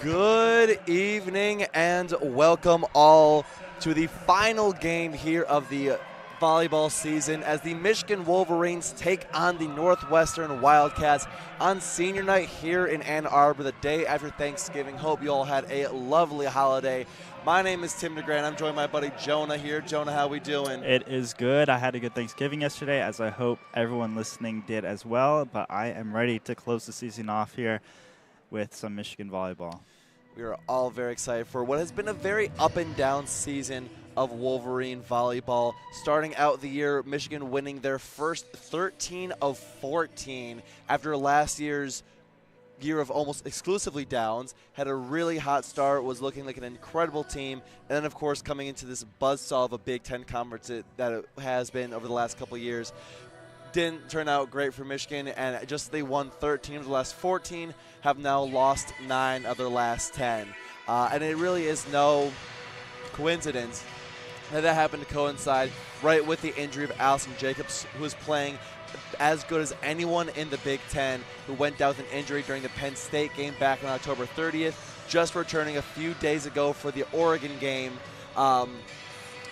Good evening and welcome all to the final game here of the volleyball season as the Michigan Wolverines take on the Northwestern Wildcats on senior night here in Ann Arbor the day after Thanksgiving. Hope you all had a lovely holiday. My name is Tim DeGrand. I'm joined by my buddy Jonah here. Jonah, how we doing? It is good. I had a good Thanksgiving yesterday, as I hope everyone listening did as well, but I am ready to close the season off here with some Michigan volleyball. We are all very excited for what has been a very up and down season of Wolverine volleyball. Starting out the year, Michigan winning their first 13 of 14 after last year's year of almost exclusively downs. Had a really hot start, was looking like an incredible team, and then of course coming into this buzzsaw of a Big Ten conference that it has been over the last couple of years. Didn't turn out great for Michigan, and just they won 13 of the last 14, have now lost 9 of their last 10. And it really is no coincidence that happened to coincide right with the injury of Allison Jacobs, who was playing as good as anyone in the Big Ten, who went down with an injury during the Penn State game back on October 30th, just returning a few days ago for the Oregon game,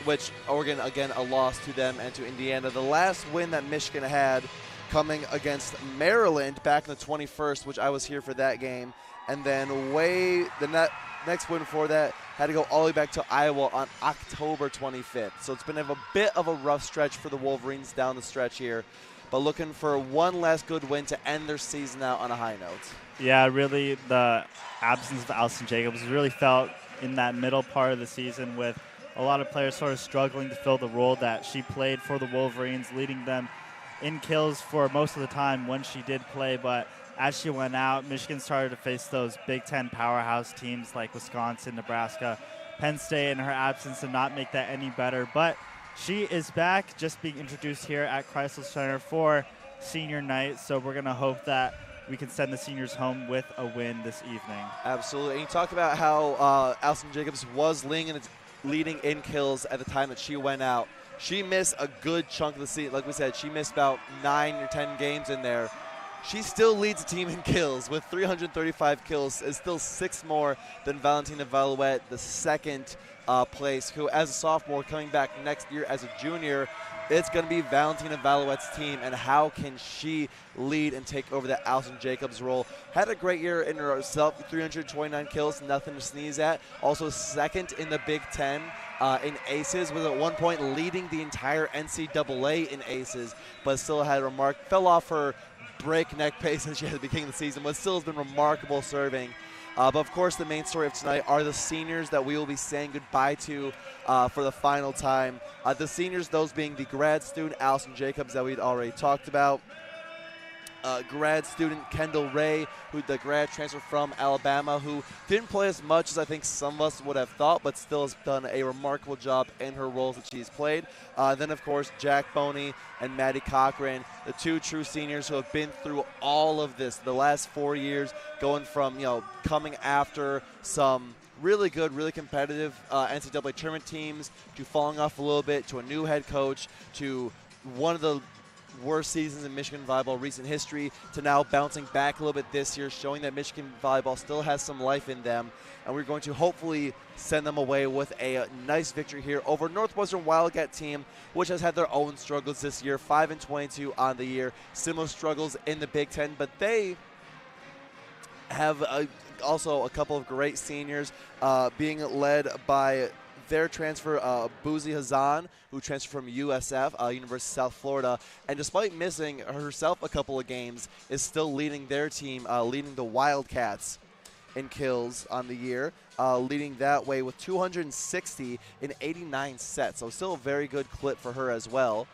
which Oregon, again, a loss to them and to Indiana. The last win that Michigan had coming against Maryland back in the 21st, which I was here for that game, and then next win before that had to go all the way back to Iowa on October 25th. So it's been a bit of a rough stretch for the Wolverines down the stretch here, but looking for one last good win to end their season out on a high note. Yeah, really the absence of Allison Jacobs really felt in that middle part of the season, with a lot of players sort of struggling to fill the role that she played for the Wolverines, leading them in kills for most of the time when she did play. But as she went out, Michigan started to face those Big Ten powerhouse teams like Wisconsin, Nebraska, Penn State, and her absence did not make that any better. But she is back, just being introduced here at Crisler Center for senior night. So we're going to hope that we can send the seniors home with a win this evening. Absolutely. And you talked about how Allison Jacobs was leading in kills at the time that she went out. She missed a good chunk of the season. Like we said, she missed about 9 or 10 games in there. She still leads the team in kills with 335 kills. Is still 6 more than Valentina Valouette, the second place, who as a sophomore coming back next year as a junior, it's going to be Valentina Valouette's team, and how can she lead and take over that Allison Jacobs role. Had a great year in herself, 329 kills, nothing to sneeze at. Also second in the Big Ten in aces, was at one point leading the entire NCAA in aces, but still had fell off her breakneck pace as she had at the beginning of the season, but still has been remarkable serving. But of course, the main story of tonight are the seniors that we will be saying goodbye to for the final time. The seniors, those being the grad student Allison Jacobs that we'd already talked about. Grad student Kendall Ray, who the grad transfer from Alabama, who didn't play as much as I think some of us would have thought, but still has done a remarkable job in her roles that she's played. Then, of course, Jack Boney and Maddie Cochran, the 2 true seniors who have been through all of this the last 4 years, going from, coming after some really good, really competitive NCAA tournament teams to falling off a little bit, to a new head coach, to one of the worst seasons in Michigan volleyball recent history, to now bouncing back a little bit this year, showing that Michigan volleyball still has some life in them, and we're going to hopefully send them away with a nice victory here over Northwestern Wildcat team, which has had their own struggles this year, 5-22 on the year, similar struggles in the Big Ten, but they have also a couple of great seniors being led by their transfer, Boozy Hazan, who transferred from USF, University of South Florida, and despite missing herself a couple of games, is still leading their team, leading the Wildcats in kills on the year, leading that way with 260 in 89 sets. So still a very good clip for her as well.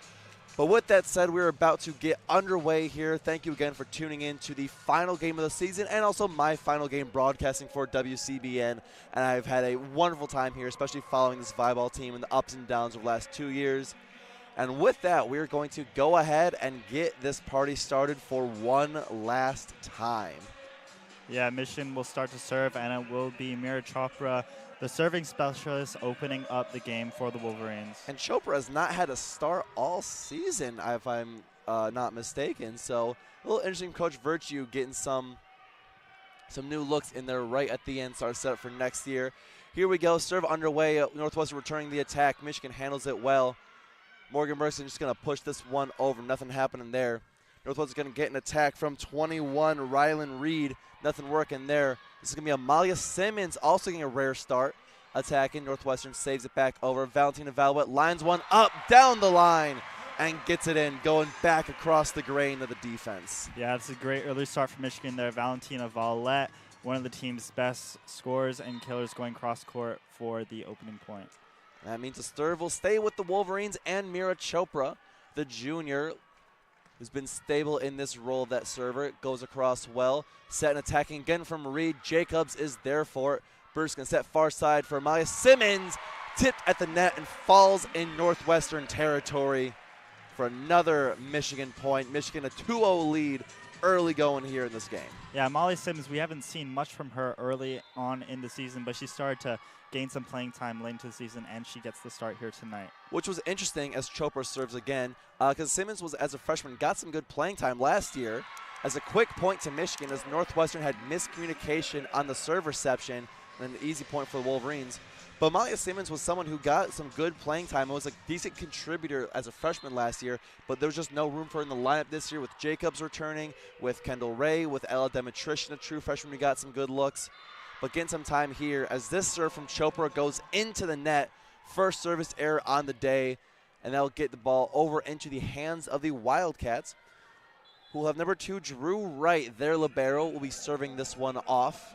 But with that said, we're about to get underway here. Thank you again for tuning in to the final game of the season and also my final game broadcasting for WCBN. And I've had a wonderful time here, especially following this volleyball team and the ups and downs of the last 2 years. And with that, we're going to go ahead and get this party started for one last time. Yeah, Michigan will start to serve, and it will be Mira Chopra, the serving specialist, opening up the game for the Wolverines. And Chopra has not had a start all season, if I'm not mistaken. So a little interesting, Coach Virtue getting some Some new looks in there right at the end. Start set up for next year. Here we go. Serve underway. Northwestern returning the attack. Michigan handles it well. Morgan Bergson just going to push this one over. Nothing happening there. Northwestern's going to get an attack from 21, Rylan Reed. Nothing working there. This is going to be Amalia Simmons also getting a rare start. Attacking. Northwestern saves it back over. Valentina Valouette lines one up down the line and gets it in, going back across the grain of the defense. Yeah, it's a great early start for Michigan there. Valentina Valouette, one of the team's best scorers and killers, going cross court for the opening point. That means the serve will stay with the Wolverines and Mira Chopra, the junior, who's been stable in this role of that server. It goes across well. Set and attacking again from Reed. Jacobs is there for it. Bruce going to set far side for Amalia Simmons. Tipped at the net and falls in Northwestern territory for another Michigan point. Michigan a 2-0 lead early going here in this game. Yeah, Amalia Simmons, we haven't seen much from her early on in the season, but she started to gain some playing time late into the season, and she gets the start here tonight. Which was interesting as Chopra serves again, because Simmons was, as a freshman, got some good playing time last year. As a quick point to Michigan, as Northwestern had miscommunication on the serve reception, and an easy point for the Wolverines. But Amalia Simmons was someone who got some good playing time and was a decent contributor as a freshman last year, but there was just no room for her in the lineup this year with Jacobs returning, with Kendall Ray, with Ella Demetrician, a true freshman who got some good looks. But getting some time here as this serve from Chopra goes into the net. First service error on the day, and that'll get the ball over into the hands of the Wildcats, who will have number 2, Drew Wright. Their libero will be serving this one off.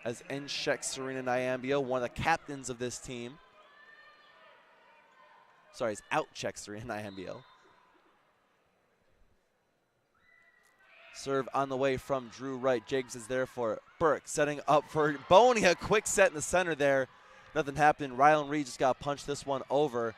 As in checks Serena Nyambia, one of the captains of this team. Sorry, it's out checks Serena Nyambia. Serve on the way from Drew Wright. Jacobs is there for Burke, setting up for Boney. A quick set in the center there. Nothing happened. Rylan Reed just got to punch this one over.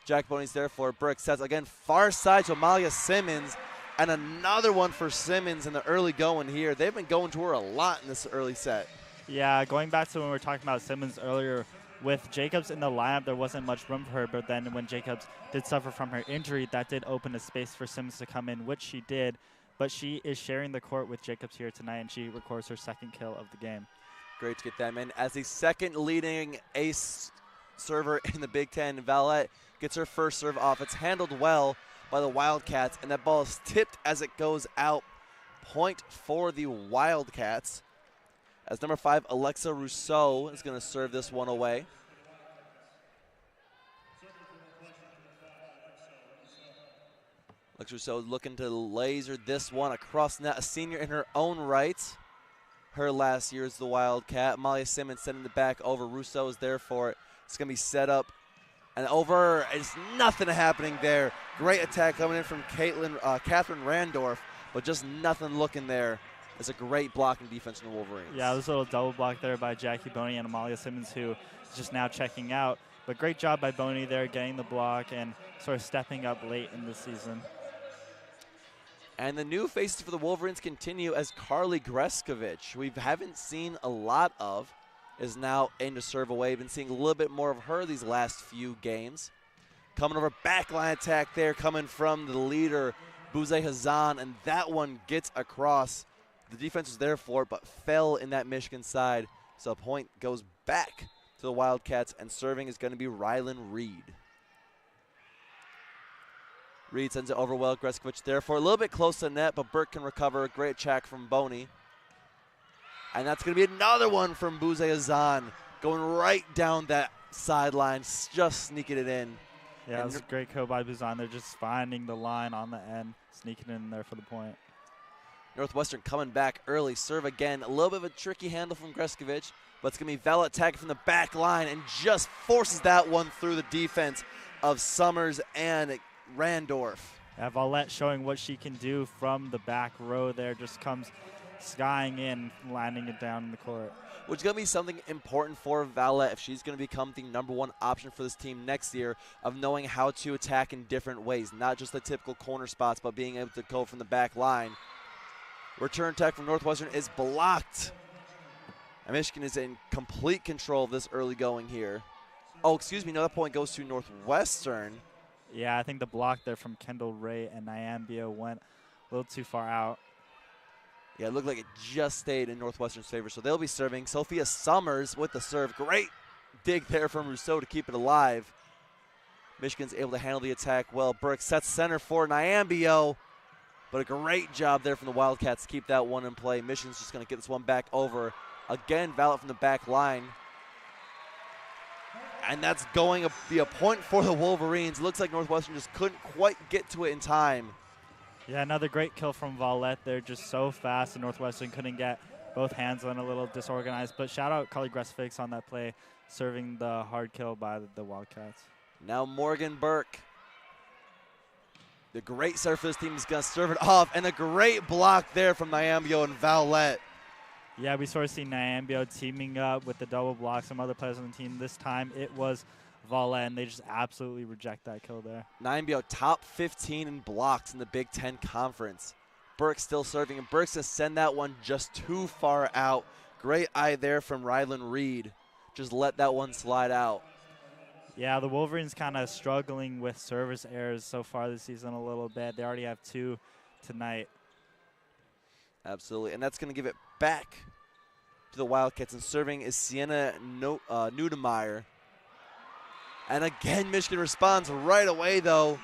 Jack Boney's there for Burke. Sets again far side to Amalia Simmons. And another one for Simmons in the early going here. They've been going to her a lot in this early set. Yeah, going back to when we were talking about Simmons earlier, with Jacobs in the lineup, there wasn't much room for her. But then when Jacobs did suffer from her injury, that did open a space for Simmons to come in, which she did. But she is sharing the court with Jacobs here tonight, and she records her second kill of the game. Great to get them in. As the second leading ace server in the Big Ten, Valouette gets her first serve off. It's handled well by the Wildcats, and that ball is tipped as it goes out. Point for the Wildcats, as number 5, Alexa Rousseau, is going to serve this one away. Alexa Rousseau looking to laser this one across net, a senior in her own right. Her last year as the Wildcat. Amalia Simmons sending it back over. Rousseau is there for it. It's going to be set up and over. It's nothing happening there. Great attack coming in from Catherine Randorf, but just nothing looking there. It's a great blocking defense from the Wolverines. Yeah, there's a little double block there by Jackie Boney and Amalia Simmons, who is just now checking out. But great job by Boney there, getting the block and sort of stepping up late in the season. And the new faces for the Wolverines continue, as Carly Greskovich, we haven't seen a lot of, is now in to serve away. Been seeing a little bit more of her these last few games. Coming over, backline attack there, coming from the leader, Bouze Hazan, and that one gets across. The defense was there for it, but fell in that Michigan side. So a point goes back to the Wildcats, and serving is going to be Rylan Reed. Reed sends it over well. Greskovich there for a little bit close to the net, but Burke can recover. Great check from Boney. And that's going to be another one from Bouze Hazan, going right down that sideline, just sneaking it in. Yeah, that was a great kill by Buzan. They're just finding the line on the end, sneaking in there for the point. Northwestern coming back early. Serve again. A little bit of a tricky handle from Greskovich, but it's going to be Vela attacking from the back line and just forces that one through the defense of Summers and Randorf. Yeah, Valette showing what she can do from the back row there. Just comes skying in, landing it down in the court. Which is going to be something important for Valette if she's going to become the #1 option for this team next year, of knowing how to attack in different ways, not just the typical corner spots, but being able to go from the back line. Return attack from Northwestern is blocked. And Michigan is in complete control of this early going here. Oh, excuse me, another point goes to Northwestern. Yeah, I think the block there from Kendall Ray and Nyambia went a little too far out. Yeah, it looked like it just stayed in Northwestern's favor, so they'll be serving. Sophia Summers with the serve. Great dig there from Rousseau to keep it alive. Michigan's able to handle the attack well. Burke sets center for Nyambio, but a great job there from the Wildcats to keep that one in play. Michigan's just going to get this one back over. Again, Vallet from the back line. And that's going to be a point for the Wolverines. Looks like Northwestern just couldn't quite get to it in time. Yeah, another great kill from Vallet. They're just so fast, and Northwestern couldn't get both hands on, a little disorganized. But shout out Carly Gressfix on that play, serving the hard kill by the Wildcats. Now Morgan Burke. The great serve for this team is going to serve it off, and a great block there from Nyambio and Vallet. Yeah, we sort of see Nyambio teaming up with the double block, some other players on the team. This time it was Vallet, and they just absolutely reject that kill there. Nyambio top 15 in blocks in the Big Ten Conference. Burke still serving, and Burke's going to send that one just too far out. Great eye there from Rylan Reed. Just let that one slide out. Yeah, the Wolverines kind of struggling with service errors so far this season a little bit. They already have 2 tonight. Absolutely, and that's going to give it back to the Wildcats, and serving is Sienna Neudemeyer. And again, Michigan responds right away, though,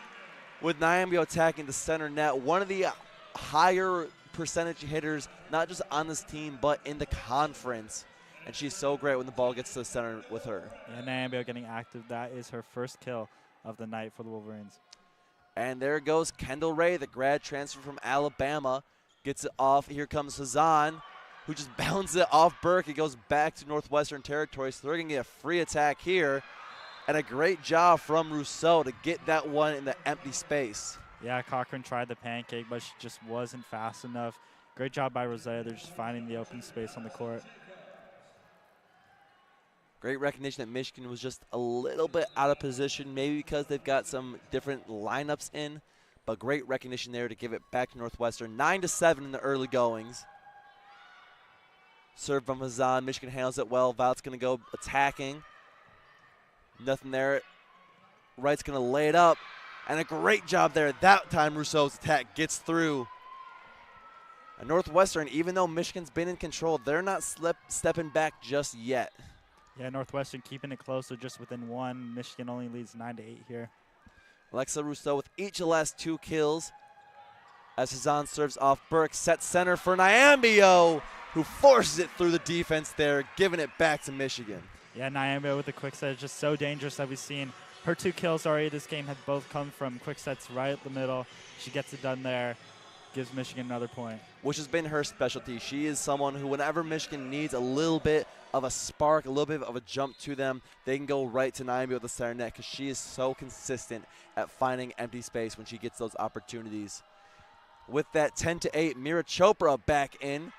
with Nyambio attacking the center net. One of the higher percentage hitters, not just on this team, but in the conference. And she's so great when the ball gets to the center with her. Yeah, Nyambio getting active. That is her first kill of the night for the Wolverines. And there goes Kendall Ray, the grad transfer from Alabama. Gets it off. Here comes Hazan, who just bounces it off Burke. It goes back to Northwestern territory, so they're going to get a free attack here. And a great job from Rousseau to get that one in the empty space. Yeah, Cochran tried the pancake, but she just wasn't fast enough. Great job by Rosea. They're just finding the open space on the court. Great recognition that Michigan was just a little bit out of position, maybe because they've got some different lineups in, but great recognition there to give it back to Northwestern. 9-7 in the early goings. Serve from Hazan. Michigan handles it well. Vough's going to go attacking. Nothing there. Wright's going to lay it up, and a great job there. That time Rousseau's attack gets through. And Northwestern, even though Michigan's been in control, they're not stepping back just yet. Yeah, Northwestern keeping it close, so just within 1. Michigan only leads 9-8 here. Alexa Rousseau with each of the last 2 kills. As Hazan serves off Burke, set center for Nyambio, who forces it through the defense there, giving it back to Michigan. Yeah, Nyambio with the quick set is just so dangerous that we've seen. Her 2 kills already this game have both come from quick sets right at the middle. She gets it done there, gives Michigan another point. Which has been her specialty. She is someone who, whenever Michigan needs a little bit of a spark, a little bit of a jump to them, they can go right to Nyambio at the center net because she is so consistent at finding empty space when she gets those opportunities. With that 10-8, Mira Chopra back in,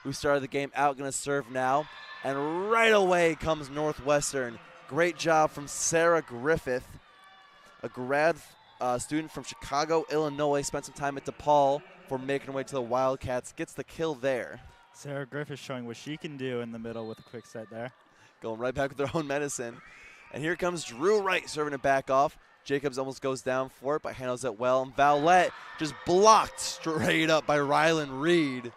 who started the game out, going to serve now. And right away comes Northwestern. Great job from Sarah Griffith, a grad student from Chicago, Illinois. Spent some time at DePaul before making her way to the Wildcats. Gets the kill there. Sarah Griffith showing what she can do in the middle with a quick set there. Going right back with their own medicine. And here comes Drew Wright serving it back off. Jacobs almost goes down for it, but handles it well. And Vallet just blocked straight up by Rylan Reed.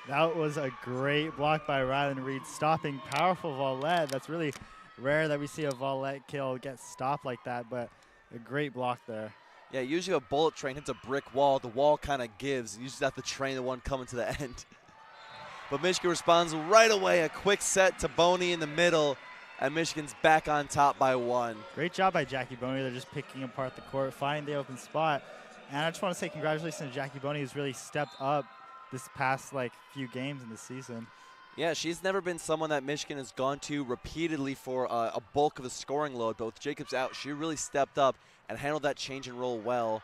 That was a great block by Rylan Reed, stopping powerful Vallet. That's really rare that we see a Vallet kill get stopped like that, but a great block there. Yeah, usually a bullet train hits a brick wall. The wall kind of gives. You just have to train the one coming to the end. But Michigan responds right away. A quick set to Boney in the middle, and Michigan's back on top by 1. Great job by Jackie Boney. They're just picking apart the court, finding the open spot. And I just want to say congratulations to Jackie Boney, who's really stepped up this past few games in the season. Yeah, she's never been someone that Michigan has gone to repeatedly for a bulk of the scoring load. But with Jacobs out, she really stepped up and handled that change and roll well.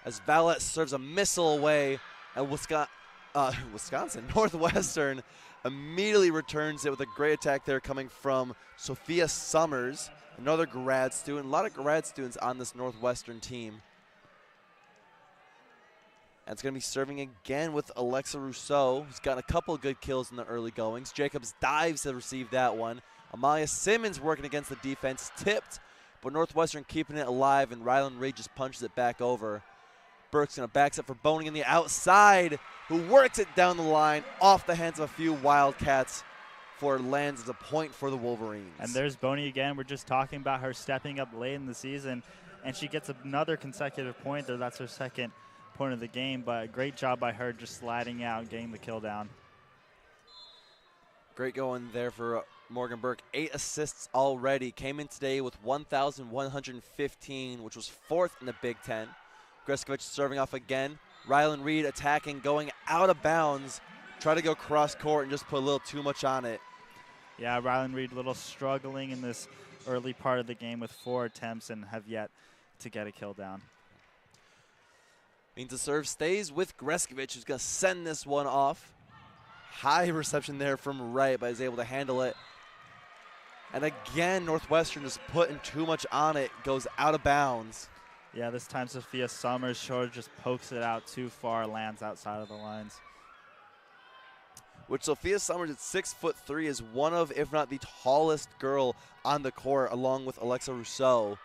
As Vallet serves a missile away, and Northwestern immediately returns it with a great attack there coming from Sophia Summers, another grad student. A lot of grad students on this Northwestern team. And it's going to be serving again with Alexa Rousseau, who's gotten a couple of good kills in the early goings. Jacobs dives to receive that one. Amalia Simmons working against the defense, tipped, but Northwestern keeping it alive, and Rylan Reed just punches it back over. Burke's going to back up for Boning in the outside, who who works it down the line off the hands of a few Wildcats for lands as a point for the Wolverines. And there's Boney again. We're just talking about her stepping up late in the season, and she gets another consecutive point there. That's her second point of the game, but a great job by her just sliding out, getting the kill down. Great going there for Morgan Burke. 8 assists already. Came in today with 1,115, which was 4th in the Big Ten. Greskovich serving off again. Rylan Reed attacking, going out of bounds. Try to go cross court and just put a little too much on it. Yeah, Rylan Reed a little struggling in this early part of the game with 4 attempts and have yet to get a kill down. Means the serve stays with Greskovich, who's going to send this one off. High reception there from Wright, but is able to handle it. And again, Northwestern just putting too much on it, goes out of bounds. Yeah, this time Sophia Summers sort of just pokes it out too far, lands outside of the lines. Which Sophia Summers at 6'3" is one of, if not the tallest girl on the court, along with Alexa Rousseau.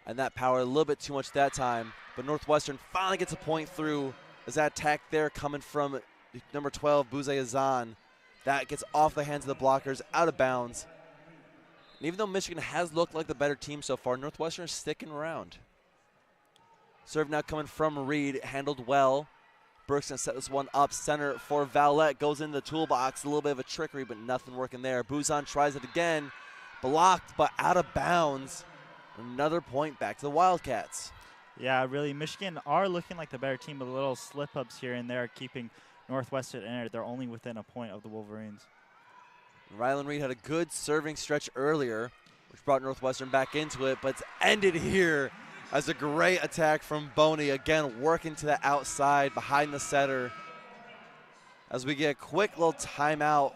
And that power a little bit too much that time. But Northwestern finally gets a point through as that attack there coming from number 12, Buze Azan. That gets off the hands of the blockers, out of bounds. And even though Michigan has looked like the better team so far, Northwestern is sticking around. Serve now coming from Reed, handled well. Burke's going to set this one up center for Vallette. Goes into the toolbox, a little bit of a trickery, but nothing working there. Buzan tries it again. Blocked, but out of bounds. Another point back to the Wildcats. Yeah, really, Michigan are looking like the better team, but little slip-ups here and there, keeping Northwestern in it. They're only within a point of the Wolverines. Rylan Reed had a good serving stretch earlier, which brought Northwestern back into it, but it's ended here as a great attack from Boney. Again, working to the outside behind the setter. As we get a quick little timeout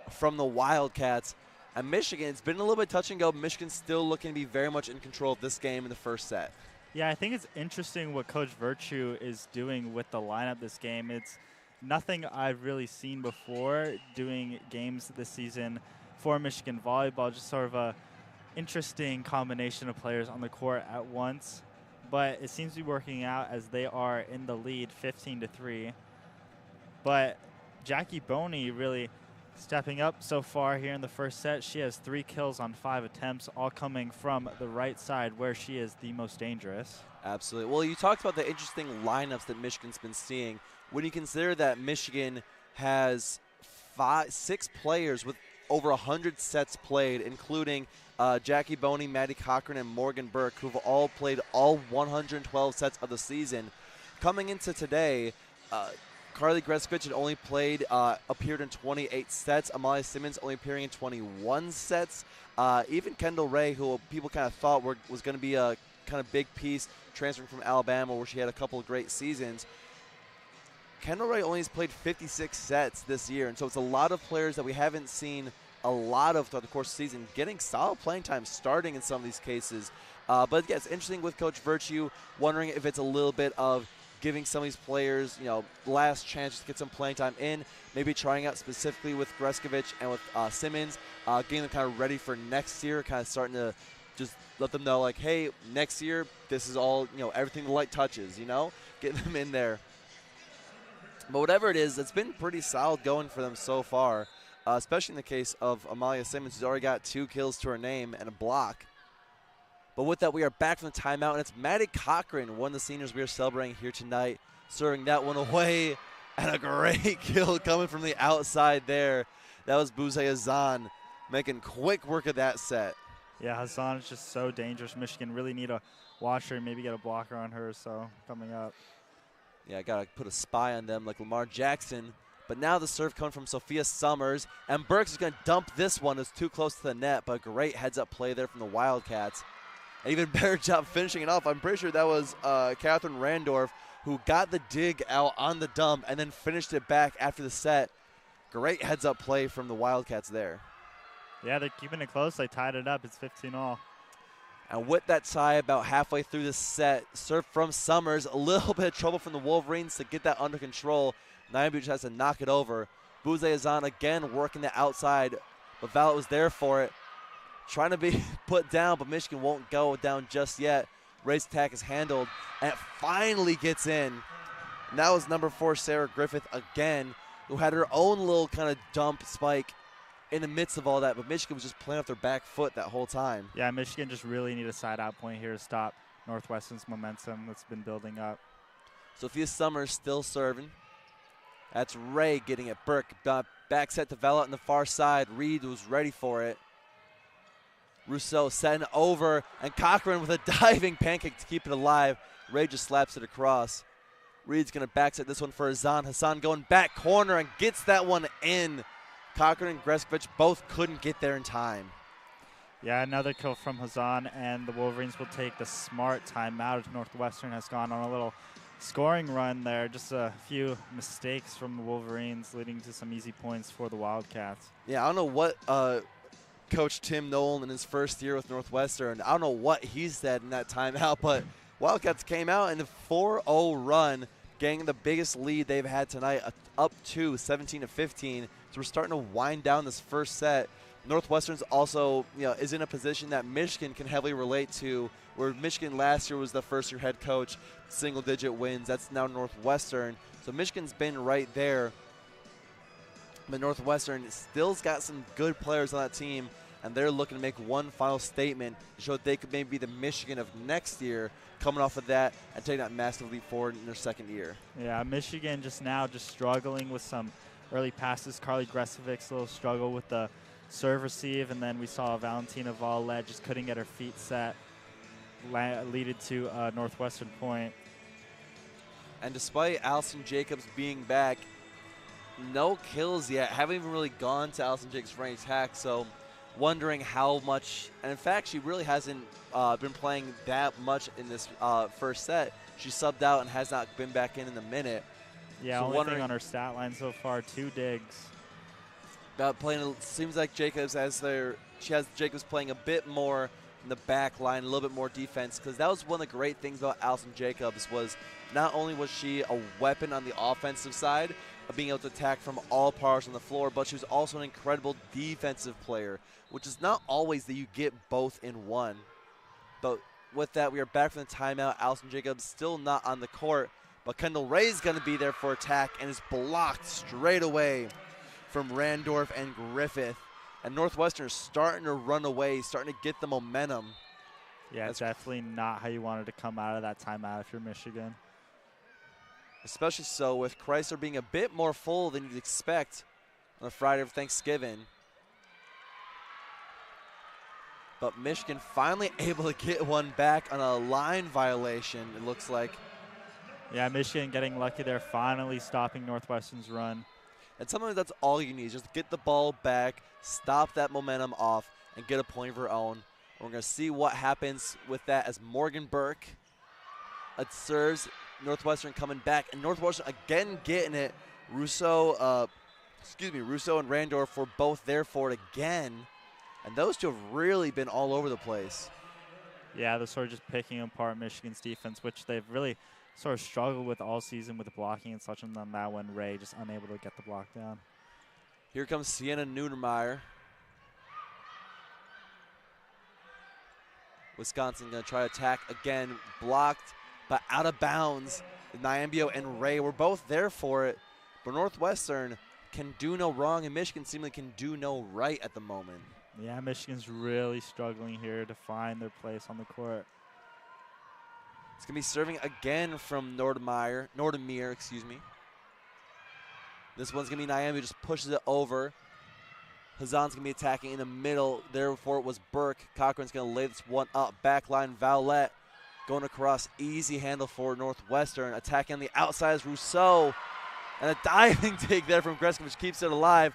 from the Wildcats. And Michigan, it's been a little bit touch and go. Michigan's still looking to be very much in control of this game in the first set. Yeah, I think it's interesting what Coach Virtue is doing with the lineup this game. It's nothing I've really seen before doing games this season for Michigan volleyball, just sort of a interesting combination of players on the court at once. But it seems to be working out as they are in the lead 15-3. But Jackie Boney really stepping up so far here in the first set. She has 3 kills on 5 attempts, all coming from the right side where she is the most dangerous. Absolutely. Well, you talked about the interesting lineups that Michigan's been seeing. When you consider that Michigan has 6 players with over 100 sets played, including Jackie Boney, Maddie Cochran, and Morgan Burke, who've all played all 112 sets of the season. Coming into today, Carly Greskovich had only appeared in 28 sets. Amalia Simmons only appearing in 21 sets. Even Kendall Ray, who people kind of thought was going to be a kind of big piece, transferring from Alabama, where she had a couple of great seasons. Kendall Ray only has played 56 sets this year, and so it's a lot of players that we haven't seen a lot of throughout the course of the season getting solid playing time, starting in some of these cases. But yeah, it's interesting with Coach Virtue, wondering if it's a little bit of giving some of these players, last chance to get some playing time in, maybe trying out specifically with Greskovich and with Simmons, getting them kind of ready for next year, kind of starting to just let them know, like, hey, next year, this is all, everything the light touches, getting them in there. But whatever it is, it's been pretty solid going for them so far, especially in the case of Amalia Simmons, who's already got 2 kills to her name and a block. But with that, we are back from the timeout, and it's Maddie Cochran, one of the seniors we are celebrating here tonight, serving that one away, and a great kill coming from the outside there. That was Buze Azan making quick work of that set. Yeah, Hassan is just so dangerous. Michigan really need to watch her and maybe get a blocker on her, so coming up. Yeah, got to put a spy on them like Lamar Jackson. But now the serve coming from Sophia Summers, and Burks is going to dump this one. It's too close to the net, but great heads-up play there from the Wildcats. An even better job finishing it off. I'm pretty sure that was Catherine Randorf who got the dig out on the dump and then finished it back after the set. Great heads-up play from the Wildcats there. Yeah, they're keeping it close. They tied it up. It's 15-all. And with that tie about halfway through the set, serve from Summers, a little bit of trouble from the Wolverines to get that under control. Nayabu just has to knock it over. Buze Azan again working the outside, but Vallett was there for it. Trying to be put down, but Michigan won't go down just yet. Race attack is handled, and it finally gets in. And that was number 4, Sarah Griffith again, who had her own little kind of dump spike in the midst of all that. But Michigan was just playing off their back foot that whole time. Yeah, Michigan just really need a side-out point here to stop Northwestern's momentum that's been building up. Sophia Summers still serving. That's Ray getting it. Burke back set to Vela on the far side. Reed was ready for it. Rousseau setting over, and Cochran with a diving pancake to keep it alive. Ray just slaps it across. Reed's going to back set this one for Hassan. Hassan going back corner and gets that one in. Cochran and Greskovich both couldn't get there in time. Yeah, another kill from Hassan, and the Wolverines will take the smart timeout. Northwestern has gone on a little scoring run there. Just a few mistakes from the Wolverines leading to some easy points for the Wildcats. Yeah, I don't know what Coach Tim Nolan in his first year with Northwestern, I don't know what he said in that timeout, but Wildcats came out in a 4-0 run, getting the biggest lead they've had tonight, up to 17-15. So we're starting to wind down this first set. Northwestern's also, is in a position that Michigan can heavily relate to, where Michigan last year was the first-year head coach, single-digit wins. That's now Northwestern. So Michigan's been right there. But Northwestern still's got some good players on that team, and they're looking to make one final statement to show that they could maybe be the Michigan of next year, coming off of that and taking that massive leap forward in their second year. Yeah, Michigan just struggling with some early passes. Carly Gresovich's a little struggle with the serve receive, and then we saw Valentina Vallet just couldn't get her feet set, leading to a Northwestern point. And despite Allison Jacobs being back, no kills yet. Haven't even really gone to Allison Jacobs for any attack, so wondering how much, and in fact, she really hasn't been playing that much in this first set. She subbed out and has not been back in a minute. Yeah, so only thing on her stat line so far, 2 digs. Playing, seems like Jacobs she has Jacobs playing a bit more in the back line, a little bit more defense, because that was one of the great things about Allison Jacobs was not only was she a weapon on the offensive side of being able to attack from all parts on the floor, but she was also an incredible defensive player, which is not always that you get both in one. But with that, we are back from the timeout. Allison Jacobs still not on the court, but Kendall Ray's going to be there for attack and is blocked straight away from Randorf and Griffith. And Northwestern is starting to run away, starting to get the momentum. Yeah, it's definitely not how you wanted to come out of that timeout if you're Michigan. Especially so with Crisler being a bit more full than you'd expect on a Friday of Thanksgiving. But Michigan finally able to get one back on a line violation, it looks like. Yeah, Michigan getting lucky there, finally stopping Northwestern's run. And sometimes that's all you need, just get the ball back, stop that momentum off, and get a point of your own. We're going to see what happens with that as Morgan Burke serves. Northwestern coming back, and Northwestern again getting it. Rousseau and Randorf were both there for it again. And those two have really been all over the place. Yeah, they're sort of just picking apart Michigan's defense, which they've really sort of struggled with all season with the blocking and such, and then that one, Ray just unable to get the block down. Here comes Sienna Neudermeyer. Wisconsin going to try to attack again, blocked, but out of bounds. Nyambio and Ray were both there for it, but Northwestern can do no wrong, and Michigan seemingly can do no right at the moment. Yeah, Michigan's really struggling here to find their place on the court. It's going to be serving again from Nordemir. This one's going to be Nyambio, just pushes it over. Hazan's going to be attacking in the middle. Therefore, it was Burke. Cochran's going to lay this one up. Backline, Valette going across. Easy handle for Northwestern. Attacking on the outside is Rousseau. And a diving take there from Gresko, which keeps it alive.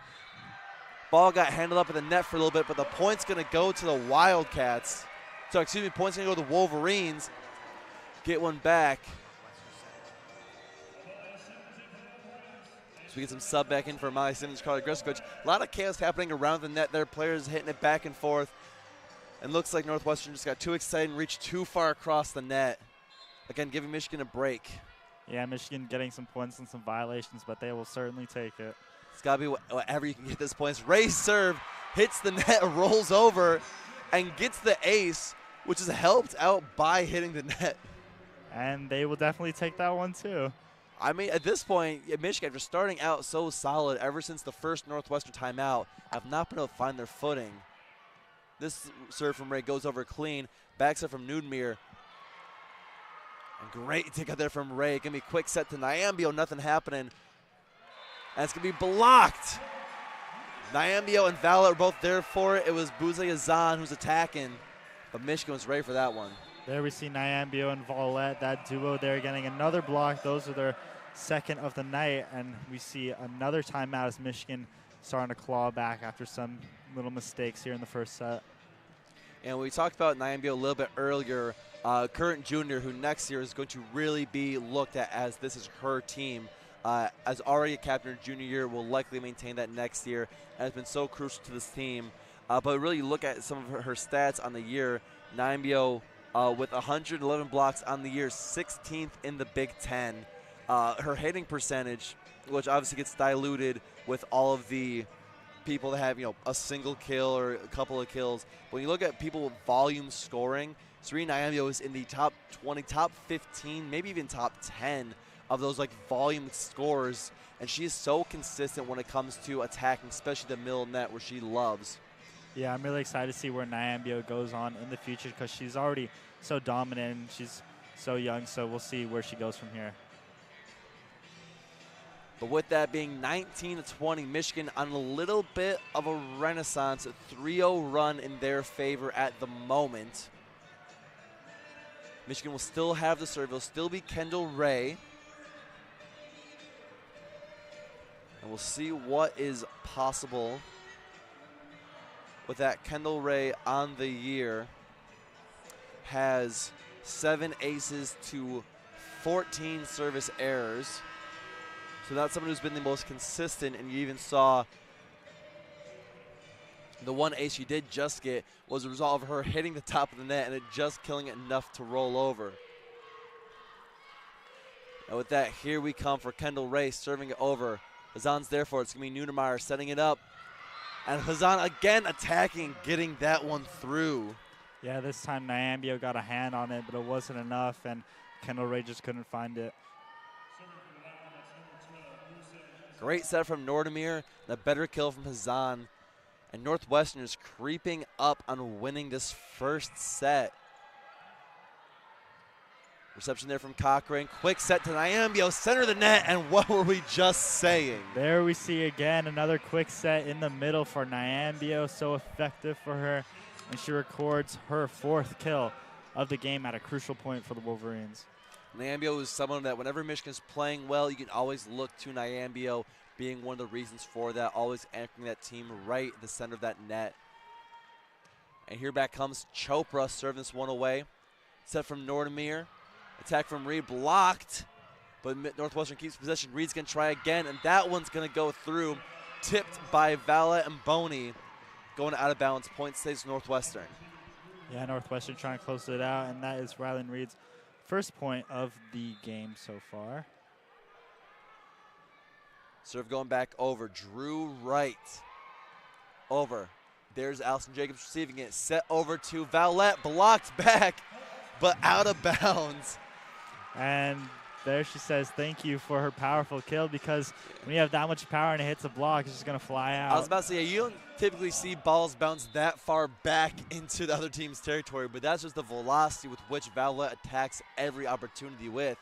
Ball got handled up at the net for a little bit, but the point's going to go to the Wildcats. So, point's going to go to the Wolverines. Get one back. So we get some sub back in for Molly Simmons, Carly Greskovic. A lot of chaos happening around the net there. Players hitting it back and forth. And looks like Northwestern just got too excited and reached too far across the net. Again, giving Michigan a break. Yeah, Michigan getting some points and some violations, but they will certainly take it. It's got to be whatever you can get this points. Ray's serve hits the net, rolls over, and gets the ace, which is helped out by hitting the net. And they will definitely take that one too. I mean, at this point, Michigan, after starting out so solid ever since the first Northwestern timeout, have not been able to find their footing. This serve from Ray goes over clean. Backs up from Newdmere. And great take out there from Ray. Going to be a quick set to Nyambio. Nothing happening. And it's going to be blocked. Nyambio and Vala are both there for it. It was Bouze Azan who's attacking. But Michigan was ready for that one. There we see Nyambio and Valette, that duo there getting another block. Those are their second of the night. And we see another timeout as Michigan starting to claw back after some little mistakes here in the first set. And we talked about Nyambio a little bit earlier. Current junior, who next year is going to really be looked at as this is her team. As already a captain her junior year, will likely maintain that next year and has been so crucial to this team. But really look at some of her stats on the year. Nyambio with 111 blocks on the year, 16th in the Big Ten. Her hitting percentage, which obviously gets diluted with all of the people that have, a single kill or a couple of kills. When you look at people with volume scoring, Serena Nyambio is in the top 20, top 15, maybe even top 10 of those volume scores, and she is so consistent when it comes to attacking, especially the middle net where she loves. Yeah, I'm really excited to see where Nyambio goes on in the future because she's already so dominant and she's so young, so we'll see where she goes from here. But with that being 19-20, Michigan on a little bit of a renaissance, a 3-0 run in their favor at the moment. Michigan will still have the serve. It'll still be Kendall Ray. And we'll see what is possible with that. Kendall Ray on the year has 7 aces to 14 service errors. So that's someone who's been the most consistent, and you even saw the one ace she did just get was a result of her hitting the top of the net and it just killing it enough to roll over. And with that, here we come for Kendall Ray serving it over. Hazan's there for it. It's going to be Nunemeyer setting it up. And Hazan again attacking, getting that one through. Yeah, this time Nyambio got a hand on it, but it wasn't enough, and Kendall Ray just couldn't find it. Great set from Nordemir, and a better kill from Hazan. And Northwestern is creeping up on winning this first set. Reception there from Cochrane. Quick set to Nyambio, center of the net, and what were we just saying? There we see again another quick set in the middle for Nyambio, so effective for her. And she records her 4th kill of the game at a crucial point for the Wolverines. Nyambio is someone that whenever Michigan's playing well, you can always look to Nyambio being one of the reasons for that, always anchoring that team right in the center of that net. And here back comes Chopra serving this one away. Set from Nordemir. Attack from Reed, blocked, but Northwestern keeps possession. Reed's going to try again, and that one's going to go through. Tipped by Vala and Boney. Going out of bounds. Point stays Northwestern. Yeah, Northwestern trying to close it out, and that is Rylan Reed's first point of the game so far. Serve going back over. Drew Wright. Over. There's Allison Jacobs receiving it. Set over to Valette. Blocked back, but out of bounds. And there she says thank you for her powerful kill, because when you have that much power and it hits a block, it's just going to fly out. I was about to say, you don't typically see balls bounce that far back into the other team's territory, but that's just the velocity with which Valette attacks every opportunity with.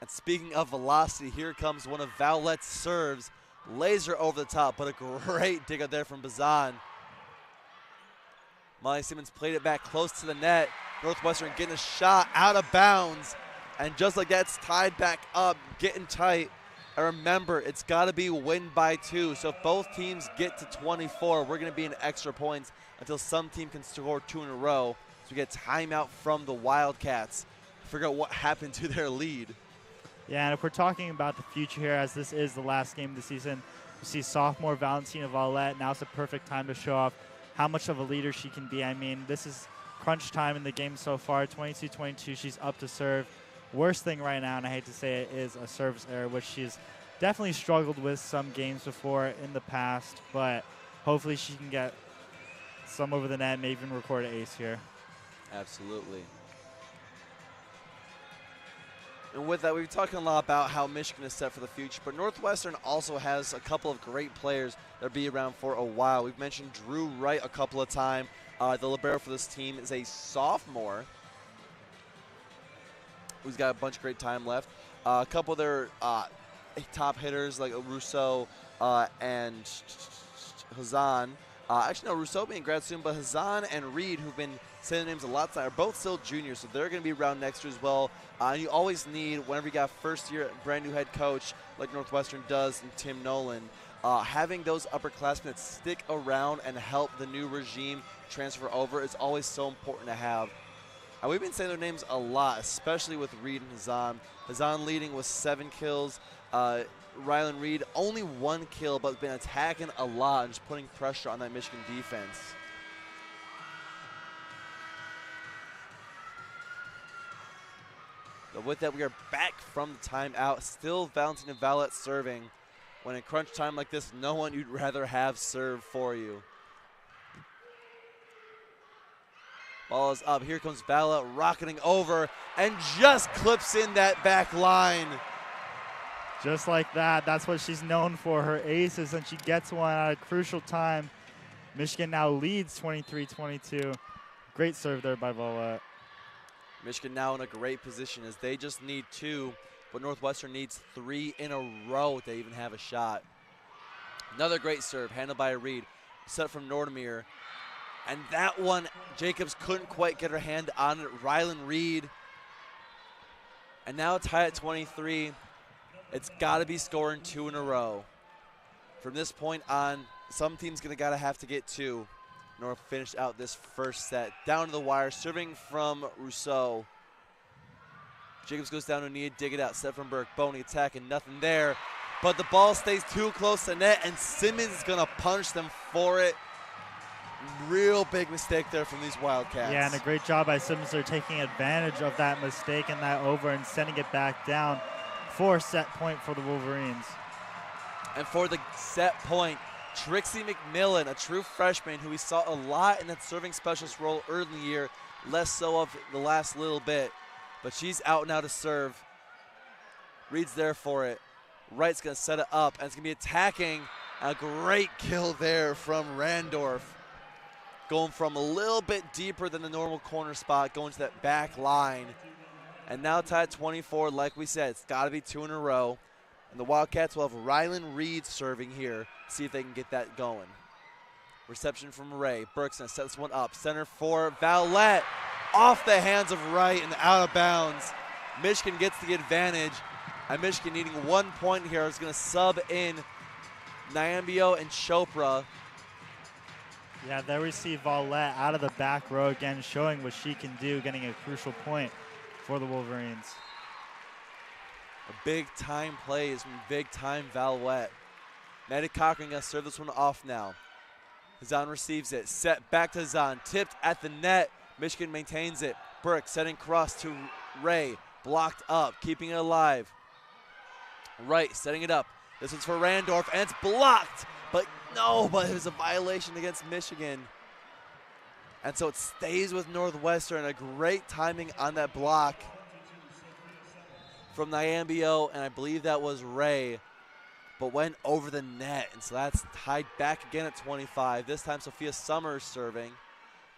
And speaking of velocity, here comes one of Valette's serves. Laser over the top, but a great dig out there from Bazan. Molly Simmons played it back close to the net. Northwestern getting a shot out of bounds. And just like that, it's tied back up, getting tight. And remember, it's got to be win by 2. So if both teams get to 24, we're going to be in extra points until some team can score 2 in a row. So we get a timeout from the Wildcats to figure out what happened to their lead. Yeah, and if we're talking about the future here, as this is the last game of the season, we see sophomore Valentina Valette. Now it's a perfect time to show off how much of a leader she can be. I mean, this is crunch time in the game so far. 22-22, she's up to serve. Worst thing right now, and I hate to say it, is a service error, which she's definitely struggled with some games before in the past, but hopefully she can get some over the net, maybe even record an ace here. Absolutely. And with that, we've been talking a lot about how Michigan is set for the future, but Northwestern also has a couple of great players that will be around for a while. We've mentioned Drew Wright a couple of times. The libero for this team is a sophomore who's got a bunch of great time left. A couple of their top hitters like Rousseau and Hazan. Actually, no, Rousseau being grad student, but Hazan and Reed, who've been saying their names a lot tonight, are both still juniors, so they're going to be around next year as well. And you always need, whenever you got first-year brand new head coach like Northwestern does and Tim Nolan, having those upperclassmen that stick around and help the new regime transfer over is always so important to have. And we've been saying their names a lot, especially with Reed and Hazan. Hazan leading with 7 kills. Rylan Reed, only 1 kill, but been attacking a lot and just putting pressure on that Michigan defense. But with that, we are back from the timeout. Still Valentin and Valette serving. When in crunch time like this, no one you'd rather have serve for you. Ball is up. Here comes Valette rocketing over and just clips in that back line. Just like that. That's what she's known for, her aces, and she gets one at a crucial time. Michigan now leads 23-22. Great serve there by Valette. Michigan now in a great position as they just need 2, but Northwestern needs 3 in a row to even have a shot. Another great serve handled by Reed, set from Nordemir. And that one, Jacobs couldn't quite get her hand on it. Rylan Reed. And now tied at 23. It's got to be scoring 2 in a row. From this point on, some team's gotta have to get 2. North finished out this first set. Down to the wire, serving from Rousseau. Jacobs goes down to knee, dig it out. Set from Burke. Boney attacking, nothing there. But the ball stays too close to net, and Simmons is gonna punish them for it. Real big mistake there from these Wildcats. Yeah, and a great job by Simmons. They're taking advantage of that mistake and that over and sending it back down for a set point for the Wolverines. And for the set point, Trixie McMillan, a true freshman who we saw a lot in that serving specialist role early in the year, less so of the last little bit. But she's out now to serve. Reed's there for it. Wright's going to set it up, and it's going to be attacking. A great kill there from Randorf. Going from a little bit deeper than the normal corner spot, going to that back line. And now tied at 24, like we said, it's got to be 2 in a row. And the Wildcats will have Rylan Reed serving here. See if they can get that going. Reception from Ray. Burke's going to set this one up. Center for Valette. Off the hands of Wright and out of bounds. Michigan gets the advantage. And Michigan needing 1 point here is going to sub in Nyambio and Chopra. Yeah, there we see Valette out of the back row again, showing what she can do, getting a crucial point for the Wolverines. A big-time plays from big-time Valette. Maddie Cochran going to serve this one off now. Hazan receives it. Set back to Hazan. Tipped at the net. Michigan maintains it. Burke setting cross to Ray. Blocked up, keeping it alive. Wright setting it up. This one's for Randorf, and it's blocked. But it was a violation against Michigan. And so it stays with Northwestern. A great timing on that block from Nyambio, and I believe that was Ray, but went over the net. And so that's tied back again at 25. This time Sophia Summers serving.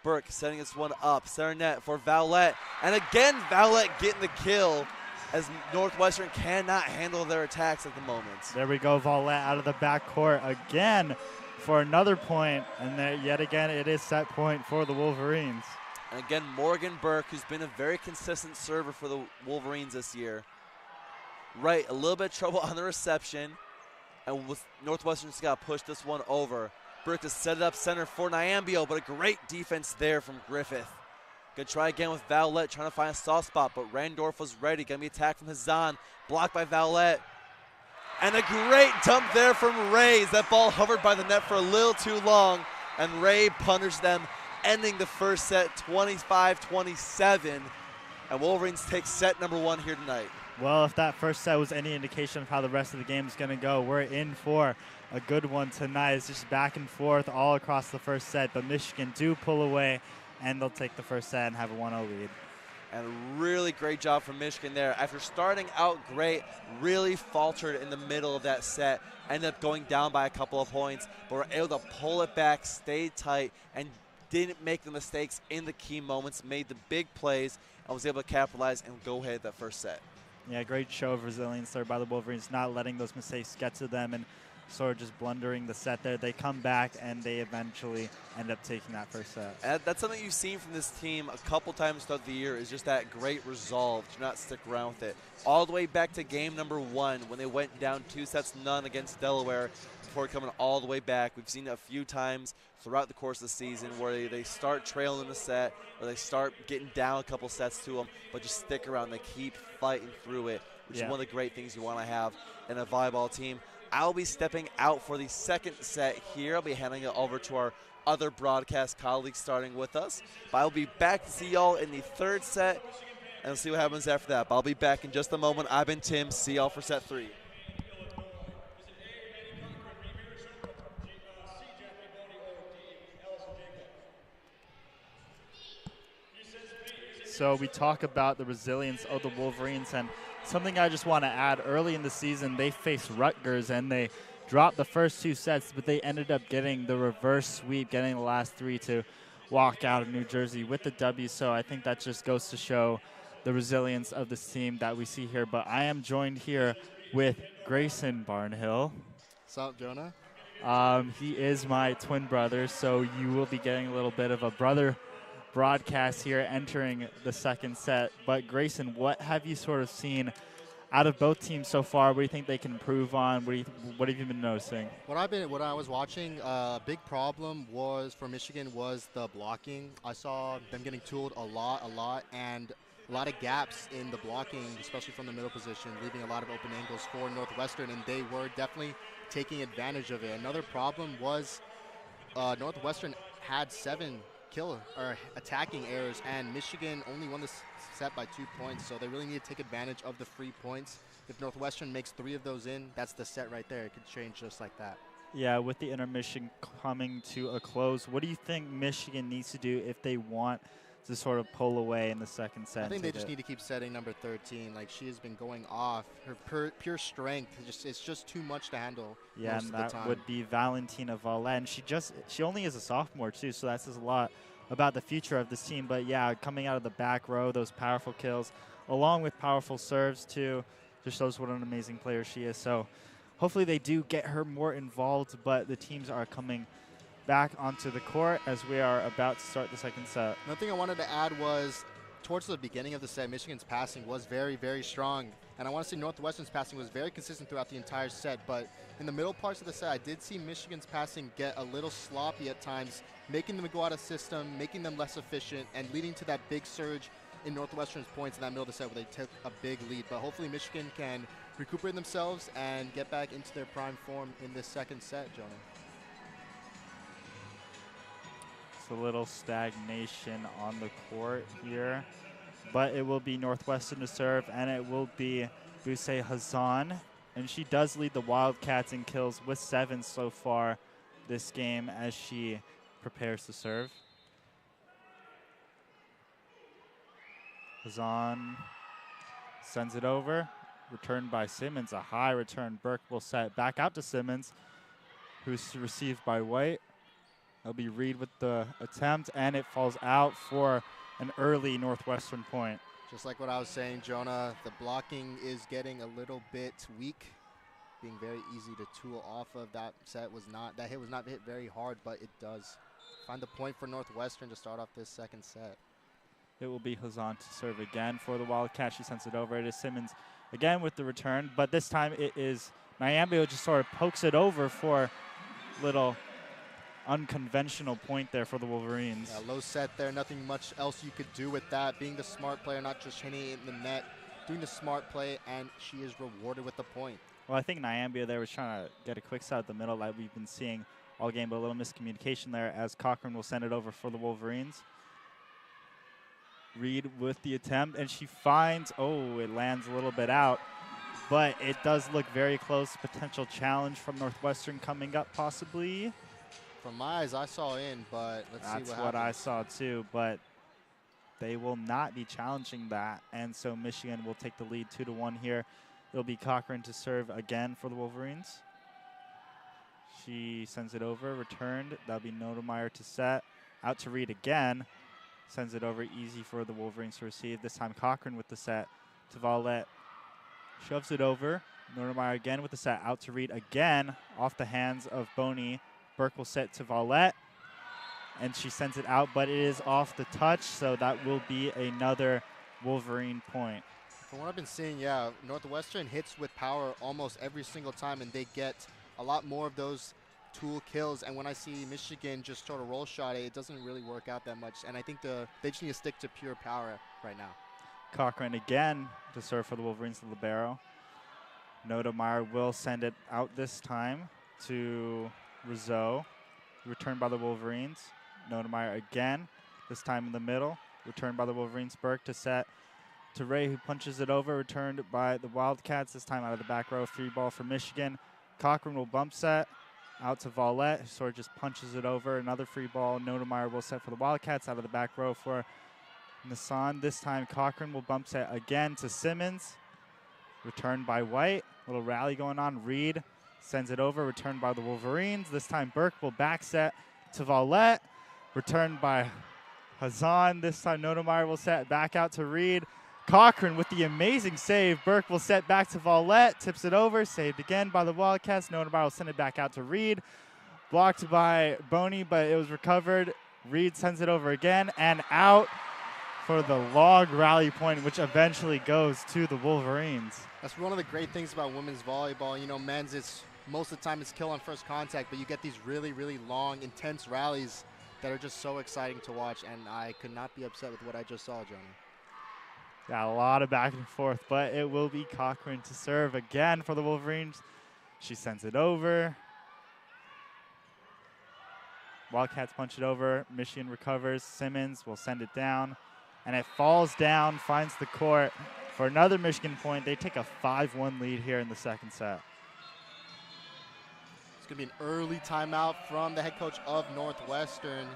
Burke setting this one up. Center net for Valette. And again, Valette getting the kill as Northwestern cannot handle their attacks at the moment. There we go, Valette out of the backcourt again for another point. And there, yet again, it is set point for the Wolverines. And again, Morgan Burke, who's been a very consistent server for the Wolverines this year. Right, a little bit of trouble on the reception. And with Northwestern's got to push this one over. Burke to set it up center for Nyambio, but a great defense there from Griffith. Gonna try again with Valette, trying to find a soft spot, but Randorf was ready. Gonna be attacked from Hazan, blocked by Valette. And a great dump there from Ray. That ball hovered by the net for a little too long, and Ray punished them, ending the first set 25-27. And Wolverines take set number 1 here tonight. Well, if that first set was any indication of how the rest of the game is going to go, we're in for a good one tonight. It's just back and forth all across the first set, but Michigan do pull away, and they'll take the first set and have a 1-0 lead. And a really great job from Michigan there. After starting out great, really faltered in the middle of that set, ended up going down by a couple of points, but were able to pull it back, stay tight, and didn't make the mistakes in the key moments, made the big plays, and was able to capitalize and go ahead that first set. Yeah, great show of resilience there by the Wolverines, not letting those mistakes get to them and sort of just blundering the set there. They come back and they eventually end up taking that first set. And that's something you've seen from this team a couple times throughout the year, is just that great resolve to not stick around with it. All the way back to game number 1 when they went down 2-0 against Delaware before coming all the way back. We've seen it a few times throughout the course of the season where they start trailing in the set, or they start getting down a couple sets to them, but just stick around. They keep fighting through it, which is one of the great things you want to have in a volleyball team. I'll be stepping out for the second set here. I'll be handing it over to our other broadcast colleagues starting with us. But I'll be back to see y'all in the third set, and we'll see what happens after that. But I'll be back in just a moment. I've been Tim. See y'all for set 3. So we talk about the resilience of the Wolverines, and something I just want to add, early in the season they faced Rutgers and they dropped the first 2 sets, but they ended up getting the reverse sweep, getting the last 3 to walk out of New Jersey with the W. So I think that just goes to show the resilience of this team that we see here. But I am joined here with Grayson Barnhill. What's up, Jonah? He is my twin brother, so you will be getting a little bit of a brother broadcast here entering the second set. But Grayson, what have you sort of seen out of both teams so far? What do you think they can improve on? What have you been noticing? What I was watching, a big problem was for Michigan was the blocking. I saw them getting tooled a lot, and a lot of gaps in the blocking, especially from the middle position, leaving a lot of open angles for Northwestern, and they were definitely taking advantage of it. Another problem was Northwestern had 7 attacking errors, and Michigan only won this set by 2 points, so they really need to take advantage of the free points. If Northwestern makes 3 of those in, that's the set right there. It could change just like that. Yeah, with the intermission coming to a close, what do you think Michigan needs to do if they want to sort of pull away in the second set? I think they just need to keep setting number 13. Like, she has been going off. Her pure strength, it's just too much to handle. Yeah, most and of the that time. would be Valentina Vallet. And she only is a sophomore too, so that says a lot about the future of this team. But yeah, coming out of the back row, those powerful kills, along with powerful serves too, just shows what an amazing player she is. So hopefully they do get her more involved, but the teams are coming back onto the court as we are about to start the second set. Another thing I wanted to add was towards the beginning of the set, Michigan's passing was very, very strong. And I want to say Northwestern's passing was very consistent throughout the entire set. But in the middle parts of the set, I did see Michigan's passing get a little sloppy at times, making them go out of system, making them less efficient, and leading to that big surge in Northwestern's points in that middle of the set where they took a big lead. But hopefully Michigan can recuperate themselves and get back into their prime form in this second set, Jonah. It's a little stagnation on the court here, but it will be Northwestern to serve, and it will be Buse Hazan. And she does lead the Wildcats in kills with 7 so far this game as she prepares to serve. Hazan sends it over, returned by Simmons, a high return. Burke will set back out to Simmons, who's received by White. It'll be Reed with the attempt, and it falls out for an early Northwestern point. Just like what I was saying, Jonah, the blocking is getting a little bit weak, being very easy to tool off of. That hit was not hit very hard, but it does find the point for Northwestern to start off this second set. It will be Hazan to serve again for the Wildcats. She sends it over. It is Simmons again with the return, but this time it is Miami who just sort of pokes it over for little unconventional point there for the Wolverines. Yeah, low set there, nothing much else you could do with that. Being the smart player, not just hitting it in the net, doing the smart play, and she is rewarded with the point. Well, I think Nyambia there was trying to get a quick set at the middle like we've been seeing all game, but a little miscommunication there as Cochran will send it over for the Wolverines. Reed with the attempt, and she finds, it lands a little bit out, but it does look very close. Potential challenge from Northwestern coming up possibly. From my eyes, I saw in, but let's see what happens. That's what I saw too, but they will not be challenging that, and so Michigan will take the lead 2-1 here. It'll be Cochran to serve again for the Wolverines. She sends it over, returned. That'll be Nodemeyer to set. Out to Reed again. Sends it over, easy for the Wolverines to receive. This time Cochran with the set to Vallette. Shoves it over. Nodemeyer again with the set. Out to Reed again. Off the hands of Boney. Burke will set to Vallette. And she sends it out, but it is off the touch, so that will be another Wolverine point. From what I've been seeing, yeah, Northwestern hits with power almost every single time, and they get a lot more of those tool kills. And when I see Michigan just sort of roll shot it doesn't really work out that much. And I think they just need to stick to pure power right now. Cochran again to serve for the Wolverines, the libero. Nodemeyer will send it out this time to Rizzo. Returned by the Wolverines. Nodemeyer again, this time in the middle. Returned by the Wolverines. Burke to set to Ray, who punches it over. Returned by the Wildcats, this time out of the back row. Free ball for Michigan. Cochran will bump set. Out to Vallette, who sort of just punches it over. Another free ball. Nodemeyer will set for the Wildcats out of the back row for Nassan. This time Cochran will bump set again to Simmons. Returned by White. Little rally going on. Reed sends it over. Returned by the Wolverines. This time Burke will back set to Vallette. Returned by Hazan. This time Nodemeyer will set back out to Reed. Cochran with the amazing save. Burke will set back to Vallette. Tips it over. Saved again by the Wildcats. Nodemeyer will send it back out to Reed. Blocked by Boney, but it was recovered. Reed sends it over again and out for the log rally point, which eventually goes to the Wolverines. That's one of the great things about women's volleyball. You know, men's, it's most of the time it's kill on first contact, but you get these really, really long, intense rallies that are just so exciting to watch, and I could not be upset with what I just saw, Jonah. Got a lot of back and forth, but it will be Cochran to serve again for the Wolverines. She sends it over. Wildcats punch it over. Michigan recovers. Simmons will send it down. And it falls down, finds the court for another Michigan point. They take a 5-1 lead here in the second set. It's going to be an early timeout from the head coach of Northwestern,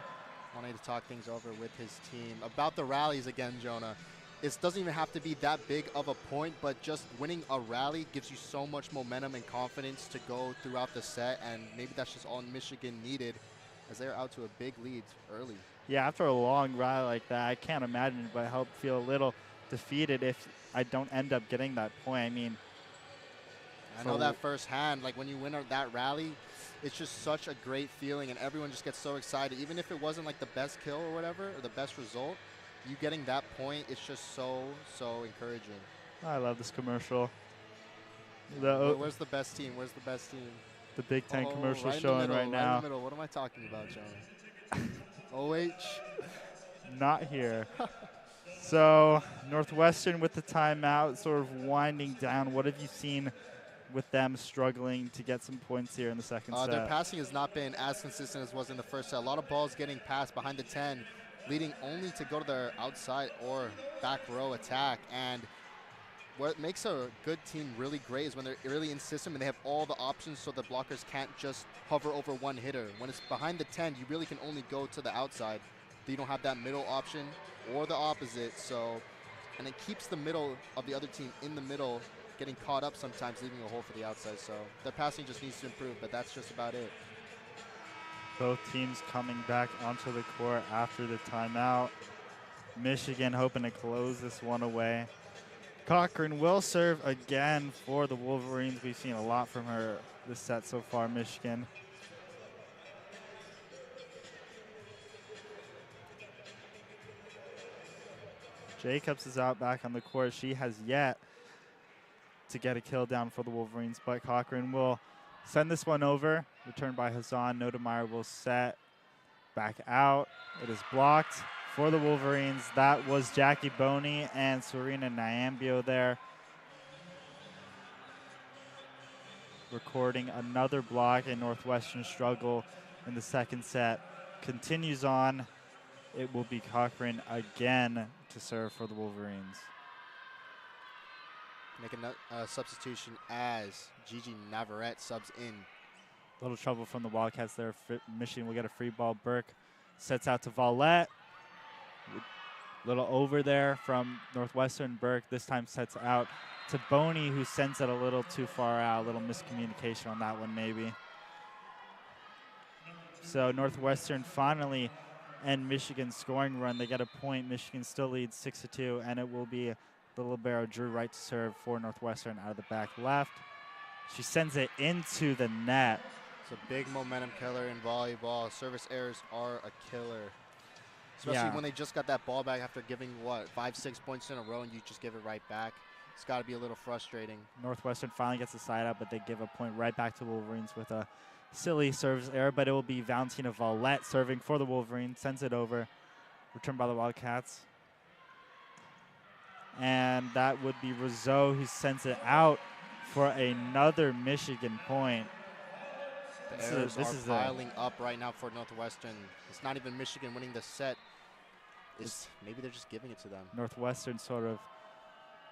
wanting to talk things over with his team. About the rallies again, Jonah. It doesn't even have to be that big of a point, but just winning a rally gives you so much momentum and confidence to go throughout the set, and maybe that's just all Michigan needed as they're out to a big lead early. Yeah, after a long rally like that, I can't imagine it, but I help feel a little defeated if I don't end up getting that point. I mean, I know that firsthand. Like when you win that rally, it's just such a great feeling, and everyone just gets so excited. Even if it wasn't like the best kill or whatever, or the best result, you getting that point, it's just so, so encouraging. I love this commercial. Where's the best team? Where's the best team? The Big Ten commercial right showing right now. Right in the middle. What am I talking about, Jonah? OH? Not here. So Northwestern with the timeout, sort of winding down. What have you seen with them struggling to get some points here in the second set? Their passing has not been as consistent as was in the first set. A lot of balls getting passed behind the 10, leading only to go to their outside or back row attack. And what makes a good team really great is when they're really in system and they have all the options so the blockers can't just hover over one hitter. When it's behind the 10, you really can only go to the outside. You don't have that middle option or the opposite. So, and it keeps the middle of the other team in the middle, getting caught up sometimes, leaving a hole for the outside. So their passing just needs to improve, but that's just about it. Both teams coming back onto the court after the timeout. Michigan hoping to close this one away. Cochran will serve again for the Wolverines. We've seen a lot from her this set so far, Michigan. Jacobs is out back on the court. She has yet to get a kill down for the Wolverines, but Cochran will send this one over. Returned by Hassan. Nodemeyer will set back out. It is blocked for the Wolverines. That was Jackie Boney and Serena Nyambio there. Recording another block, and Northwestern struggle in the second set continues on. It will be Cochran again to serve for the Wolverines. Making a substitution as Gigi Navarrete subs in. A little trouble from the Wildcats there. Michigan will get a free ball. Burke sets out to Vallette. Little over there from Northwestern. Burke this time sets out to Boney, who sends it a little too far out. A little miscommunication on that one, maybe. So Northwestern finally end Michigan's scoring run. They get a point. Michigan still leads 6-2, and it will be the libero Drew Wright to serve for Northwestern out of the back left. She sends it into the net. It's a big momentum killer in volleyball. Service errors are a killer. Especially when they just got that ball back after giving, 5-6 points in a row, and you just give it right back. It's got to be a little frustrating. Northwestern finally gets the side out, but they give a point right back to the Wolverines with a silly service error, but it will be Valentina Valette serving for the Wolverines, sends it over, returned by the Wildcats. And that would be Rizzo who sends it out for another Michigan point. The errors are piling up right now for Northwestern. It's not even Michigan winning the set. Maybe they're just giving it to them. Northwestern sort of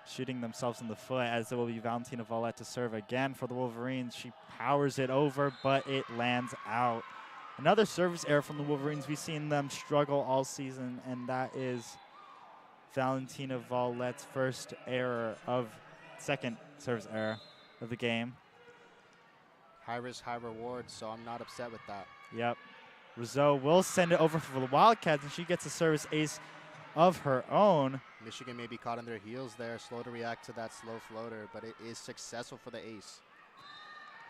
shooting themselves in the foot, as it will be Valentina Valette to serve again for the Wolverines. She powers it over, but it lands out. Another service error from the Wolverines. We've seen them struggle all season, and that is Valentina Valette's second service error of the game. High risk, high reward, so I'm not upset with that. Yep. Rizzo will send it over for the Wildcats, and she gets a service ace of her own. Michigan may be caught on their heels there, slow to react to that slow floater, but it is successful for the ace.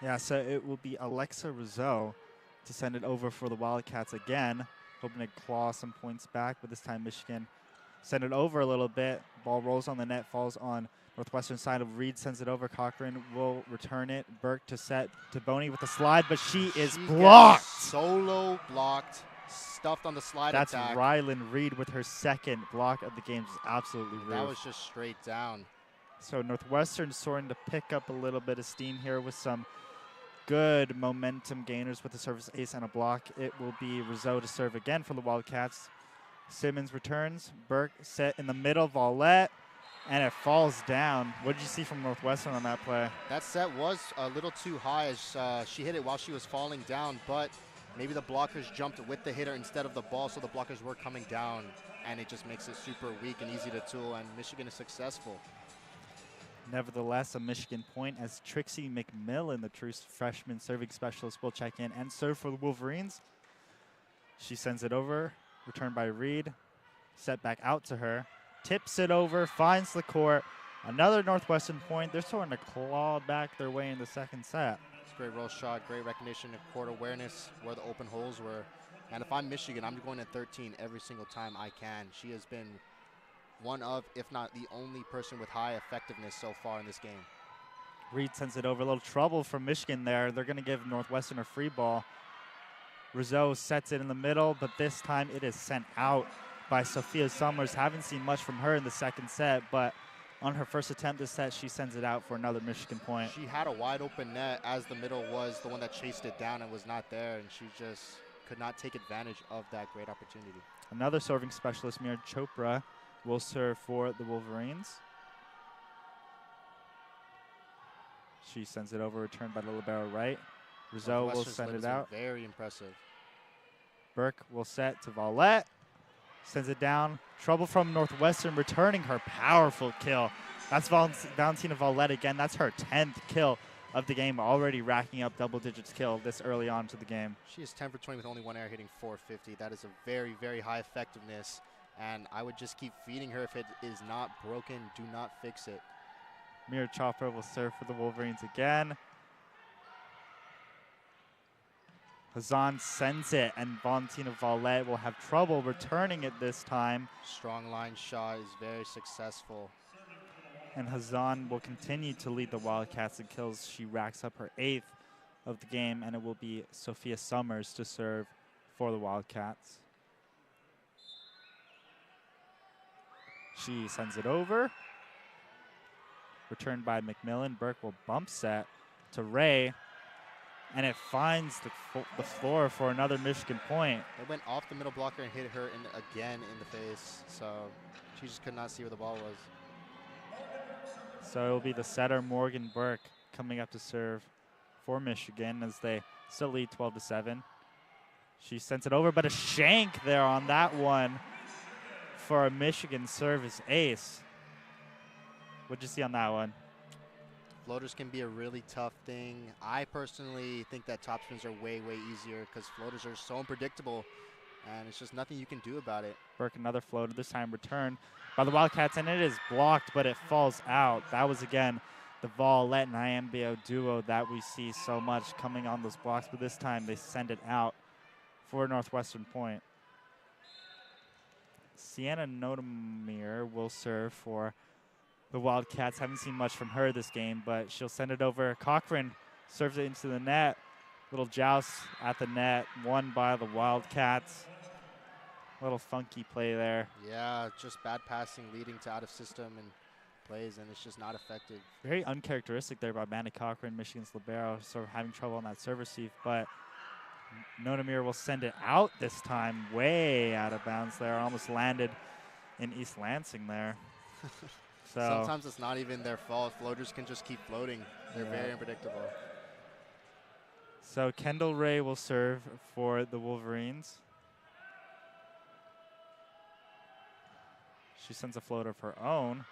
Yeah, so it will be Alexa Rizzo to send it over for the Wildcats again, hoping to claw some points back, but this time Michigan send it over a little bit. Ball rolls on the net, falls on Northwestern side of Reed, sends it over. Cochran will return it. Burke to set to Boney with the slide, but she is blocked. Solo blocked, stuffed on the slide attack. That's Rylan Reed with her second block of the game. Just absolutely rude. That was just straight down. So Northwestern starting to pick up a little bit of steam here with some good momentum gainers with a service ace and a block. It will be Rizzo to serve again for the Wildcats. Simmons returns. Burke set in the middle. Valette. And it falls down. What did you see from Northwestern on that play? That set was a little too high as she hit it while she was falling down, but maybe the blockers jumped with the hitter instead of the ball, so the blockers were coming down, and it just makes it super weak and easy to tool, and Michigan is successful. Nevertheless, a Michigan point as Trixie McMillan, the true freshman serving specialist, will check in and serve for the Wolverines. She sends it over, returned by Reed, set back out to her. Tips it over, finds the court. Another Northwestern point. They're starting to claw back their way in the second set. It's a great roll shot, great recognition of court awareness, where the open holes were. And if I'm Michigan, I'm going at 13 every single time I can. She has been one of, if not the only person with high effectiveness so far in this game. Reed sends it over. A little trouble from Michigan there. They're going to give Northwestern a free ball. Rizzo sets it in the middle, but this time it is sent out by Sophia Summers. Haven't seen much from her in the second set, but on her first attempt this set, she sends it out for another Michigan point. She had a wide open net as the middle was the one that chased it down and was not there, and she just could not take advantage of that great opportunity. Another serving specialist, Mir Chopra, will serve for the Wolverines. She sends it over, returned by the libero right. Rizzo will send it out. Very impressive. Burke will set to Valette. Sends it down. Trouble from Northwestern, returning her powerful kill. That's Valentina Valette again. That's her 10th kill of the game, already racking up double digits kill this early on to the game. She is 10 for 20 with only one error, hitting 450. That is a very, very high effectiveness, and I would just keep feeding her. If it is not broken, do not fix it. Mira Chopra will serve for the Wolverines again. Hazan sends it, and Valentina Valette will have trouble returning it this time. Strong line shot is very successful. And Hazan will continue to lead the Wildcats in kills. She racks up her 8th of the game, and it will be Sophia Summers to serve for the Wildcats. She sends it over. Returned by McMillan. Burke will bump set to Ray. And it finds the floor for another Michigan point. It went off the middle blocker and hit her again in the face. So she just could not see where the ball was. So it will be the setter, Morgan Burke, coming up to serve for Michigan as they still lead 12-7. She sends it over, but a shank there on that one for a Michigan service ace. What'd you see on that one? Floaters can be a really tough thing. I personally think that topspins are way, way easier because floaters are so unpredictable, and it's just nothing you can do about it. Burke, another floater, this time returned by the Wildcats, and it is blocked, but it falls out. That was, again, the Volleyball and Iambio duo that we see so much coming on those blocks, but this time they send it out for Northwestern point. Sienna Notamir will serve for the Wildcats. Haven't seen much from her this game, but she'll send it over. Cochran serves it into the net. Little joust at the net, won by the Wildcats. Little funky play there. Yeah, just bad passing leading to out of system and plays, and it's just not effective. Very uncharacteristic there by Manny Cochran, Michigan's libero, sort of having trouble on that serve receive, but Notamir will send it out this time, way out of bounds there. Almost landed in East Lansing there. So sometimes it's not even their fault. Floaters can just keep floating. They're very unpredictable. So Kendall Ray will serve for the Wolverines. She sends a float of her own.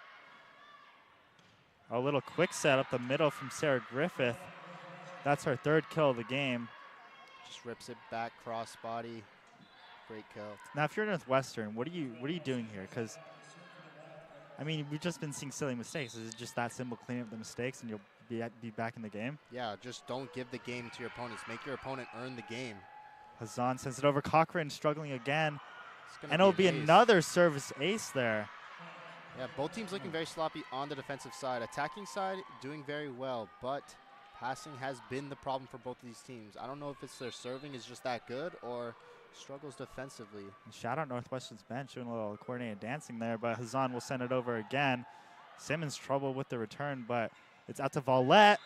A little quick set up the middle from Sarah Griffith. That's her third kill of the game. Just rips it back, cross body. Great kill. Now, if you're Northwestern, what are you doing here? Because, I mean, we've just been seeing silly mistakes. Is it just that simple? Clean up the mistakes and you'll be back in the game? Yeah, just don't give the game to your opponents. Make your opponent earn the game. Hazan sends it over. Cochran struggling again. And it'll be another service ace there. Yeah, both teams looking very sloppy on the defensive side. Attacking side, doing very well, but passing has been the problem for both of these teams. I don't know if it's their serving is just that good or struggles defensively. And shout out Northwestern's bench doing a little coordinated dancing there, but Hazan will send it over again. Simmons trouble with the return, but it's out to Vallette.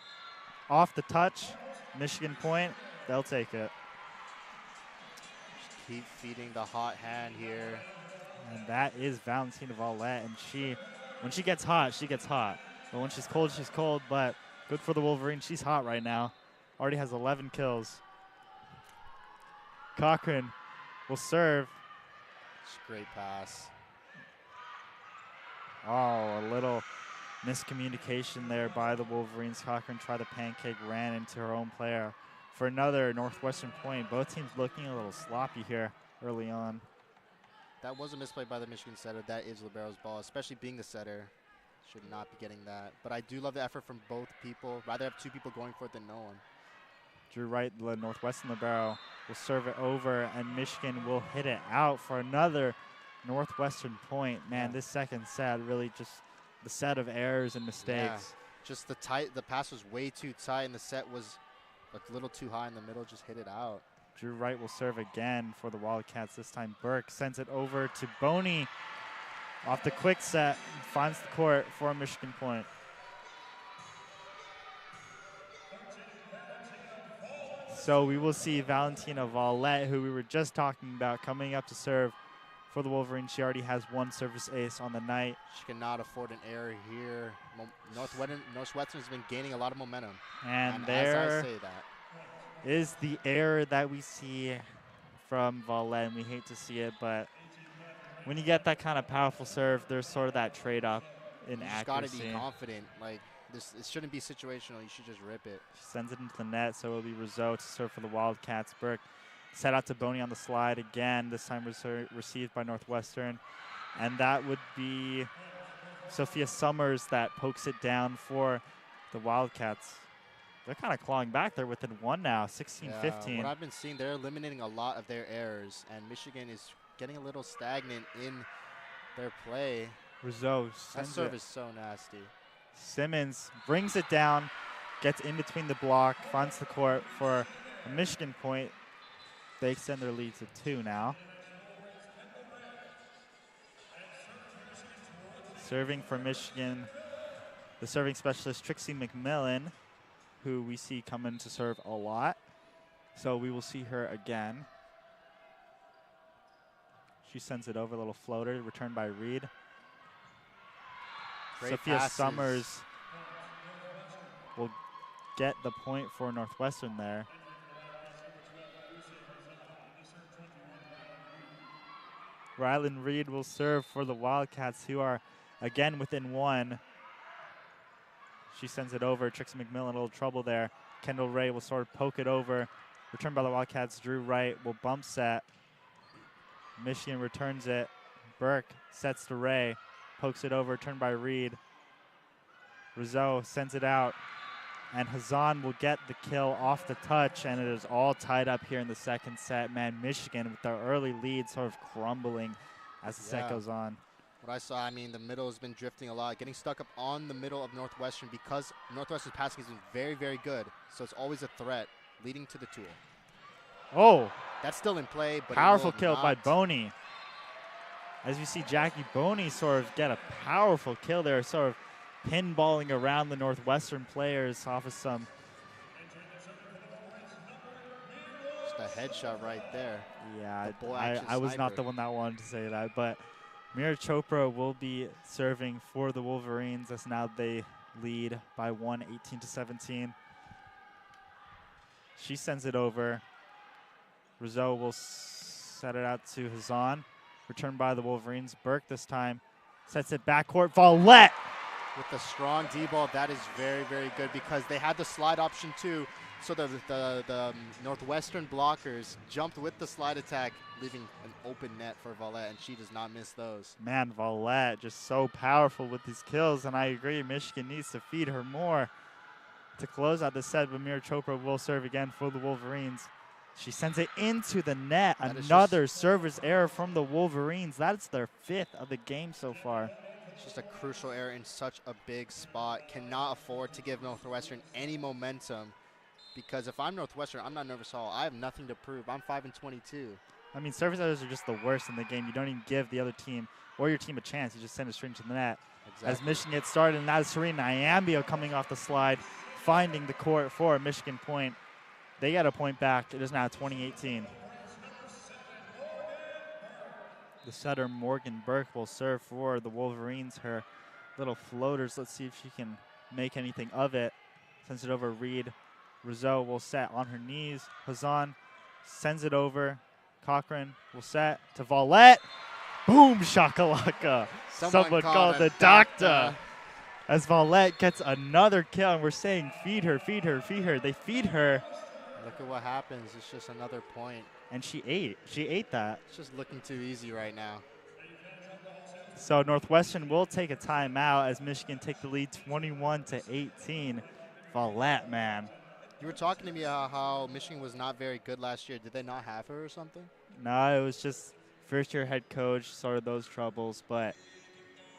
Off the touch. Michigan point. They'll take it. Just keep feeding the hot hand here. And that is Valentina Vallette, and when she gets hot, she gets hot. But when she's cold, but good for the Wolverines. She's hot right now. Already has 11 kills. Cochran will serve. Great pass. Oh, a little miscommunication there by the Wolverines. Cochran tried the pancake, ran into her own player for another Northwestern point. Both teams looking a little sloppy here early on. That was a misplay by the Michigan setter. That is libero's ball, especially being the setter. Should not be getting that. But I do love the effort from both people. Rather have two people going for it than no one. Drew Wright, the Northwestern libero, will serve it over, and Michigan will hit it out for another Northwestern point. Man, this second set really just the set of errors and mistakes. Yeah. Just the pass was way too tight, and the set was a little too high in the middle. Just hit it out. Drew Wright will serve again for the Wildcats. This time Burke sends it over to Boney off the quick set and finds the court for a Michigan point. So we will see Valentina Vallette, who we were just talking about, coming up to serve for the Wolverines. She already has one service ace on the night. She cannot afford an error here. Northwestern has been gaining a lot of momentum. And there as I say that, is the error that we see from Vallette, and we hate to see it, but when you get that kind of powerful serve, there's sort of that trade-off in accuracy. You just got to be confident. Like, it shouldn't be situational. You should just rip it. She sends it into the net, so it'll be Rizzo to serve for the Wildcats. Burke set out to Boney on the slide again, this time received by Northwestern. And that would be Sophia Summers that pokes it down for the Wildcats. They're kind of clawing back. They're within one now, 16-15. What I've been seeing, they're eliminating a lot of their errors, and Michigan is getting a little stagnant in their play. Rizzo that serve is so nasty. Simmons brings it down, gets in between the block, finds the court for a Michigan point. They extend their lead to 2 now. Serving for Michigan, the serving specialist Trixie McMillan, who we see come in to serve a lot. So we will see her again. She sends it over, a little floater, returned by Reed. Great Sophia passes. Summers will get the point for Northwestern there. Rylan Reed will serve for the Wildcats, who are again within 1. She sends it over. Trixie McMillan, a little trouble there. Kendall Ray will sort of poke it over. Returned by the Wildcats. Drew Wright will bump set. Michigan returns it. Burke sets to Ray. Pokes it over. Returned by Reed. Rizzo sends it out. And Hazan will get the kill off the touch, and it is all tied up here in the second set. Man, Michigan with their early lead sort of crumbling as the set goes on. What I saw, I mean, the middle has been drifting a lot, getting stuck up on the middle of Northwestern because Northwestern's passing has been very, very good. So it's always a threat leading to the tool. Oh. That's still in play, but powerful kill by Boney. As you see Jackie Boney sort of get a powerful kill there, sort of pinballing around the Northwestern players off of some. Just a headshot right there. Yeah, I was not the one that wanted to say that, but Mira Chopra will be serving for the Wolverines as now they lead by 1, 18-17. She sends it over. Rizzo will set it out to Hazan. Returned by the Wolverines. Burke this time sets it backcourt. Vallette! With the strong D-ball, that is very, very good because they had the slide option too. So the Northwestern blockers jumped with the slide attack, leaving an open net for Vallette, and she does not miss those. Man, Vallette just so powerful with these kills, and I agree, Michigan needs to feed her more to close out the set, but Mira Chopra will serve again for the Wolverines. She sends it into the net. Another service error from the Wolverines. That's their 5th of the game so far. It's just a crucial error in such a big spot. Cannot afford to give Northwestern any momentum because if I'm Northwestern, I'm not nervous at all. I have nothing to prove. I'm 5-22. I mean, service errors are just the worst in the game. You don't even give the other team or your team a chance. You just send it straight into the net. Exactly. As Michigan gets started, and that is Serena Iambio coming off the slide, finding the court for a Michigan point. They get a point back. It is now 20-18. The setter, Morgan Burke, will serve for the Wolverines. Her little floaters. Let's see if she can make anything of it. Sends it over Reed. Rizzo will set on her knees. Hazan sends it over. Cochran will set to Vallette. Boom, shakalaka. Someone called the doctor. As Vallette gets another kill, and we're saying feed her, feed her, feed her. They feed her. Look at what happens. It's just another point. And she ate that. It's just looking too easy right now. So Northwestern will take a timeout as Michigan take the lead 21-18. Vallette, man. You were talking to me how Michigan was not very good last year. Did they not have her or something? No, it was just first-year head coach, sort of those troubles. But,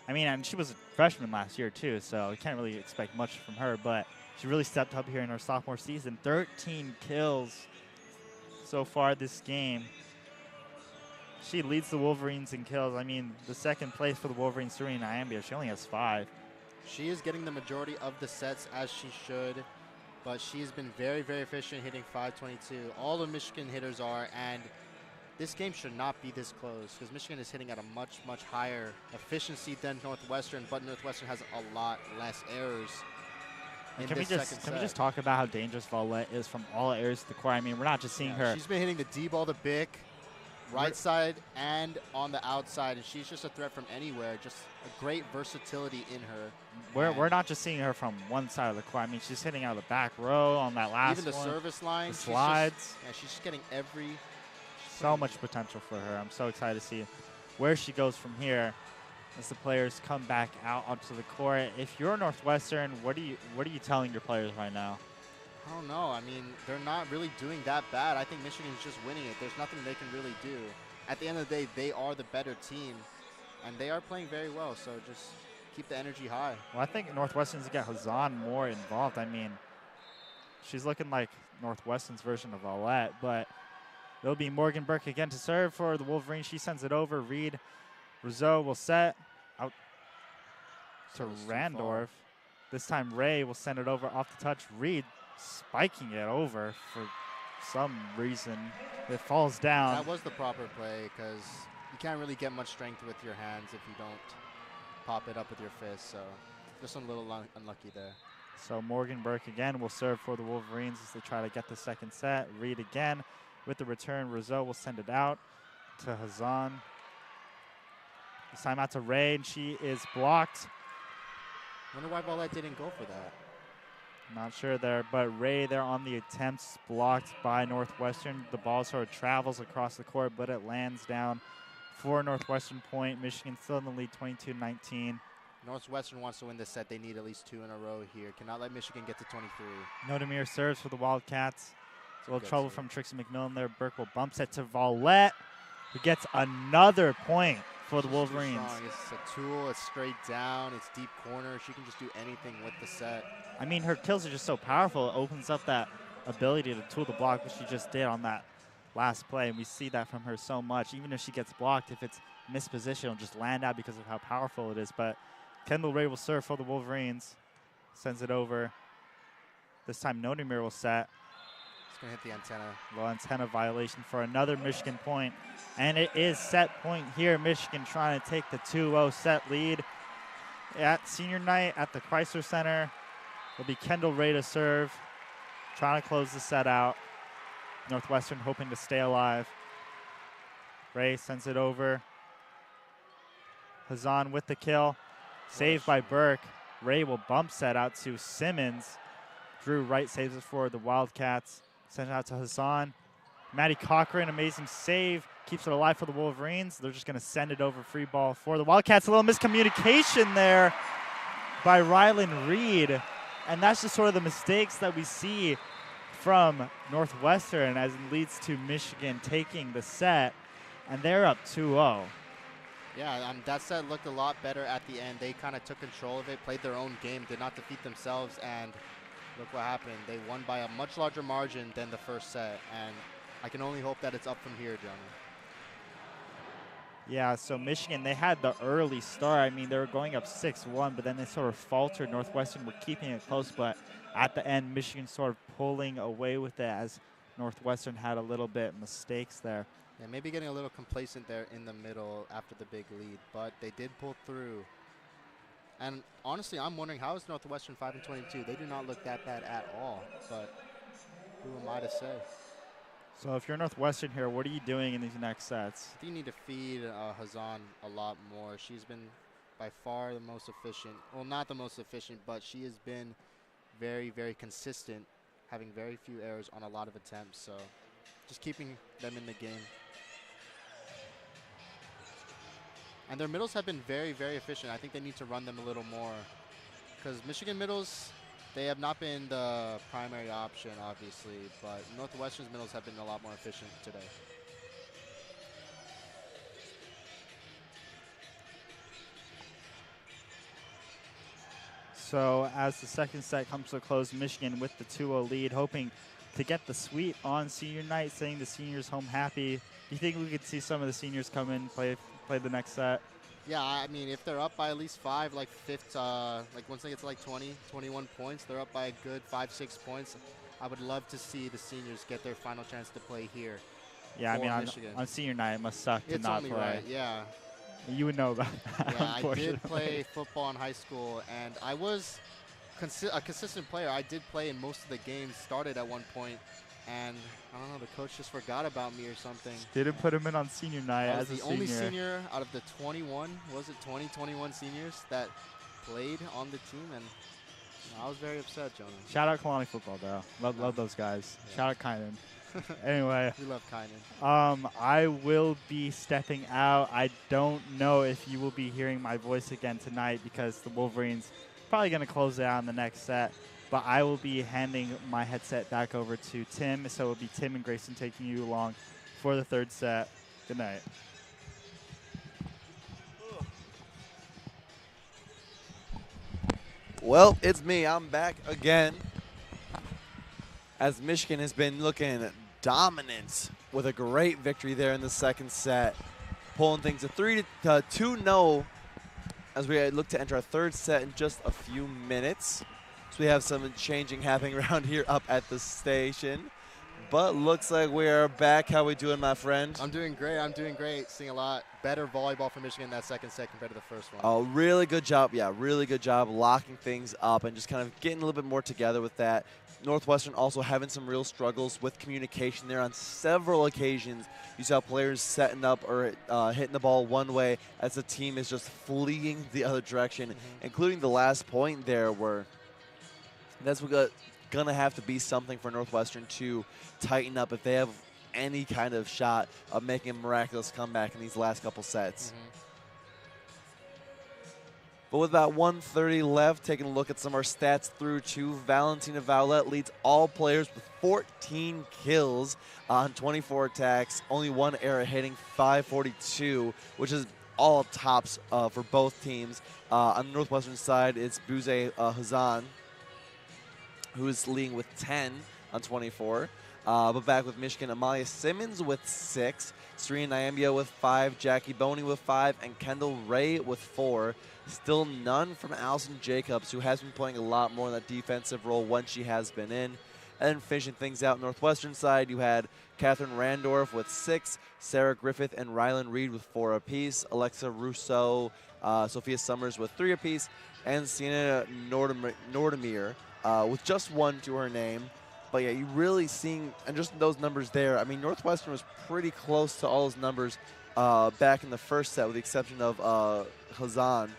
I mean, and she was a freshman last year too, so you can't really expect much from her. But she really stepped up here in her sophomore season. 13 kills so far this game. She leads the Wolverines in kills. I mean, the second place for the Wolverines, Serena Iambio, she only has 5. She is getting the majority of the sets as she should, but she's been very, very efficient hitting 522. All the Michigan hitters are, and this game should not be this close because Michigan is hitting at a much, much higher efficiency than Northwestern, but Northwestern has a lot less errors. Can we just talk about how dangerous Vallette is from all areas of the court? I mean, we're not just seeing her. She's been hitting the D-ball to Bick, right side and on the outside, and she's just a threat from anywhere. Just a great versatility in her. We're not just seeing her from one side of the court. I mean, she's hitting out of the back row on that last one. Even the service line. The slides. She's just getting every. So much potential for her. I'm so excited to see where she goes from here as the players come back out onto the court. If you're Northwestern, what are you telling your players right now? I don't know. I mean, they're not really doing that bad. I think Michigan's just winning it. There's nothing they can really do. At the end of the day, they are the better team, and they are playing very well. So just keep the energy high. Well, I think Northwestern's got Hazan more involved. I mean, she's looking like Northwestern's version of Vallette, but it'll be Morgan Burke again to serve for the Wolverines. She sends it over. Reed Rizzo will set out to Randorf. This time Ray will send it over off the touch. Reed spiking it over for some reason. It falls down. That was the proper play because you can't really get much strength with your hands if you don't pop it up with your fist. So just a little unlucky there. So Morgan Burke again will serve for the Wolverines as they try to get the second set. Reed again with the return. Rizzo will send it out to Hazan. This time out to Ray, and she is blocked. Wonder why Volleyball didn't go for that. Not sure there, but Ray there on the attempts, blocked by Northwestern. The ball sort of travels across the court, but it lands down for Northwestern point. Michigan still in the lead, 22-19. Northwestern wants to win this set. They need at least 2 in a row here. Cannot let Michigan get to 23. Nodemir serves for the Wildcats. It's a little Good trouble serve. from Trixie McMillan there. Burke will bump set to Vallette, who gets another point for the She's too Wolverines. strong. It's a tool. It's straight down. It's deep corner. She can just do anything with the set. I mean, her kills are just so powerful. It opens up that ability to tool the block, which she just did on that last play. And we see that from her so much. Even if she gets blocked, if it's mispositioned, it'll just land out because of how powerful it is. But Kendall Ray will serve for the Wolverines. Sends it over. This time, Nodemir will set. It's going to hit the antenna. Well, antenna violation for another Michigan point. And it is set point here. Michigan trying to take the 2-0 set lead. At senior night at the Crisler Center, will be Kendall Ray to serve. Trying to close the set out. Northwestern hoping to stay alive. Ray sends it over. Hazan with the kill. Saved by Burke. Ray will bump set out to Simmons. Drew Wright saves it for the Wildcats. Sends it out to Hazan. Maddie Cochran, amazing save. Keeps it alive for the Wolverines. They're just going to send it over free ball for the Wildcats. A little miscommunication there by Rylan Reed. And that's just sort of the mistakes that we see from Northwestern as it leads to Michigan taking the set. And they're up 2-0. Yeah, that set looked a lot better at the end. They kind of took control of it, played their own game, did not defeat themselves, and look what happened. They won by a much larger margin than the first set, and I can only hope that it's up from here, Jonah. Yeah, so Michigan, they had the early start. I mean, they were going up 6-1, but then they sort of faltered. Northwestern were keeping it close, but at the end, Michigan sort of pulling away with it as Northwestern had a little bit mistakes there. Yeah, maybe getting a little complacent there in the middle after the big lead, but they did pull through. And honestly, I'm wondering, how is Northwestern 5-22? They do not look that bad at all, but who am I to say? So if you're Northwestern here, what are you doing in these next sets? I think you need to feed Hazan a lot more. She's been by far the most efficient. Well, not the most efficient, but she has been very, very consistent, having very few errors on a lot of attempts. So just keeping them in the game. And their middles have been very, very efficient. I think they need to run them a little more, because Michigan middles, they have not been the primary option, obviously, but Northwestern's middles have been a lot more efficient today. So as the second set comes to a close, Michigan with the 2-0 lead, hoping to get the sweep on senior night, sending the seniors home happy. Do you think we could see some of the seniors come in, play the next set? Yeah, I mean, if they're up by at least 5, like once they get to like 20, 21 points, they're up by a good 5-6 points. I would love to see the seniors get their final chance to play here. Yeah, I mean, Michigan. on senior night, it must suck to It's not only play. right, yeah. You would know about that, Yeah, I unfortunately. did play football in high school, and I was a consistent player. I did play in most of the games, started at one point, and I don't know, the coach just forgot about me or something. Didn't put him in on senior night I was as a the only senior out of the 21 seniors that played on the team, and I was very upset, Jonah. Shout out Kalani football, though. Love those guys. Yeah. Shout out Kynan. Anyway, We love Kynan. I will be stepping out. I don't know if you will be hearing my voice again tonight because the Wolverines probably going to close it out in the next set. But I will be handing my headset back over to Tim. So it will be Tim and Grayson taking you along for the third set. Good night. Well, it's me. I'm back again. As Michigan has been looking dominant with a great victory there in the second set. Pulling things to 2-0 as we look to enter our third set in just a few minutes. So we have some changing happening around here up at the station. But looks like we are back. How we doing, my friend? I'm doing great. Seeing a lot better volleyball for Michigan in that second set compared to the first one. Oh, really good job. Yeah, really good job locking things up and just kind of getting a little bit more together with that. Northwestern also having some real struggles with communication there on several occasions. You saw players setting up or hitting the ball one way as the team is just fleeing the other direction, including the last point there where that's going to have to be something for Northwestern to tighten up if they have any kind of shot of making a miraculous comeback in these last couple sets. But with about 1:30 left, taking a look at some of our stats through two, Valentina Violet leads all players with 14 kills on 24 attacks, only one error, hitting .542, which is all tops for both teams. On the Northwestern side, it's Buze Hazan, who is leading with 10 on 24. But back with Michigan, Amalia Simmons with 6, Serena Nyambia with 5, Jackie Boney with 5, and Kendall Ray with 4. Still none from Allison Jacobs, who has been playing a lot more in that defensive role when she has been in. And then finishing things out, Northwestern side, you had Catherine Randorf with 6, Sarah Griffith and Rylan Reed with 4 apiece, Alexa Rousseau, Sophia Summers with 3 apiece, and Sienna Nordemir with just 1 to her name. But yeah, you really seeing, and just those numbers there, I mean, Northwestern was pretty close to all those numbers back in the first set, with the exception of Hazan.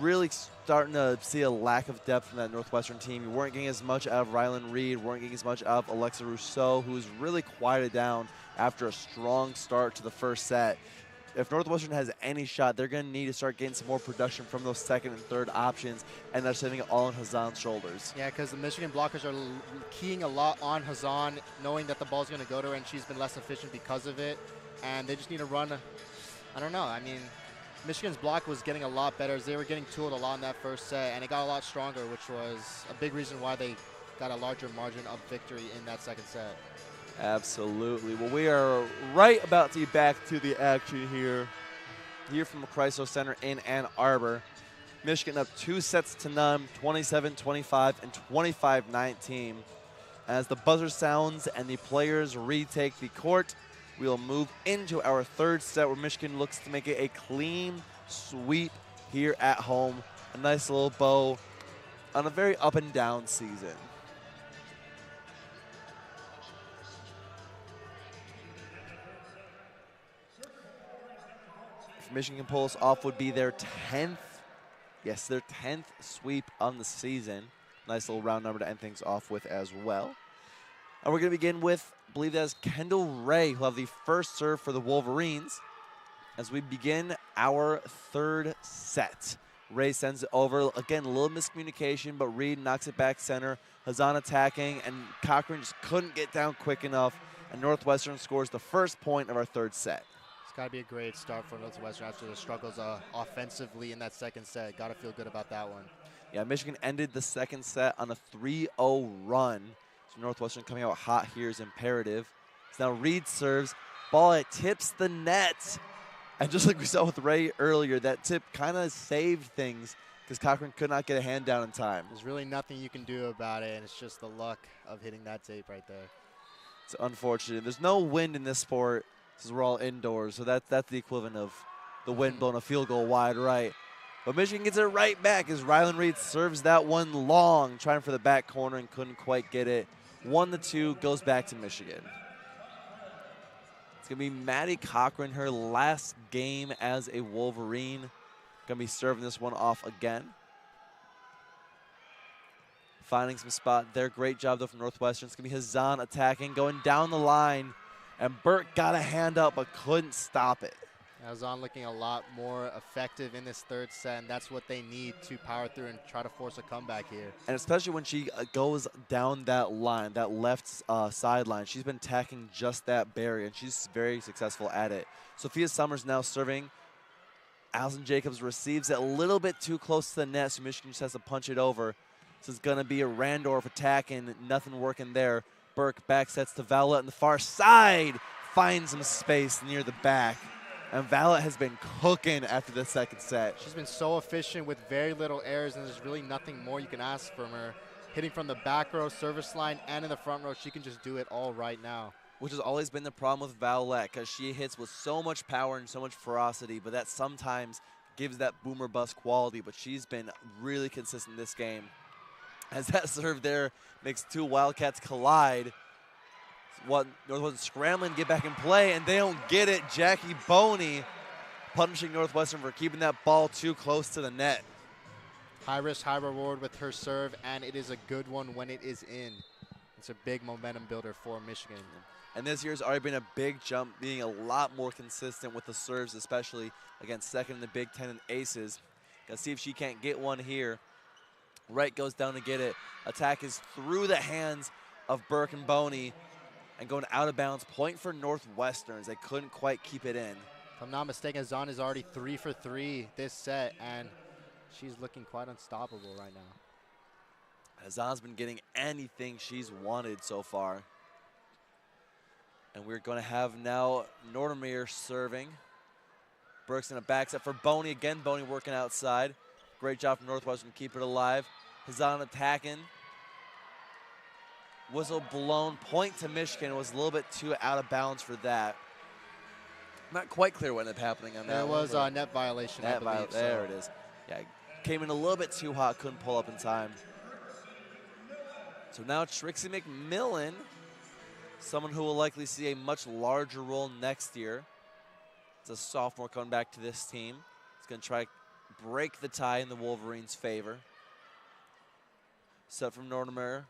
Really starting to see a lack of depth from that Northwestern team. You weren't getting as much out of Rylan Reed, weren't getting as much out of Alexa Rousseau, who's really quieted down after a strong start to the first set. If Northwestern has any shot, they're going to need to start getting some more production from those second and third options, and they're sitting it all on Hazan's shoulders. Yeah, because the Michigan blockers are keying a lot on Hazan, knowing that the ball's going to go to her, and she's been less efficient because of it. And they just need to run, I don't know, I mean, Michigan's block was getting a lot better as they were getting tooled a lot in that first set, and it got a lot stronger, which was a big reason why they got a larger margin of victory in that second set. Absolutely. Well, we are right about to be back to the action here from the Crisler Center in Ann Arbor. Michigan up 2-0, 27-25 and 25-19. As the buzzer sounds and the players retake the court, we'll move into our third set where Michigan looks to make it a clean sweep here at home. A nice little bow on a very up and down season. If Michigan can pull us off, would be their 10th, yes, their 10th sweep on the season. Nice little round number to end things off with as well. And we're going to begin with, I believe that is Kendall Ray, who'll have the first serve for the Wolverines as we begin our third set. Ray sends it over. Again, a little miscommunication, but Reed knocks it back center. Hazan attacking, and Cochran just couldn't get down quick enough, and Northwestern scores the first point of our third set. It's got to be a great start for Northwestern after the struggles offensively in that second set. Got to feel good about that one. Yeah, Michigan ended the second set on a 3-0 run. So Northwestern coming out hot here is imperative. So now Reed serves. Ball, it tips the net. And just like we saw with Ray earlier, that tip kind of saved things because Cochran could not get a hand down in time. There's really nothing you can do about it, and it's just the luck of hitting that tape right there. It's unfortunate. There's no wind in this sport because we're all indoors, so that's the equivalent of the wind blowing a field goal wide right. But Michigan gets it right back as Rylan Reed serves that one long, trying for the back corner and couldn't quite get it. 1-2 goes back to Michigan. It's going to be Maddie Cochran, her last game as a Wolverine. Going to be serving this one off again. Finding some spot there. Great job, though, from Northwestern. It's going to be Hazan attacking, going down the line. And Burke got a hand up but couldn't stop it. Hazan looking a lot more effective in this third set, and that's what they need to power through and try to force a comeback here. And especially when she goes down that line, that left sideline, she's been attacking just that barrier, and she's very successful at it. Sophia Summers now serving. Allison Jacobs receives it a little bit too close to the net, so Michigan just has to punch it over. This is going to be a Randorf attack, and nothing working there. Burke back sets to Violet on the far side, finds some space near the back. And Violet has been cooking after the second set. She's been so efficient with very little errors, and there's really nothing more you can ask from her. Hitting from the back row, service line, and in the front row, she can just do it all right now. Which has always been the problem with Violet, because she hits with so much power and so much ferocity, but that sometimes gives that boomer bust quality. But she's been really consistent this game. As that serve there makes two Wildcats collide. Northwestern scrambling to get back in play, and they don't get it. Jackie Boney punishing Northwestern for keeping that ball too close to the net. High risk, high reward with her serve, and it is a good one when it is in. It's a big momentum builder for Michigan. And this year's already been a big jump, being a lot more consistent with the serves, especially against second in the Big Ten and aces. Gotta see if she can't get one here. Wright goes down to get it. Attack is through the hands of Burke and Boney and going out of bounds. Point for Northwestern. They couldn't quite keep it in. If I'm not mistaken, Zahn is already 3 for 3 this set, and she's looking quite unstoppable right now. Hazan's been getting anything she's wanted so far. And we're going to have now Nordermeer serving. Burke's in a back set for Boney. Again, Boney working outside. Great job from Northwestern to keep it alive. Hazan attacking. Whistle blown. Point to Michigan. It was a little bit too out of bounds for that. Not quite clear what ended up happening on that. There was a net violation, I believe. There it is. Yeah, came in a little bit too hot. Couldn't pull up in time. So now Trixie McMillan, someone who will likely see a much larger role next year. It's a sophomore coming back to this team. He's going to try to break the tie in the Wolverines' favor. Set from Nordermeer.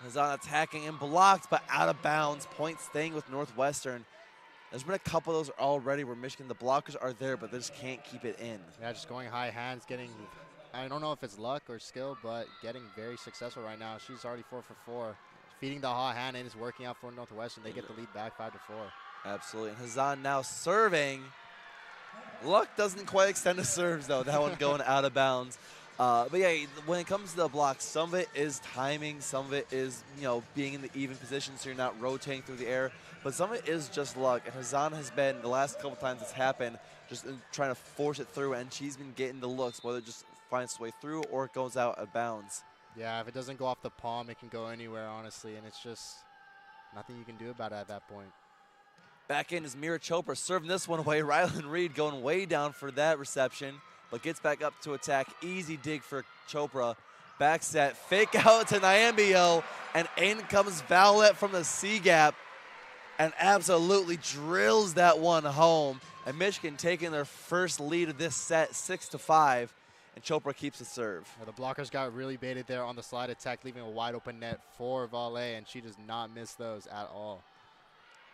Hazan attacking and blocked, but out of bounds. Point staying with Northwestern. There's been a couple of those already where Michigan, the blockers are there, but they just can't keep it in. Yeah, just going high hands, getting, I don't know if it's luck or skill, but getting very successful right now. She's already 4 for 4. Feeding the hot hand and it's working out for Northwestern. They get the lead back 5 to 4. Absolutely. And Hazan now serving. Luck doesn't quite extend to serves, though. That one going out of bounds. But yeah, when it comes to the blocks, some of it is timing, some of it is, being in the even position so you're not rotating through the air, but some of it is just luck. And Hazan has been, the last couple times it's happened, just trying to force it through, and she's been getting the looks, whether it just finds its way through or it goes out of bounds. Yeah, if it doesn't go off the palm, it can go anywhere, honestly, and it's just nothing you can do about it at that point. Back in is Mira Chopra serving this one away. Rylan Reed going way down for that reception, but gets back up to attack. Easy dig for Chopra. Back set, fake out to Nyambio, and in comes Vowlett from the C-gap and absolutely drills that one home. And Michigan taking their first lead of this set, 6 to 5, and Chopra keeps the serve. Yeah, the blockers got really baited there on the slide attack, leaving a wide open net for Vallée, and she does not miss those at all.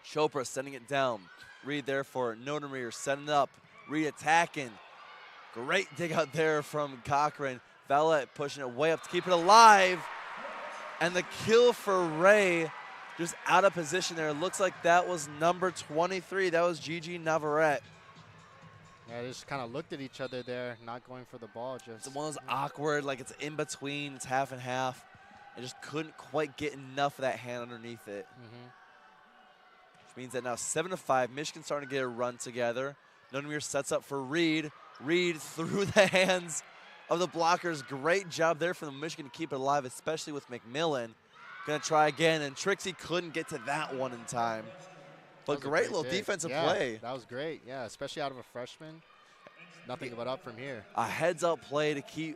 Chopra sending it down. Reed there for Nordermeer, setting up. Reed attacking. Great dig out there from Cochran. Vallett pushing it way up to keep it alive. And the kill for Ray, just out of position there. Looks like that was number 23. That was Gigi Navarrete. Yeah, they just kind of looked at each other there, not going for the ball. Just It's one of those awkward, like it's in between, it's half and half. And just couldn't quite get enough of that hand underneath it. Which means that now 7 to 5, Michigan starting to get a run together. Nordermeer sets up for Reed. Reed through the hands of the blockers. Great job there from Michigan to keep it alive, especially with McMillan. Gonna try again, and Trixie couldn't get to that one in time. But great little defensive play. That was great, yeah, especially out of a freshman. Nothing but up from here. A heads-up play to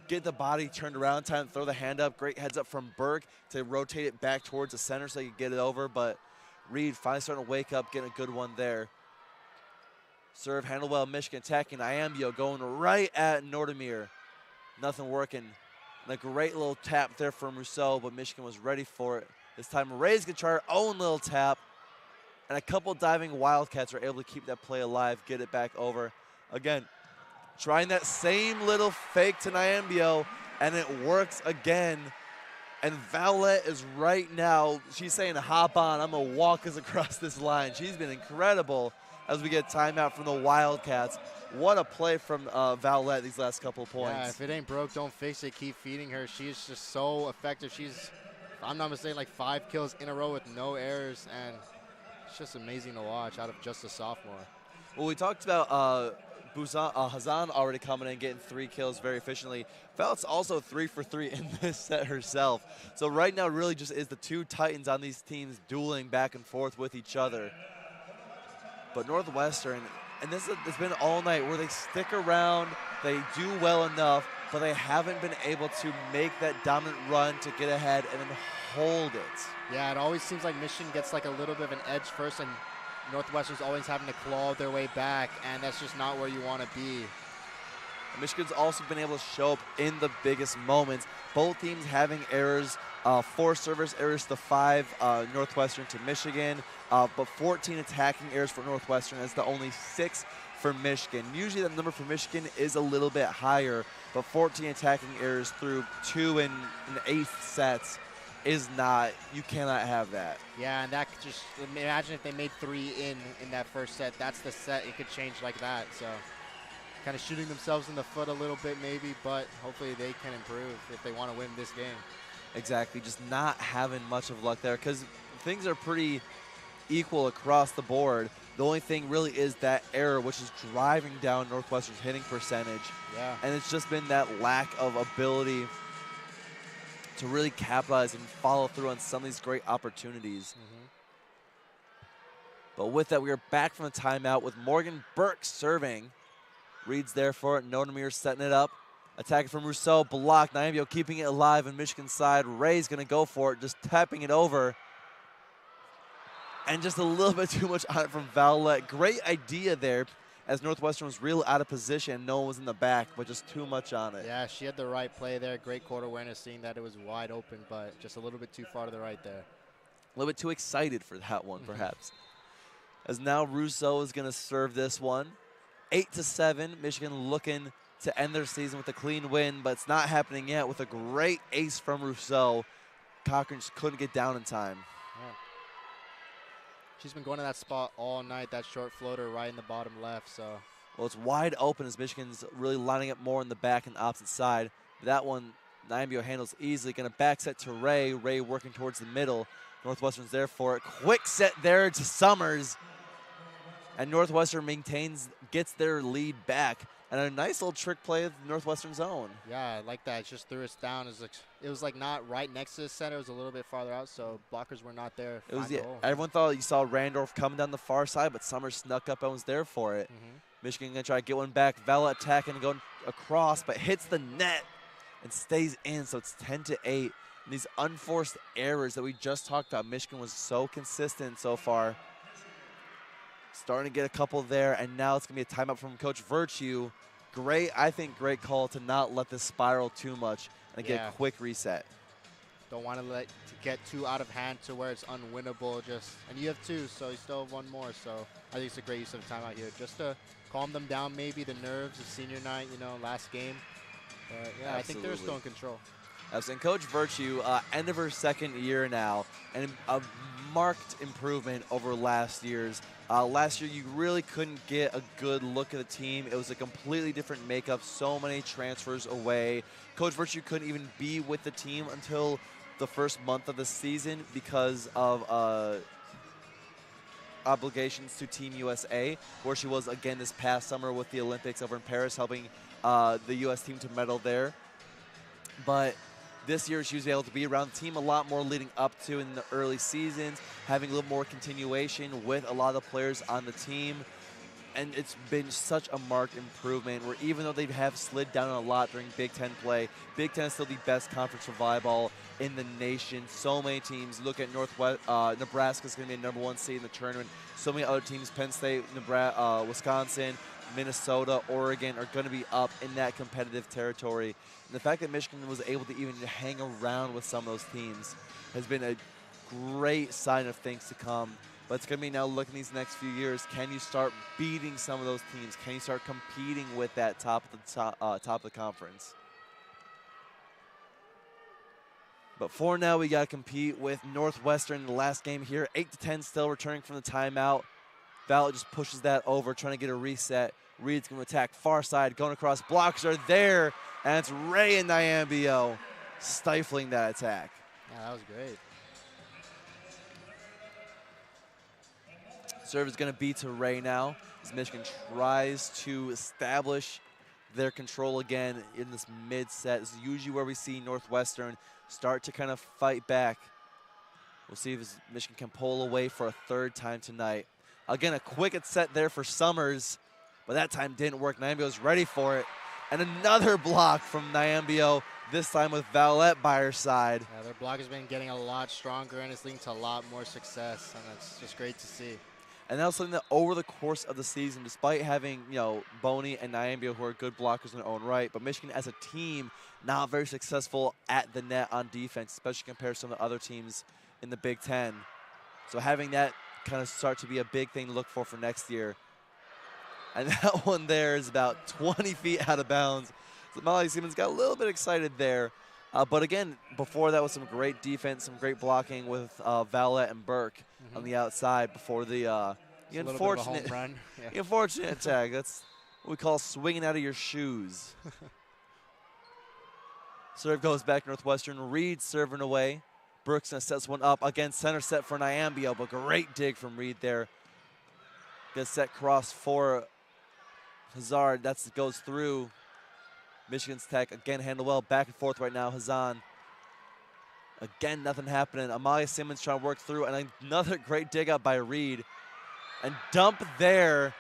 get the body turned around, time to throw the hand up. Great heads-up from Burke to rotate it back towards the center so you get it over, but Reed finally starting to wake up, getting a good one there. Serve handled well, Michigan attacking. Iambio going right at Nordermeer. Nothing working. And a great little tap there from Rousseau, but Michigan was ready for it. This time Ray's going to try her own little tap. And a couple diving Wildcats are able to keep that play alive, get it back over. Again, trying that same little fake to Nyambio, and it works again. And Vowlett is right now, she's saying, hop on, I'm going to walk us across this line. She's been incredible as we get timeout from the Wildcats. What a play from Vowlett these last couple of points. Yeah, if it ain't broke, don't fix it. Keep feeding her. She's just so effective. She's, if I'm not mistaken, like 5 kills in a row with no errors, and it's just amazing to watch out of just a sophomore. Well, we talked about Hazan already coming in, getting 3 kills very efficiently. Vowlett's also 3 for 3 in this set herself. So right now really just is the two Titans on these teams dueling back and forth with each other. But Northwestern, and this has been all night, where they stick around, they do well enough, but they haven't been able to make that dominant run to get ahead and then hold it. Yeah, it always seems like Michigan gets like a little bit of an edge first, and Northwestern's always having to claw their way back, and that's just not where you want to be. Michigan's also been able to show up in the biggest moments. Both teams having errors, 4 service errors to 5 Northwestern to Michigan, but 14 attacking errors for Northwestern as the only 6 for Michigan. Usually the number for Michigan is a little bit higher, but 14 attacking errors through 2 and an 8th sets is not, you cannot have that. Yeah, and that could just, imagine if they made 3 in that first set. That's the set. It could change like that. So kind of shooting themselves in the foot a little bit maybe, but hopefully they can improve if they want to win this game. Exactly, just not having much of luck there because things are pretty equal across the board. The only thing really is that error, which is driving down Northwestern's hitting percentage. Yeah. And it's just been that lack of ability to really capitalize and follow through on some of these great opportunities. But with that, we are back from the timeout with Morgan Burke serving. Reed's there for it. Nodemir setting it up. Attacking from Rousseau, blocked. Nyambio keeping it alive on Michigan's side. Ray's going to go for it, just tapping it over. And just a little bit too much on it from Vowlette. Great idea there as Northwestern was real out of position. No one was in the back, but just too much on it. Yeah, she had the right play there. Great court awareness, seeing that it was wide open, but just a little bit too far to the right there. A little bit too excited for that one, perhaps. As now Rousseau is going to serve this one. 8-7, Michigan looking to end their season with a clean win, but it's not happening yet with a great ace from Rousseau. Cochran just couldn't get down in time. Yeah. She's been going to that spot all night, that short floater right in the bottom left. So. Well, it's wide open as Michigan's really lining up more in the back and the opposite side. But that one, Nyambio handles easily. Going to back set to Ray. Ray working towards the middle. Northwestern's there for it. Quick set there to Summers. And Northwestern gets their lead back. And a nice little trick play of Northwestern's own. Yeah, I like that. It just threw us down. It was like not right next to the center. It was a little bit farther out, so blockers were not there. It was, yeah, everyone thought you saw Randorf coming down the far side, but Summers snuck up and was there for it. Michigan going to try to get one back. Vela attacking and going across, but hits the net and stays in, so it's 10-8. And these unforced errors that we just talked about, Michigan was so consistent so far. Starting to get a couple there, and now it's going to be a timeout from Coach Virtue. I think great call to not let this spiral too much and get a quick reset. Don't want to get too out of hand to where it's unwinnable. And you have 2, so you still have 1 more. So I think it's a great use of timeout here, just to calm them down. Maybe the nerves of senior night, last game. But yeah, I think they're still in control. And Coach Virtue, end of her 2nd year now, and a marked improvement over last year's. Last year, you really couldn't get a good look at the team. It was a completely different makeup, so many transfers away. Coach Virtue couldn't even be with the team until the first month of the season because of obligations to Team USA, where she was again this past summer with the Olympics over in Paris, helping the U.S. team to medal there. But this year, she was able to be around the team a lot more leading up to in the early seasons, having a little more continuation with a lot of the players on the team. And it's been such a marked improvement where even though they have slid down a lot during Big Ten play, Big Ten is still the best conference for volleyball in the nation. So many teams. Look at Nebraska's going to be a #1 seed in the tournament. So many other teams, Penn State, Wisconsin, Minnesota, Oregon, are going to be up in that competitive territory. And the fact that Michigan was able to even hang around with some of those teams has been a great sign of things to come. But it's going to be now looking these next few years, can you start beating some of those teams? Can you start competing with that top of the conference? But for now, we got to compete with Northwestern in the last game here. 8-10 still, returning from the timeout. Valley just pushes that over, trying to get a reset. Reed's going to attack far side, going across. Blocks are there, and it's Ray and Nyambio stifling that attack. Yeah, that was great. Serve is going to be to Ray now as Michigan tries to establish their control again in this mid-set. This is usually where we see Northwestern start to kind of fight back. We'll see if Michigan can pull away for a 3rd time tonight. Again, a quick set there for Summers, but that time didn't work. Nyambio's ready for it. And another block from Nyambio, this time with Valette by her side. Yeah, their block has been getting a lot stronger, and it's leading to a lot more success, and it's just great to see. And that was something that over the course of the season, despite having, Boney and Nyambio who are good blockers in their own right, but Michigan as a team not very successful at the net on defense, especially compared to some of the other teams in the Big Ten. So having that kind of start to be a big thing to look for next year. And that one there is about 20 feet out of bounds. So Molly Siemens got a little bit excited there. But again, before that was some great defense, some great blocking with Valette and Burke on the outside before the unfortunate, home run. Yeah. the unfortunate tag. That's what we call swinging out of your shoes. Serve goes back to Northwestern. Reed serving away. Burke's going to set one up. Again, center set for Nyambio, but great dig from Reed there. Good set cross for Hazard. That goes through. Michigan's tech again handled well. Back and forth right now. Hazan. Again, nothing happening. Amalia Simmons trying to work through. And another great dig out by Reed. And dump there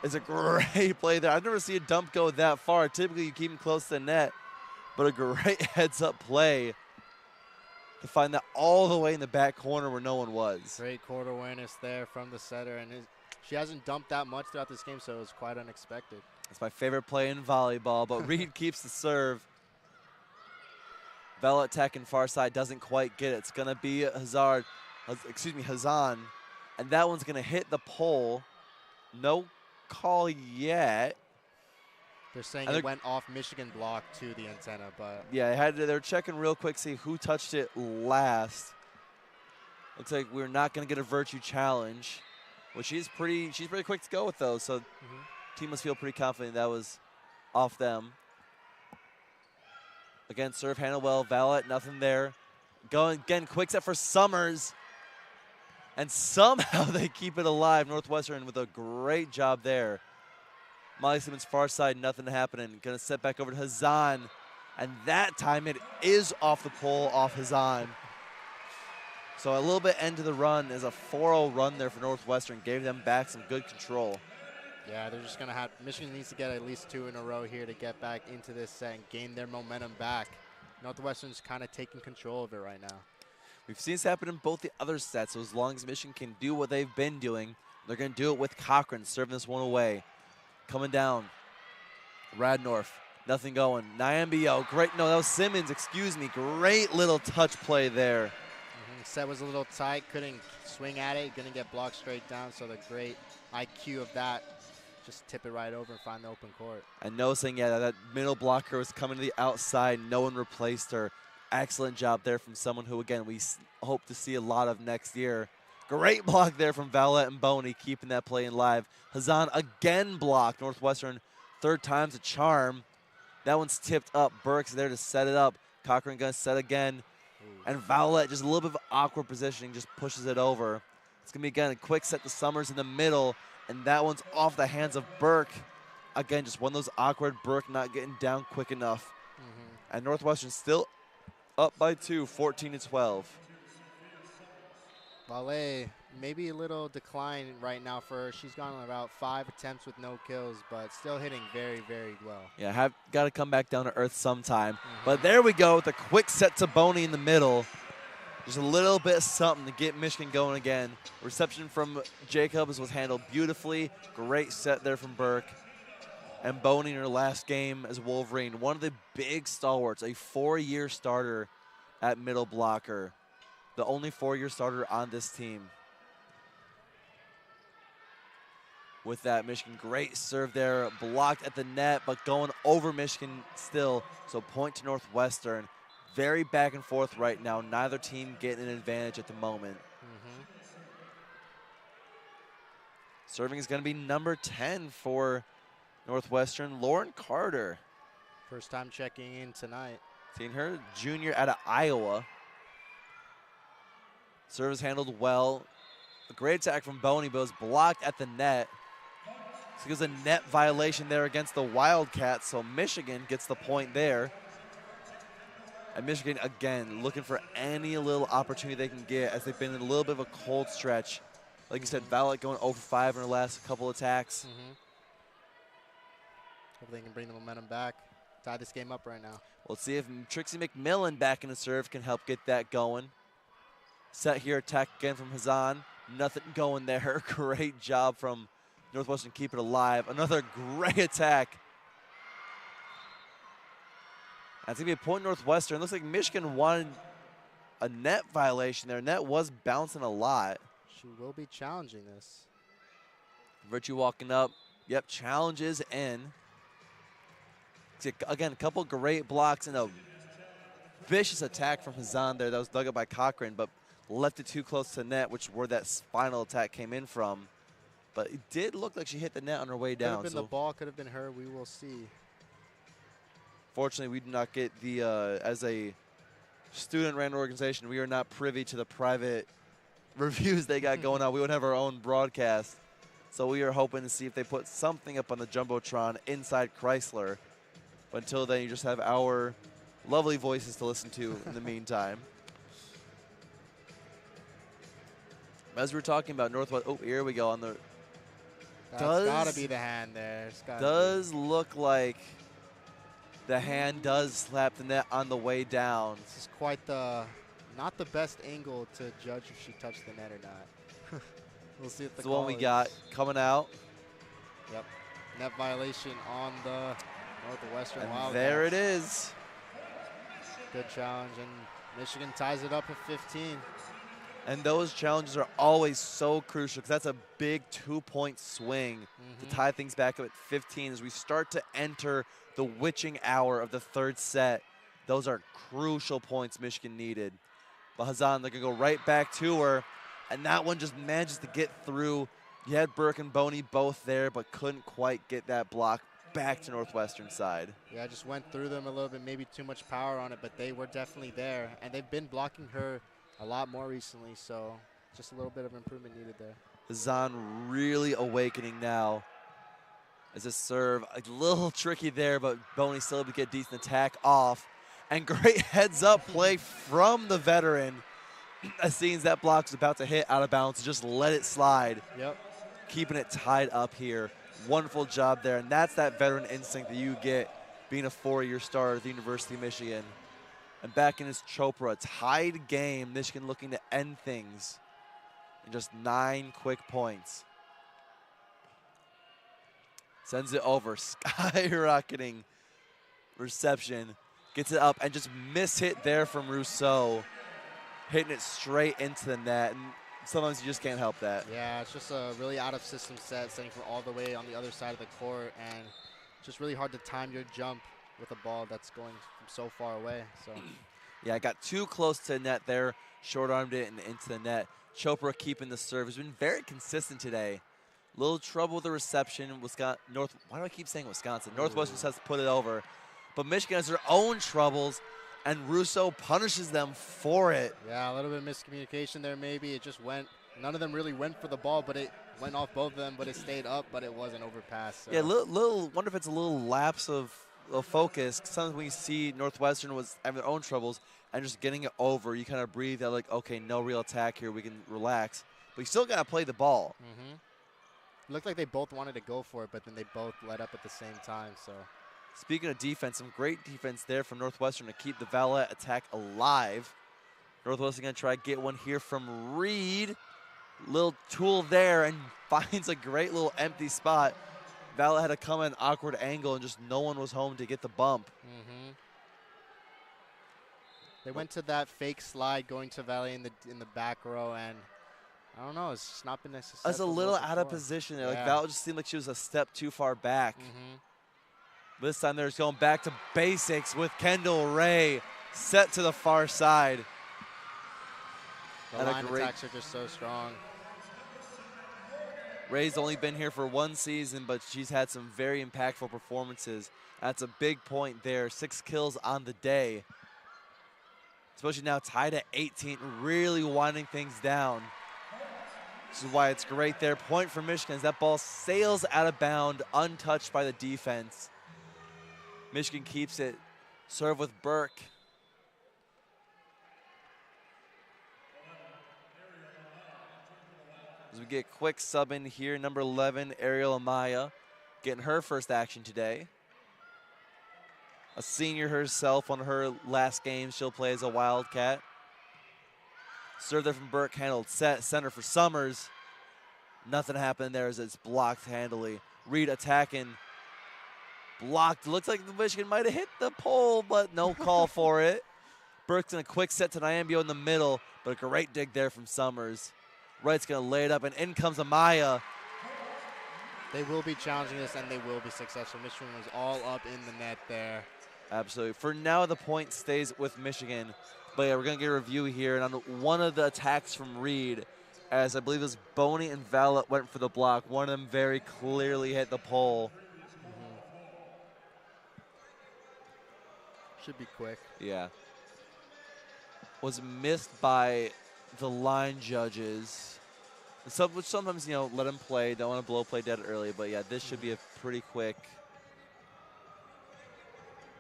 is a great play there. I've never seen a dump go that far. Typically, you keep him close to the net. But a great heads-up play to find that all the way in the back corner where no one was. Great court awareness there from the setter. And she hasn't dumped that much throughout this game, so it was quite unexpected. That's my favorite play in volleyball, but Reed keeps the serve. Bella attacking far side, doesn't quite get it. It's going to be Hazan. And that one's going to hit the pole. No call yet. They're saying it went off Michigan block to the antenna, but yeah, they're checking real quick, see who touched it last. Looks like we're not going to get a virtue challenge, which she's pretty quick to go with those. So team must feel pretty confident that was off them. Again, serve handle well. Valette, nothing there. Going again, quick set for Summers. And somehow they keep it alive. Northwestern with a great job there. Molly Simmons far side, nothing happening. Gonna set back over to Hazan. And that time it is off the pole, off Hazan. So a little bit end to the run is a 4-0 run there for Northwestern. Gave them back some good control. Yeah, they're just going to have – Michigan needs to get at least 2 in a row here to get back into this set and gain their momentum back. Northwestern's kind of taking control of it right now. We've seen this happen in both the other sets, so as long as Michigan can do what they've been doing, they're going to do it with Cochran serving this one away. Coming down, Radnorf, nothing going. Nyambio, great – no, that was Simmons, excuse me. Great little touch play there. Set was a little tight, couldn't swing at it, going to get blocked straight down, so the great IQ of that. Just tip it right over and find the open court. And noticing, yeah, that middle blocker was coming to the outside. No one replaced her. Excellent job there from someone who, again, we hope to see a lot of next year. Great block there from Valette and Boney, keeping that play in live. Hazan again blocked. Northwestern, third time's a charm. That one's tipped up. Burke's there to set it up. Cochran going to set again. And Valette, just a little bit of awkward positioning, just pushes it over. It's going to be, again, a quick set to Summers in the middle. And that one's off the hands of Burke. Again, just one of those awkward Burke not getting down quick enough. And Northwestern still up by 2, 14-12. Valette, maybe a little decline right now for her. She's gone about 5 attempts with no kills, but still hitting very, very well. Yeah, have got to come back down to earth sometime. But there we go with a quick set to Boney in the middle. Just a little bit of something to get Michigan going again. Reception from Jacobs was handled beautifully. Great set there from Burke. And Boney in her last game as a Wolverine. One of the big stalwarts, a 4-year starter at middle blocker. The only 4-year starter on this team. With that, Michigan, great serve there. Blocked at the net, but going over Michigan still. So point to Northwestern. Very back and forth right now. Neither team getting an advantage at the moment. Serving is going to be number 10 for Northwestern, Lauren Carter. First time checking in tonight. Seen her, junior out of Iowa. Service handled well. A great attack from Boney, but it was blocked at the net. So there's a net violation there against the Wildcats, so Michigan gets the point there. And Michigan, again, looking for any little opportunity they can get as they've been in a little bit of a cold stretch. Like you said, Valette going 0 for 5 in her last couple attacks. Hopefully they can bring the momentum back, tie this game up right now. We'll see if Trixie McMillan back in the serve can help get that going. Set here, attack again from Hazan. Nothing going there. Great job from Northwestern, keep it alive. Another great attack. That's going to be a point Northwestern. Looks like Michigan won a net violation there. Net was bouncing a lot. She will be challenging this. Virtue walking up. Yep, challenges in. See, again, a couple great blocks and a vicious attack from Hazan there. That was dug up by Cochran, but left it too close to net, which where that final attack came in from. But it did look like she hit the net on her way down. Could have been the ball, could have been her. We will see. Fortunately, we do not get the, as a student-ran organization, we are not privy to the private reviews they got going on. We would have our own broadcast. So we are hoping to see if they put something up on the Jumbotron inside Crisler. But until then, you just have our lovely voices to listen to in the meantime. As we're talking about Northwest, oh, here we go on the. That's gotta be the hand there. Does look like the hand does slap the net on the way down. This is quite not the best angle to judge if she touched the net or not. We'll see if the one we got coming out. Yep, net violation on the Northwestern Wildcats. There it is. Good challenge, and Michigan ties it up at 15. And those challenges are always so crucial because that's a big 2-point swing to tie things back up at 15 as we start to enter the witching hour of the third set. Those are crucial points Michigan needed. But Hazan, they're going to go right back to her, and that one just manages to get through. You had Burke and Boney both there, but couldn't quite get that block back to Northwestern side. Yeah, I just went through them a little bit, maybe too much power on it, but they were definitely there. And they've been blocking her a lot more recently, so just a little bit of improvement needed there. Hazan really awakening now. As a serve, a little tricky there, but Boney still able to get decent attack off. And great heads-up play from the veteran. As seems that block's about to hit out of bounds, just let it slide. Yep. Keeping it tied up here. Wonderful job there, and that's that veteran instinct that you get being a 4-year starter at the University of Michigan. And back in his Chopra, tied game, Michigan looking to end things in just 9 quick points. Sends it over, skyrocketing reception. Gets it up and just miss-hit there from Rousseau. Hitting it straight into the net, and sometimes you just can't help that. Yeah, it's just a really out-of-system set, setting from all the way on the other side of the court, and just really hard to time your jump with a ball that's going from so far away. So, yeah, I do too close to the net there, short-armed it and into the net. Chopra keeping the serve. Has been very consistent today. Little trouble with the reception. Why do I keep saying Wisconsin? Northwestern just has to put it over. But Michigan has their own troubles, and Rousseau punishes them for it. Yeah, a little bit of miscommunication there maybe. It just went, none of them really went for the ball, but it went off both of them, but it stayed up, but it wasn't overpassed. So. Yeah, wonder if it's a little lapse of focus. Sometimes when you see Northwestern was having their own troubles and just getting it over, you kind of breathe out like, okay, no real attack here, we can relax. But you still got to play the ball. Looked like they both wanted to go for it, but then they both let up at the same time. So, speaking of defense, some great defense there from Northwestern to keep the Valette attack alive. Northwestern going to try to get one here from Reed. Little tool there and finds a great little empty spot. Valette had to come at an awkward angle and just no one was home to get the bump. They went to that fake slide going to Valley in the back row, and I don't know, it's just not been necessary. It's a little out of position there. Like Valette just seemed like she was a step too far back. This time they're just going back to basics with Kendall Ray set to the far side. The line attacks are just so strong. Ray's only been here for 1 season, but she's had some very impactful performances. That's a big point there. 6 kills on the day. Especially now tied at 18, really winding things down. This is why it's great there. Point for Michigan as that ball sails out of bounds, untouched by the defense. Michigan keeps it. Serve with Burke. As we get quick sub in here, number 11, Ariel Amaya, getting her first action today. a senior herself. On her last game, she'll play as a Wildcat. Serve there from Burke, handled set, center for Summers. Nothing happened there as it's blocked handily. Reed attacking, blocked. Looks like the Michigan might have hit the pole, but no call for it. Burke's in a quick set to Nyambio in the middle, but a great dig there from Summers. Wright's gonna lay it up, and in comes Amaya. They will be challenging this, and they will be successful. Michigan was all up in the net there. Absolutely. For now, the point stays with Michigan. But yeah, we're going to get a review here. And on one of the attacks from Reed, as I believe it was Boney and Vala went for the block, one of them very clearly hit the pole. Should be quick. Yeah. Was missed by the line judges. Which sometimes, you know, let them play. Don't want to blow play dead early. But yeah, this should be a pretty quick.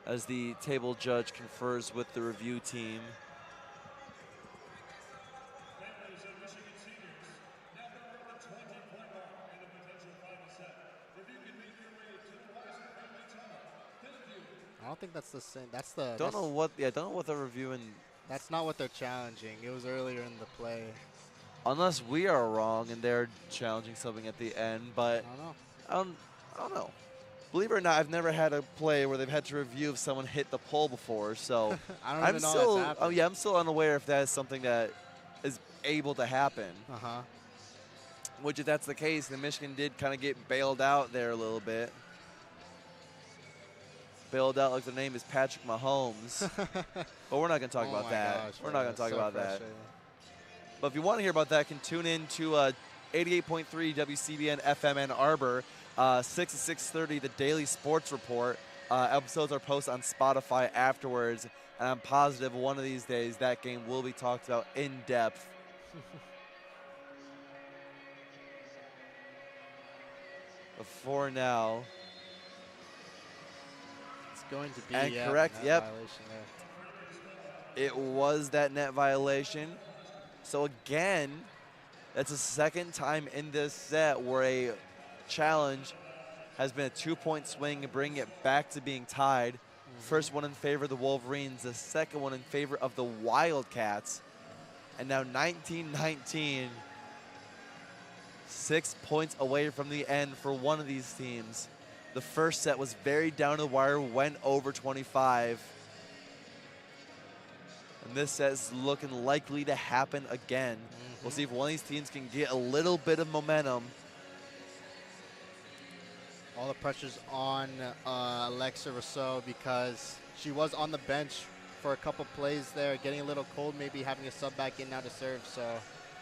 As the table judge confers with the review team. I don't think that's the same. That's the. Don't know what they're reviewing. That's not what they're challenging. It was earlier in the play. Unless we are wrong and they're challenging something at the end, but I don't know. I don't know. Believe it or not, I've never had a play where they've had to review if someone hit the pole before. So I don't even know that's happened. Oh yeah, I'm still unaware if that is something that is able to happen. Which, if that's the case, then Michigan did kind of get bailed out there a little bit. Bailed out like their name is Patrick Mahomes. But we're not going to talk about that. Gosh, we're not going to talk about that. frustrating. But if you want to hear about that, you can tune in to 88.3 WCBN FM Ann Arbor, 6 to 6:30, the Daily Sports Report. Episodes are posted on Spotify afterwards, and I'm positive one of these days that game will be talked about in depth. But for now, It's going to be and yeah, correct, net yep. violation there. It was that net violation. So again, that's the second time in this set where a challenge has been a 2-point swing and bringing it back to being tied. First one in favor of the Wolverines, the second one in favor of the Wildcats. And now 19-19, 6 points away from the end for one of these teams. The first set was very down to the wire, went over 25. And this set is looking likely to happen again. We'll see if one of these teams can get a little bit of momentum. All the pressure's on Alexa Rousseau because she was on the bench for a couple plays there, getting a little cold, maybe having a sub back in now to serve. So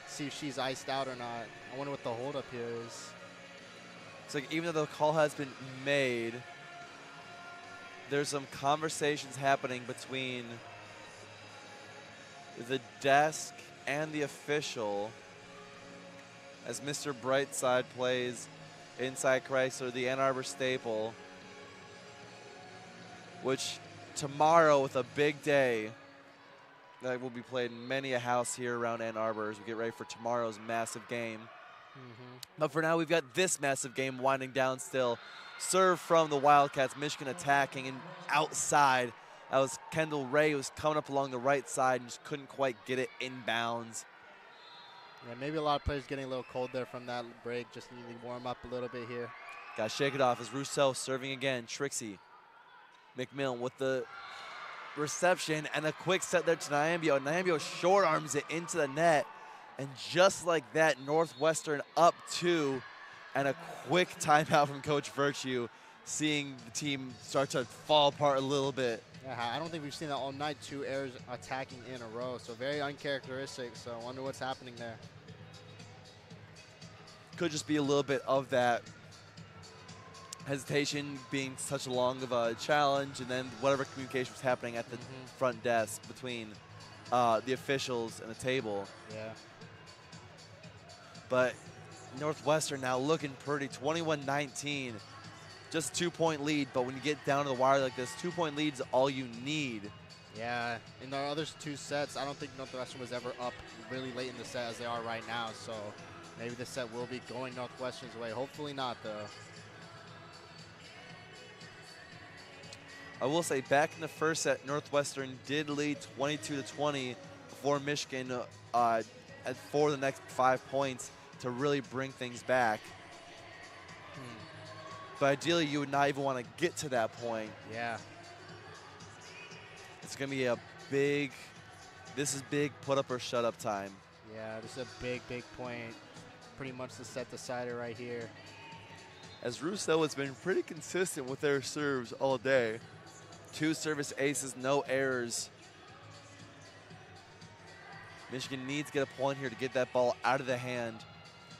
see if she's iced out or not. I wonder what the holdup here is. It's like even though the call has been made, there's some conversations happening between the desk and the official as Mr. Brightside plays inside Crisler, the Ann Arbor staple, which tomorrow with a big day that will be played in many a house here around Ann Arbor as we get ready for tomorrow's massive game. But for now, we've got this massive game winding down still. Serve from the Wildcats, Michigan attacking and outside. That was Kendall Ray, who was coming up along the right side and just couldn't quite get it inbounds. Yeah, maybe a lot of players getting a little cold there from that break. Just need to warm up a little bit here. Got to shake it off as Rousseau serving again. Trixie McMillan with the reception and a quick set there to Nyambio. Nyambio short arms it into the net. And just like that, Northwestern up 2, and a quick timeout from Coach Virtue, seeing the team start to fall apart a little bit. Yeah, I don't think we've seen that all night, 2 errors attacking in a row. So very uncharacteristic. So I wonder what's happening there. Could just be a little bit of that hesitation being such a long of a challenge, and then whatever communication was happening at the front desk between the officials and the table. Yeah. But Northwestern now looking pretty, 21-19. Just 2-point lead, but when you get down to the wire like this, 2-point lead is all you need. Yeah, in the other 2 sets, I don't think Northwestern was ever up really late in the set as they are right now. So maybe this set will be going Northwestern's way. Hopefully not, though. I will say, back in the first set, Northwestern did lead 22-20 before Michigan for the next 5 points to really bring things back. But ideally, you would not even want to get to that point. Yeah. It's going to be a big, this is big put up or shut up time. Yeah, this is a big, big point. Pretty much the set decider right here. As Rousseau has been pretty consistent with their serves all day. 2 service aces, no errors. Michigan needs to get a point here to get that ball out of the hand.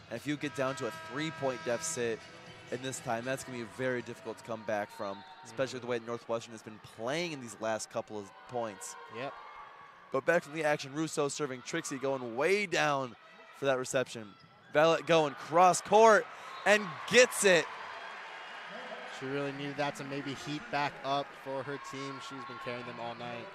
And if you get down to a 3-point deficit in this time, that's going to be very difficult to come back from, especially with the way Northwestern has been playing in these last couple of points. Yep. But back from the action, Rousseau serving Trixie, going way down for that reception. Valette going cross court and gets it. She really needed that to maybe heat back up for her team. She's been carrying them all night.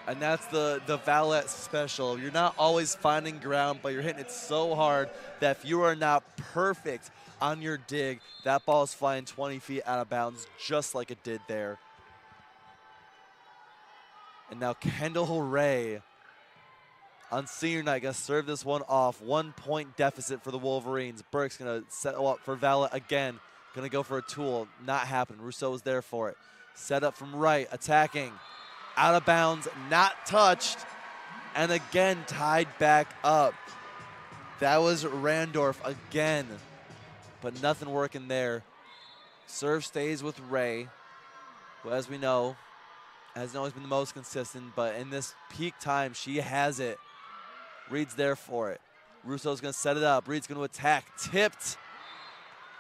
And that's the Valette special. You're not always finding ground, but you're hitting it so hard that if you are not perfect on your dig, that ball is flying 20 feet out of bounds just like it did there. And now Kendall Ray on senior night going to serve this one off. 1-point deficit for the Wolverines. Burke's going to settle up for Valette again. Going to go for a tool. Not happening. Rousseau was there for it. Set up from right. Attacking. Out of bounds. Not touched. And again tied back up. That was Randorf again. But nothing working there. Serve stays with Ray, who, as we know, hasn't always been the most consistent, but in this peak time, she has it. Reed's there for it. Rousseau's going to set it up. Reed's going to attack. Tipped.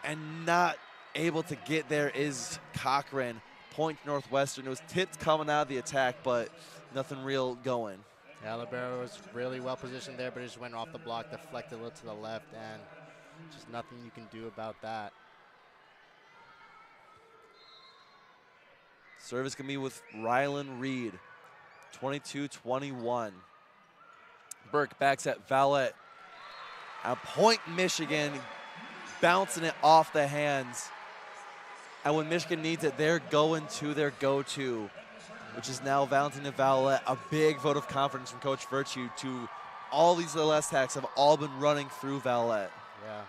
And not able to get there is Cochran. Point Northwestern. It was tipped coming out of the attack, but nothing real going. Yeah, Libero was really well positioned there, but it just went off the block, deflected a little to the left, and just nothing you can do about that. Service going to be with Rylan Reed. 22-21. Burke backs at Valette. At point Michigan, bouncing it off the hands. And when Michigan needs it, they're going to their go-to, which is now Valentina Valette. A big vote of confidence from Coach Virtue to all these little attacks have all been running through Valette. Yeah,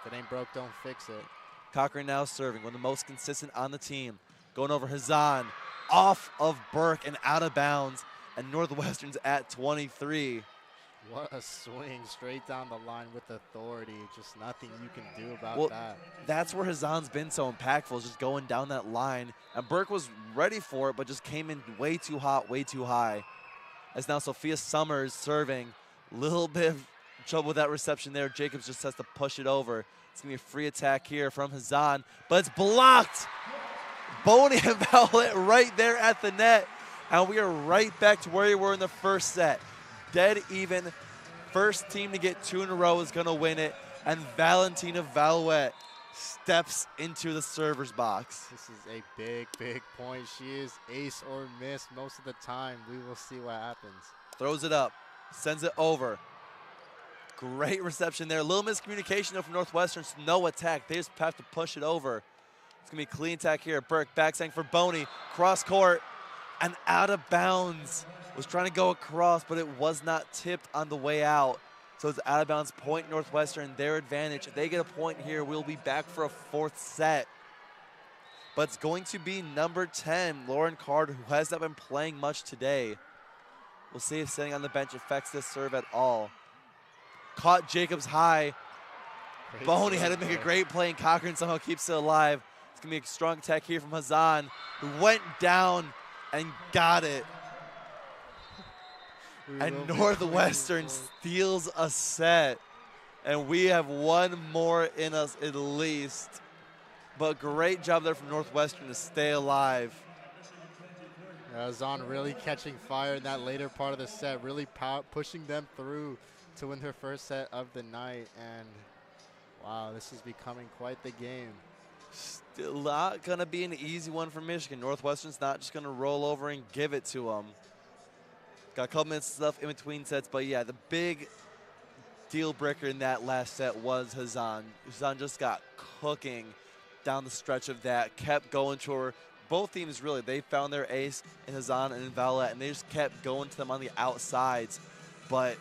if it ain't broke, don't fix it. Cochran now serving, one of the most consistent on the team. Going over Hazan, off of Burke and out of bounds, and Northwestern's at 23. What a swing straight down the line with authority. Just nothing you can do about that. That's where Hazan's been so impactful, just going down that line. And Burke was ready for it, but just came in way too hot, way too high. As now Sophia Summers serving. Little bit of trouble with that reception there. Jacobs just has to push it over. It's going to be a free attack here from Hazan, but it's blocked. Boney and Valette right there at the net. And we are right back to where we were in the first set. Dead even. First team to get 2 in a row is going to win it. And Valentina Valette steps into the server's box. This is a big, big point. She is ace or miss most of the time. We will see what happens. Throws it up. Sends it over. Great reception there. A little miscommunication though from Northwestern. No attack. They just have to push it over. It's going to be a clean attack here. Burke backside for Boney. Cross court and out of bounds. Was trying to go across, but it was not tipped on the way out. So it's out of bounds. Point Northwestern, their advantage. If they get a point here, we'll be back for a 4th set. But it's going to be number 10, Lauren Carter, who has not been playing much today. We'll see if sitting on the bench affects this serve at all. Caught Jacobs high. Boney had to make a great play, and Cochran somehow keeps it alive. It's going to be a strong attack here from Hazan, who went down and got it. And Northwestern steals a set. And we have one more in us at least. But great job there from Northwestern to stay alive. Hazan really catching fire in that later part of the set, really pushing them through to win her first set of the night. And wow, this is becoming quite the game. Still not going to be an easy one for Michigan. Northwestern's not just going to roll over and give it to them. Got a couple minutes of stuff in between sets, but yeah, the big deal breaker in that last set was Hazan. Hazan just got cooking down the stretch of that, kept going to her, both teams really, they found their ace in Hazan and in Violet, and they just kept going to them on the outsides. But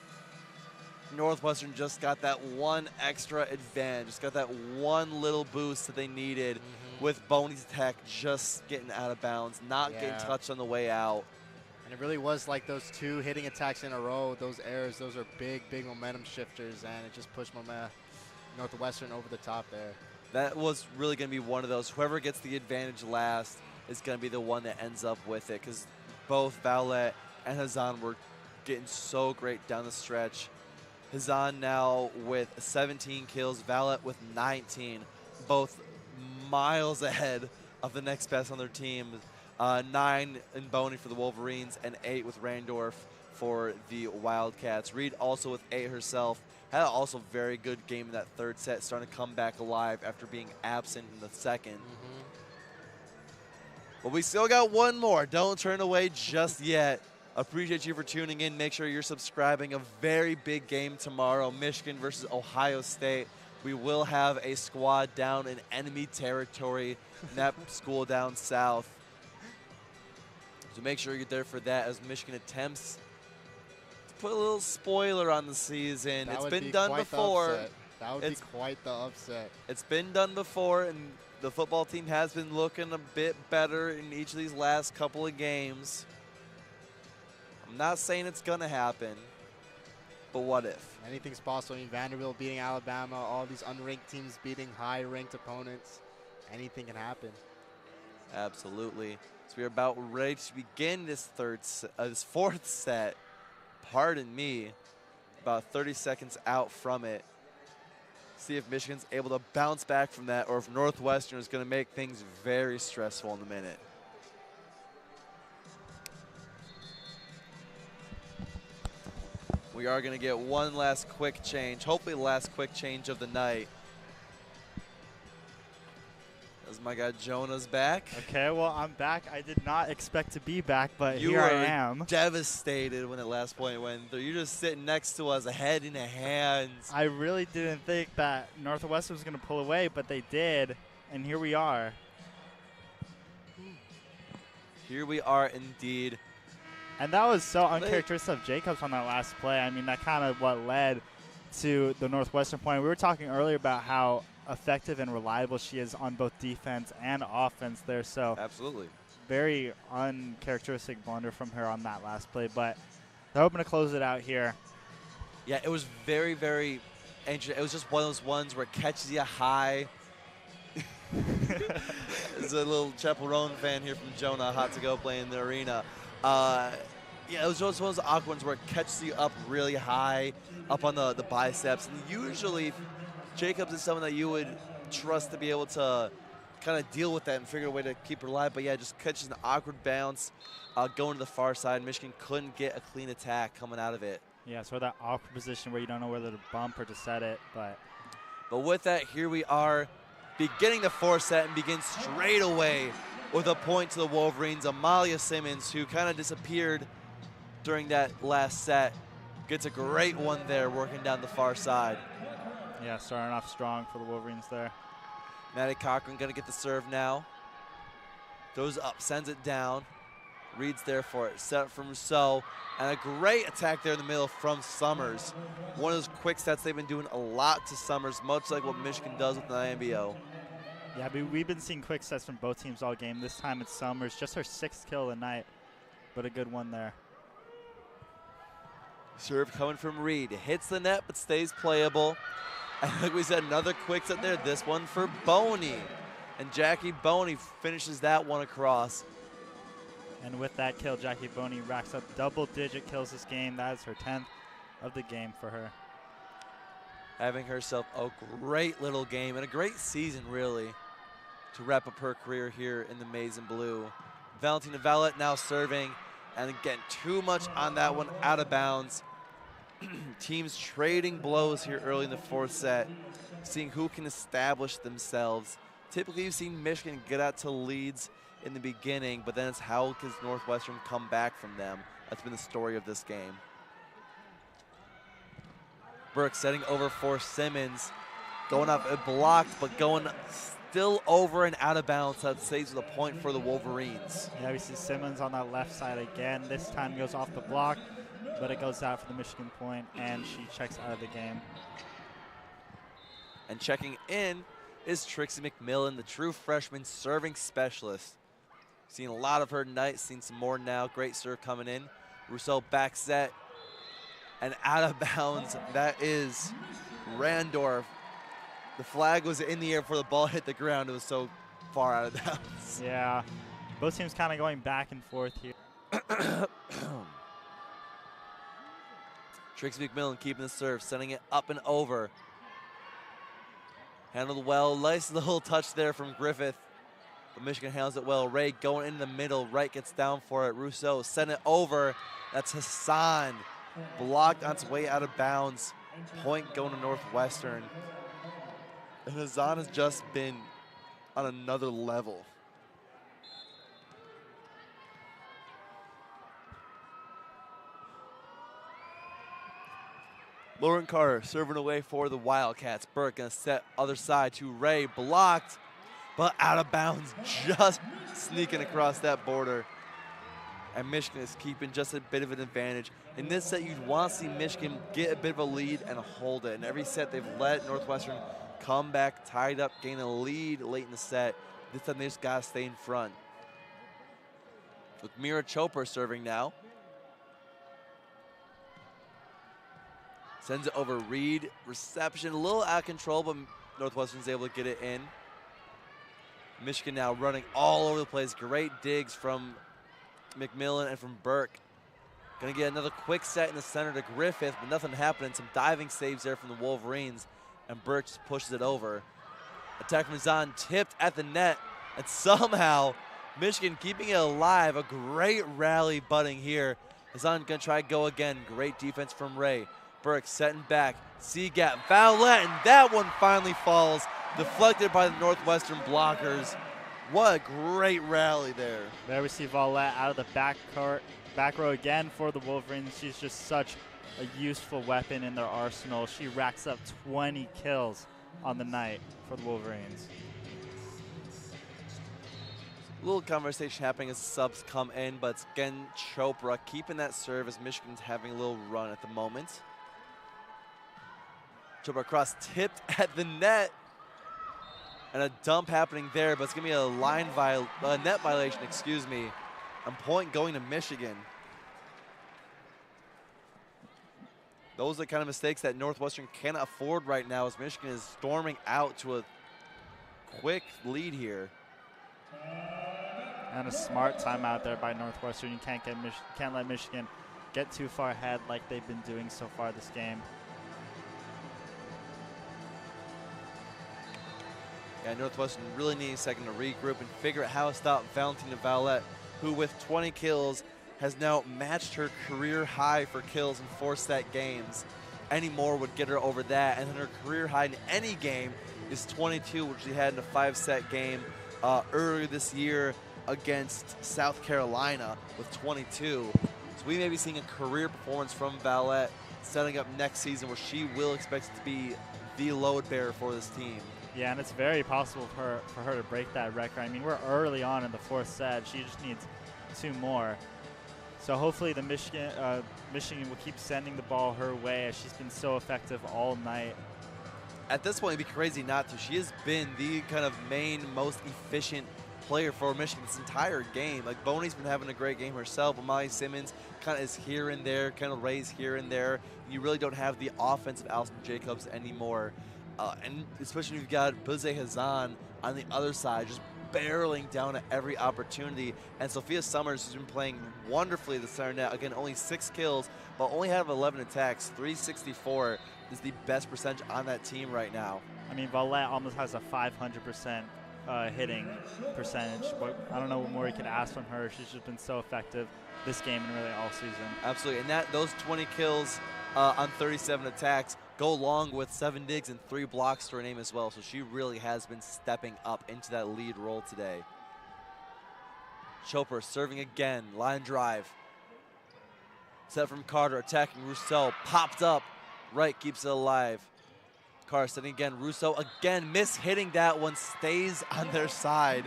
Northwestern just got that one extra advantage, just got that one little boost that they needed with Boney's attack just getting out of bounds, not getting touched on the way out. And it really was like those 2 hitting attacks in a row, those errors, those are big, big momentum shifters, and it just pushed Northwestern over the top there. That was really going to be one of those. Whoever gets the advantage last is going to be the one that ends up with it, because both Violet and Hazan were getting so great down the stretch. Hazan now with 17 kills, Violet with 19, both miles ahead of the next best on their team. 9 in Boney for the Wolverines and 8 with Randorf for the Wildcats. Reed also with 8 herself. Had also a very good game in that third set, starting to come back alive after being absent in the second. But we still got one more. Don't turn away just yet. Appreciate you for tuning in. Make sure you're subscribing. A very big game tomorrow, Michigan versus Ohio State. We will have a squad down in enemy territory in that school down south. So make sure you're there for that as Michigan attempts to put a little spoiler on the season. It's been done before. That would be quite the upset. It's been done before, and the football team has been looking a bit better in each of these last couple of games. I'm not saying it's going to happen, but what if? Anything's possible. I mean, Vanderbilt beating Alabama, all these unranked teams beating high-ranked opponents. Anything can happen. Absolutely. So we are about ready to begin this fourth set. Pardon me. About 30 seconds out from it. See if Michigan's able to bounce back from that, or if Northwestern is going to make things very stressful in a minute. We are going to get one last quick change, hopefully the last quick change of the night. As my guy Jonah's back. Okay, well, I'm back. I did not expect to be back, but you here I am. You were devastated when the last point went through. You're just sitting next to us, a head in the hands. I really didn't think that Northwestern was going to pull away, but they did, and here we are. Here we are indeed. And that was so uncharacteristic of Jacobs on that last play. I mean, that kind of what led to the Northwestern point. We were talking earlier about how effective and reliable she is on both defense and offense there. So absolutely. Very uncharacteristic blunder from her on that last play. But they're hoping to close it out here. Yeah, it was very, very interesting. It was just one of those ones where it catches you high. There's a little Chaperone fan here from Jonah, hot to go playing in the arena. Yeah, it was just one of those awkward ones where it catches you up really high, up on the biceps. And usually Jacobs is someone that you would trust to be able to kind of deal with that and figure a way to keep her alive. But yeah, just catches an awkward bounce, going to the far side. Michigan couldn't get a clean attack coming out of it. Yeah, sort of that awkward position where you don't know whether to bump or to set it. But with that, here we are beginning the fourth set and begin straight away with a point to the Wolverines. Amalia Simmons, who kind of disappeared during that last set, gets a great one there working down the far side. Yeah, starting off strong for the Wolverines there. Maddie Cochran going to get the serve now. Goes up, sends it down. Reed's there for it. Set up from Rousseau. And a great attack there in the middle from Summers. One of those quick sets they've been doing a lot to Summers, much like what Michigan does with the IMBO. Yeah, we've been seeing quick sets from both teams all game. This time it's Summers, just her 6th kill of the night, but a good one there. Serve coming from Reed. Hits the net, but stays playable. And like we said, another quick set there. This one for Boney. And Jackie Boney finishes that one across. And with that kill, Jackie Boney racks up double-digit kills this game. That is her 10th of the game for her. Having herself a great little game and a great season, really, to wrap up her career here in the maize and blue. Valentina Violet now serving, and again, too much on that one, out of bounds. Teams trading blows here early in the fourth set, seeing who can establish themselves. Typically, you've seen Michigan get out to leads in the beginning, but then it's how does Northwestern come back from them. That's been the story of this game. Burke setting over for Simmons. Going up, blocked, but going still over and out of bounds. That saves the point for the Wolverines. Yeah, we see Simmons on that left side again. This time goes off the block, but it goes out for the Michigan point, and she checks out of the game. And checking in is Trixie McMillan, the true freshman serving specialist. Seen a lot of her tonight, seen some more now. Great serve coming in. Rousseau back set and out of bounds. That is Randorf. The flag was in the air before the ball hit the ground. It was so far out of bounds. Yeah, both teams kind of going back and forth here. Trixie McMillan keeping the serve, sending it up and over. Handled well, nice little touch there from Griffith. But Michigan handles it well. Ray going in the middle, right gets down for it. Rousseau sent it over. That's Hassan. Blocked on its way out of bounds. Point going to Northwestern. And Hassan has just been on another level. Lauren Carter serving away for the Wildcats. Burke gonna set other side to Ray. Blocked, but out of bounds. Just sneaking across that border. And Michigan is keeping just a bit of an advantage. In this set, you'd want to see Michigan get a bit of a lead and hold it. In every set, they've let Northwestern come back, tied up, gain a lead late in the set. This time, they just got to stay in front. With Mira Chopra serving now. Sends it over Reed. Reception, a little out of control, but Northwestern's able to get it in. Michigan now running all over the place. Great digs from McMillan and from Burke. Gonna get another quick set in the center to Griffith, but nothing happening. Some diving saves there from the Wolverines, and Burke just pushes it over. Attack from Zahn tipped at the net, and somehow Michigan keeping it alive. A great rally budding here. Zahn gonna try to go again. Great defense from Ray. Burke setting back, C-gap, Vowlette, and that one finally falls. Deflected by the Northwestern blockers. What a great rally there. There we see Vowlette out of the back row again for the Wolverines. She's just such a useful weapon in their arsenal. She racks up 20 kills on the night for the Wolverines. A little conversation happening as the subs come in, but it's again Chopra keeping that serve as Michigan's having a little run at the moment. Chopra cross tipped at the net. And a dump happening there, but it's going to be a net violation, excuse me. And point going to Michigan. Those are the kind of mistakes that Northwestern cannot afford right now as Michigan is storming out to a quick lead here. And a smart timeout there by Northwestern. You can't let Michigan get too far ahead like they've been doing so far this game. Yeah, Northwestern really needing a second to regroup and figure out how to stop Valentina Vowlette, who with 20 kills has now matched her career high for kills in 4-set games. Any more would get her over that, and then her career high in any game is 22, which she had in a 5-set game earlier this year against South Carolina with 22. So we may be seeing a career performance from Vowlette setting up next season where she will expect to be the load bearer for this team. Yeah, and it's very possible for her to break that record. I mean, we're early on in the 4th set. She just needs 2 more. So hopefully the Michigan will keep sending the ball her way as she's been so effective all night. At this point, it'd be crazy not to. She has been the kind of main, most efficient player for Michigan this entire game. Like, Boney's been having a great game herself, but Molly Simmons kind of is here and there, kind of Ray's here and there. You really don't have the offensive Alison Jacobs anymore. And especially if you've got Buze Hazan on the other side, just barreling down at every opportunity. And Sophia Summers has been playing wonderfully at the center net. Again, only 6 kills, but only have 11 attacks. 364 is the best percentage on that team right now. I mean, Vowlette almost has a 500% hitting percentage. But I don't know what more you could ask from her. She's just been so effective this game and really all season. Absolutely, and those 20 kills on 37 attacks go along with 7 digs and 3 blocks to her name as well. So she really has been stepping up into that lead role today. Chopra serving again, line drive. Set from Carter, attacking Rousseau, popped up. Right keeps it alive. Carr setting again. Russo again hitting that one, stays on their side.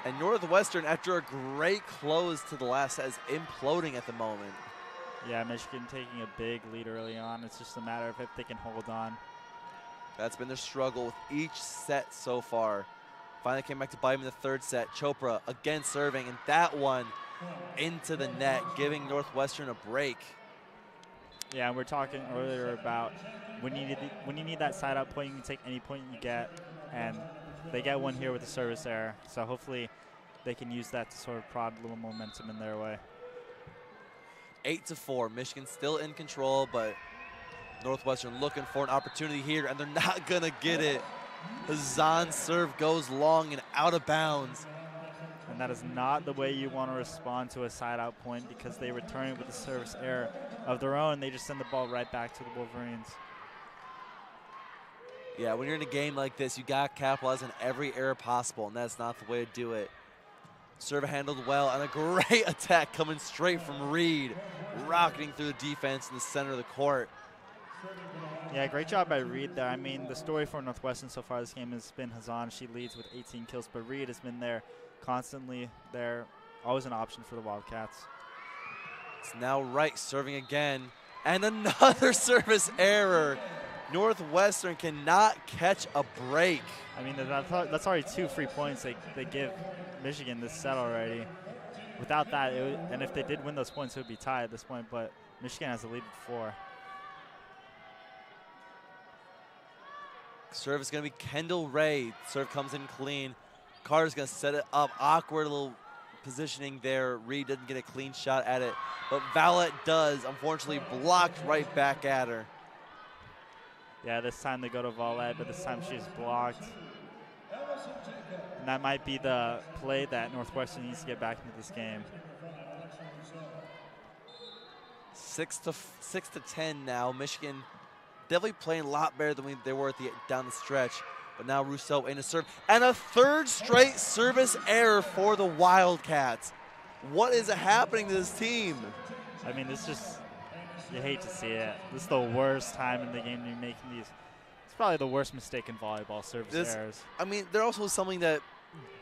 And Northwestern, after a great close to the last set, is imploding at the moment. Yeah, Michigan taking a big lead early on. It's just a matter of if they can hold on. That's been their struggle with each set so far. Finally came back to bite him in the third set. Chopra again serving, and that one into the net, giving Northwestern a break. Yeah, we were talking earlier about when you need that side out point, you can take any point you get, and they get one here with a service error. So hopefully they can use that to sort of prod a little momentum in their way. 8-4, Michigan still in control, but Northwestern looking for an opportunity here, and they're not gonna get it. Hazan's serve goes long and out of bounds. And that is not the way you want to respond to a side-out point, because they return it with a service error of their own. They just send the ball right back to the Wolverines. Yeah, when you're in a game like this, you got to capitalize on every error possible, and that's not the way to do it. Serve handled well, and a great attack coming straight from Reed, rocketing through the defense in the center of the court. Yeah, great job by Reed there. I mean, the story for Northwestern so far this game has been Hazan. She leads with 18 kills, but Reed has been there constantly, there, always an option for the Wildcats. It's now Wright serving again, and another service error. Northwestern cannot catch a break. I mean, that's already 2 free points they give Michigan this set already. Without that, and if they did win those points, it would be tied at this point, but Michigan has the lead with 4. Serve is going to be Kendall Ray. Serve comes in clean. Carter's going to set it up. Awkward little positioning there. Reed doesn't get a clean shot at it, but Valette does. Unfortunately, blocked right back at her. Yeah, this time they go to Valette, but this time she's blocked. And that might be the play that Northwestern needs to get back into this game. 6-10 now. Michigan definitely playing a lot better than they were down the stretch. But now Rousseau in a serve. And a third straight service error for the Wildcats. What is happening to this team? I mean, this just, you hate to see it. This is the worst time in the game to be making these. It's probably the worst mistake in volleyball, service errors. I mean, they're also something that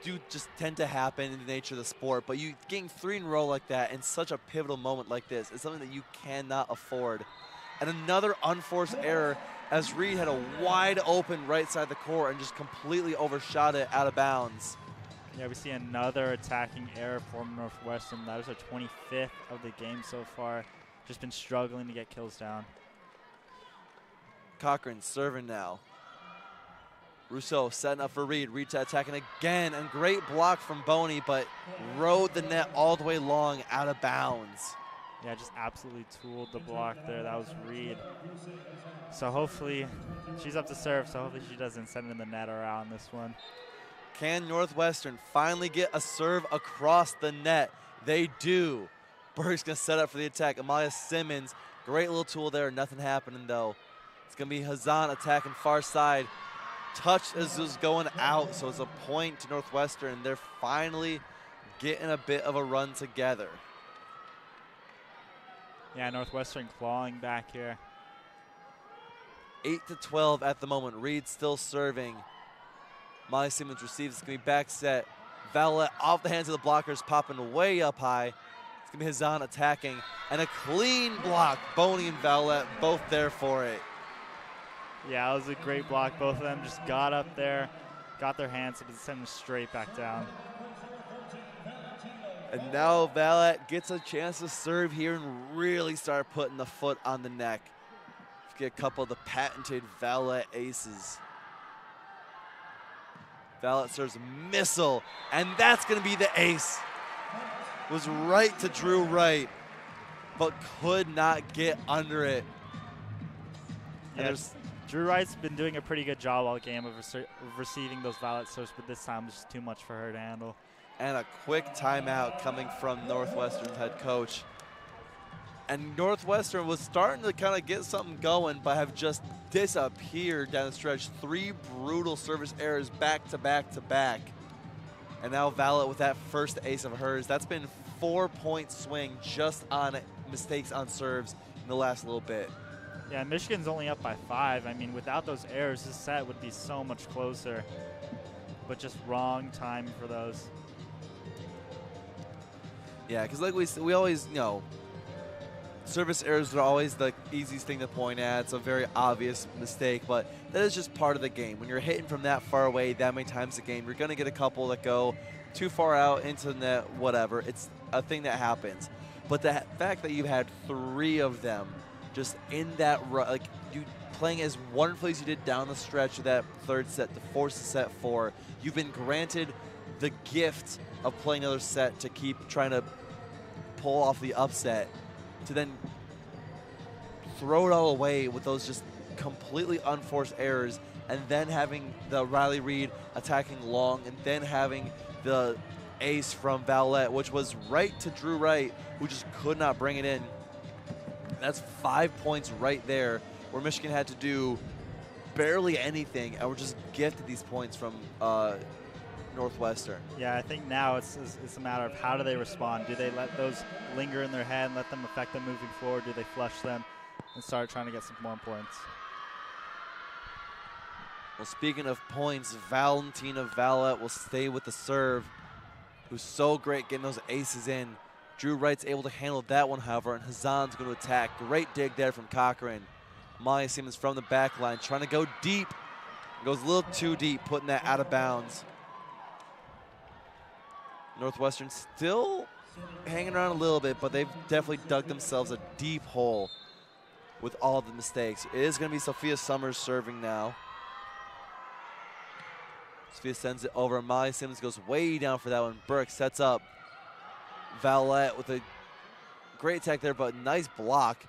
do just tend to happen in the nature of the sport. But you getting 3 in a row like that in such a pivotal moment like this is something that you cannot afford. And another unforced error as Reed had a wide open right side of the court and just completely overshot it out of bounds. Yeah, we see another attacking error from Northwestern. That was our 25th of the game so far. Just been struggling to get kills down. Cochran serving now. Rousseau setting up for Reed. Reed attacking again, and great block from Boney, but rode the net all the way long out of bounds. Yeah, just absolutely tooled the block there. That was Reed. So hopefully, she's up to serve, so hopefully she doesn't send it in the net or out on this one. Can Northwestern finally get a serve across the net? They do. Berg's going to set up for the attack. Amalia Simmons, great little tool there. Nothing happening, though. It's going to be Hazan attacking far side. Touch is going out, so it's a point to Northwestern. They're finally getting a bit of a run together. Yeah, Northwestern clawing back here. 8-12 at the moment. Reed still serving. Molly Simmons receives. It's going to be back set. Valette off the hands of the blockers, popping way up high. It's going to be Hazan attacking. And a clean block. Boney and Valette both there for it. Yeah, it was a great block. Both of them just got up there, got their hands up, and sent them straight back down. And now Valette gets a chance to serve here and really start putting the foot on the neck. Let's get a couple of the patented Valette aces. Valette serves a missile, and that's going to be the ace. Was right to Drew Wright, but could not get under it. Yeah, Drew Wright's been doing a pretty good job all game of receiving those Valette serves, but this time was just too much for her to handle. And a quick timeout coming from Northwestern's head coach. And Northwestern was starting to kind of get something going, but have just disappeared down the stretch. 3 brutal service errors back to back to back. And now Valette with that first ace of hers. That's been 4-point swing just on mistakes on serves in the last little bit. Yeah, Michigan's only up by 5. I mean, without those errors, this set would be so much closer. But just wrong time for those. Yeah, because like we always, service errors are always the easiest thing to point at. It's a very obvious mistake, but that is just part of the game. When you're hitting from that far away that many times a game, you're going to get a couple that go too far out into the net, whatever. It's a thing that happens. But the fact that you've had 3 of them just in that, like you playing as wonderfully as you did down the stretch of that 3rd set to force the set 4, you've been granted the gift of playing another set to keep trying to pull off the upset, to then throw it all away with those just completely unforced errors, and then having the Riley Reed attacking long, and then having the ace from Vallette, which was right to Drew Wright, who just could not bring it in. That's 5 points right there, where Michigan had to do barely anything, and we're just gifted these points from Northwestern. Yeah, I think now it's a matter of how do they respond. Do they let those linger in their head and let them affect them moving forward? Do they flush them and start trying to get some more points? Well, speaking of points, Valentina Vallette will stay with the serve, who's so great getting those aces in. Drew Wright's able to handle that one, however, and Hazan's going to attack. Great dig there from Cochran. Molly Simmons from the back line, trying to go deep. Goes a little too deep, putting that out of bounds. Northwestern still hanging around a little bit, but they've definitely dug themselves a deep hole with all the mistakes. It is going to be Sophia Summers serving now. Sophia sends it over. Molly Simmons goes way down for that one. Burke sets up Vallette with a great attack there, but nice block.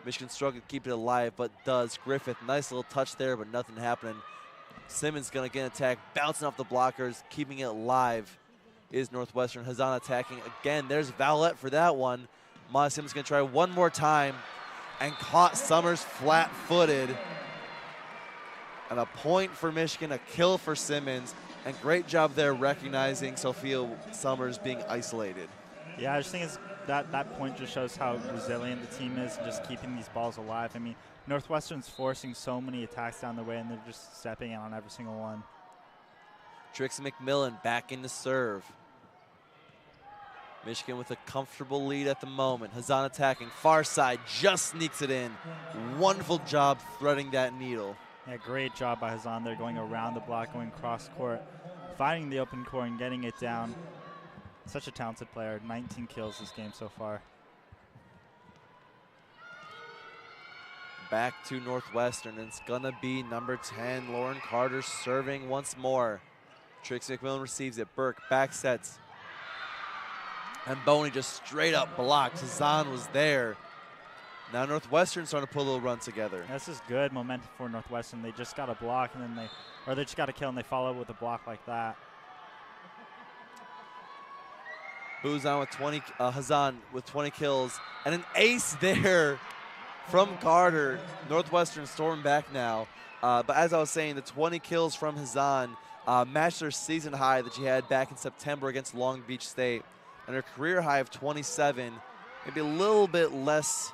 Michigan struggled to keep it alive, but does. Griffith, nice little touch there, but nothing happening. Simmons going to get an attack, bouncing off the blockers, keeping it alive is Northwestern. Hazan attacking again. There's Vallette for that one. Molly Simmons going to try one more time and caught Summers flat-footed. And a point for Michigan, a kill for Simmons, and great job there recognizing Sophia Summers being isolated. Yeah, I just think that point just shows how resilient the team is and just keeping these balls alive. I mean, Northwestern's forcing so many attacks down the way, and they're just stepping in on every single one. Trixie McMillan back in the serve. Michigan with a comfortable lead at the moment. Hazan attacking, far side, just sneaks it in. Wonderful job threading that needle. Yeah, great job by Hazan there, going around the block, going cross court, finding the open court and getting it down. Such a talented player, 19 kills this game so far. Back to Northwestern, and it's gonna be number 10, Lauren Carter, serving once more. Trixie McMillan receives it. Burke back sets. And Boney just straight up blocked. Hazan was there. Now Northwestern's starting to put a little run together. This is good momentum for Northwestern. They just got a block, and then they just got a kill, and they follow up with a block like that. Buzan with 20, Hazan with 20 kills, and an ace there from Carter. Northwestern storming back now. But as I was saying, the 20 kills from Hazan matched her season high that she had back in September against Long Beach State. And her career high of 27, maybe a little bit less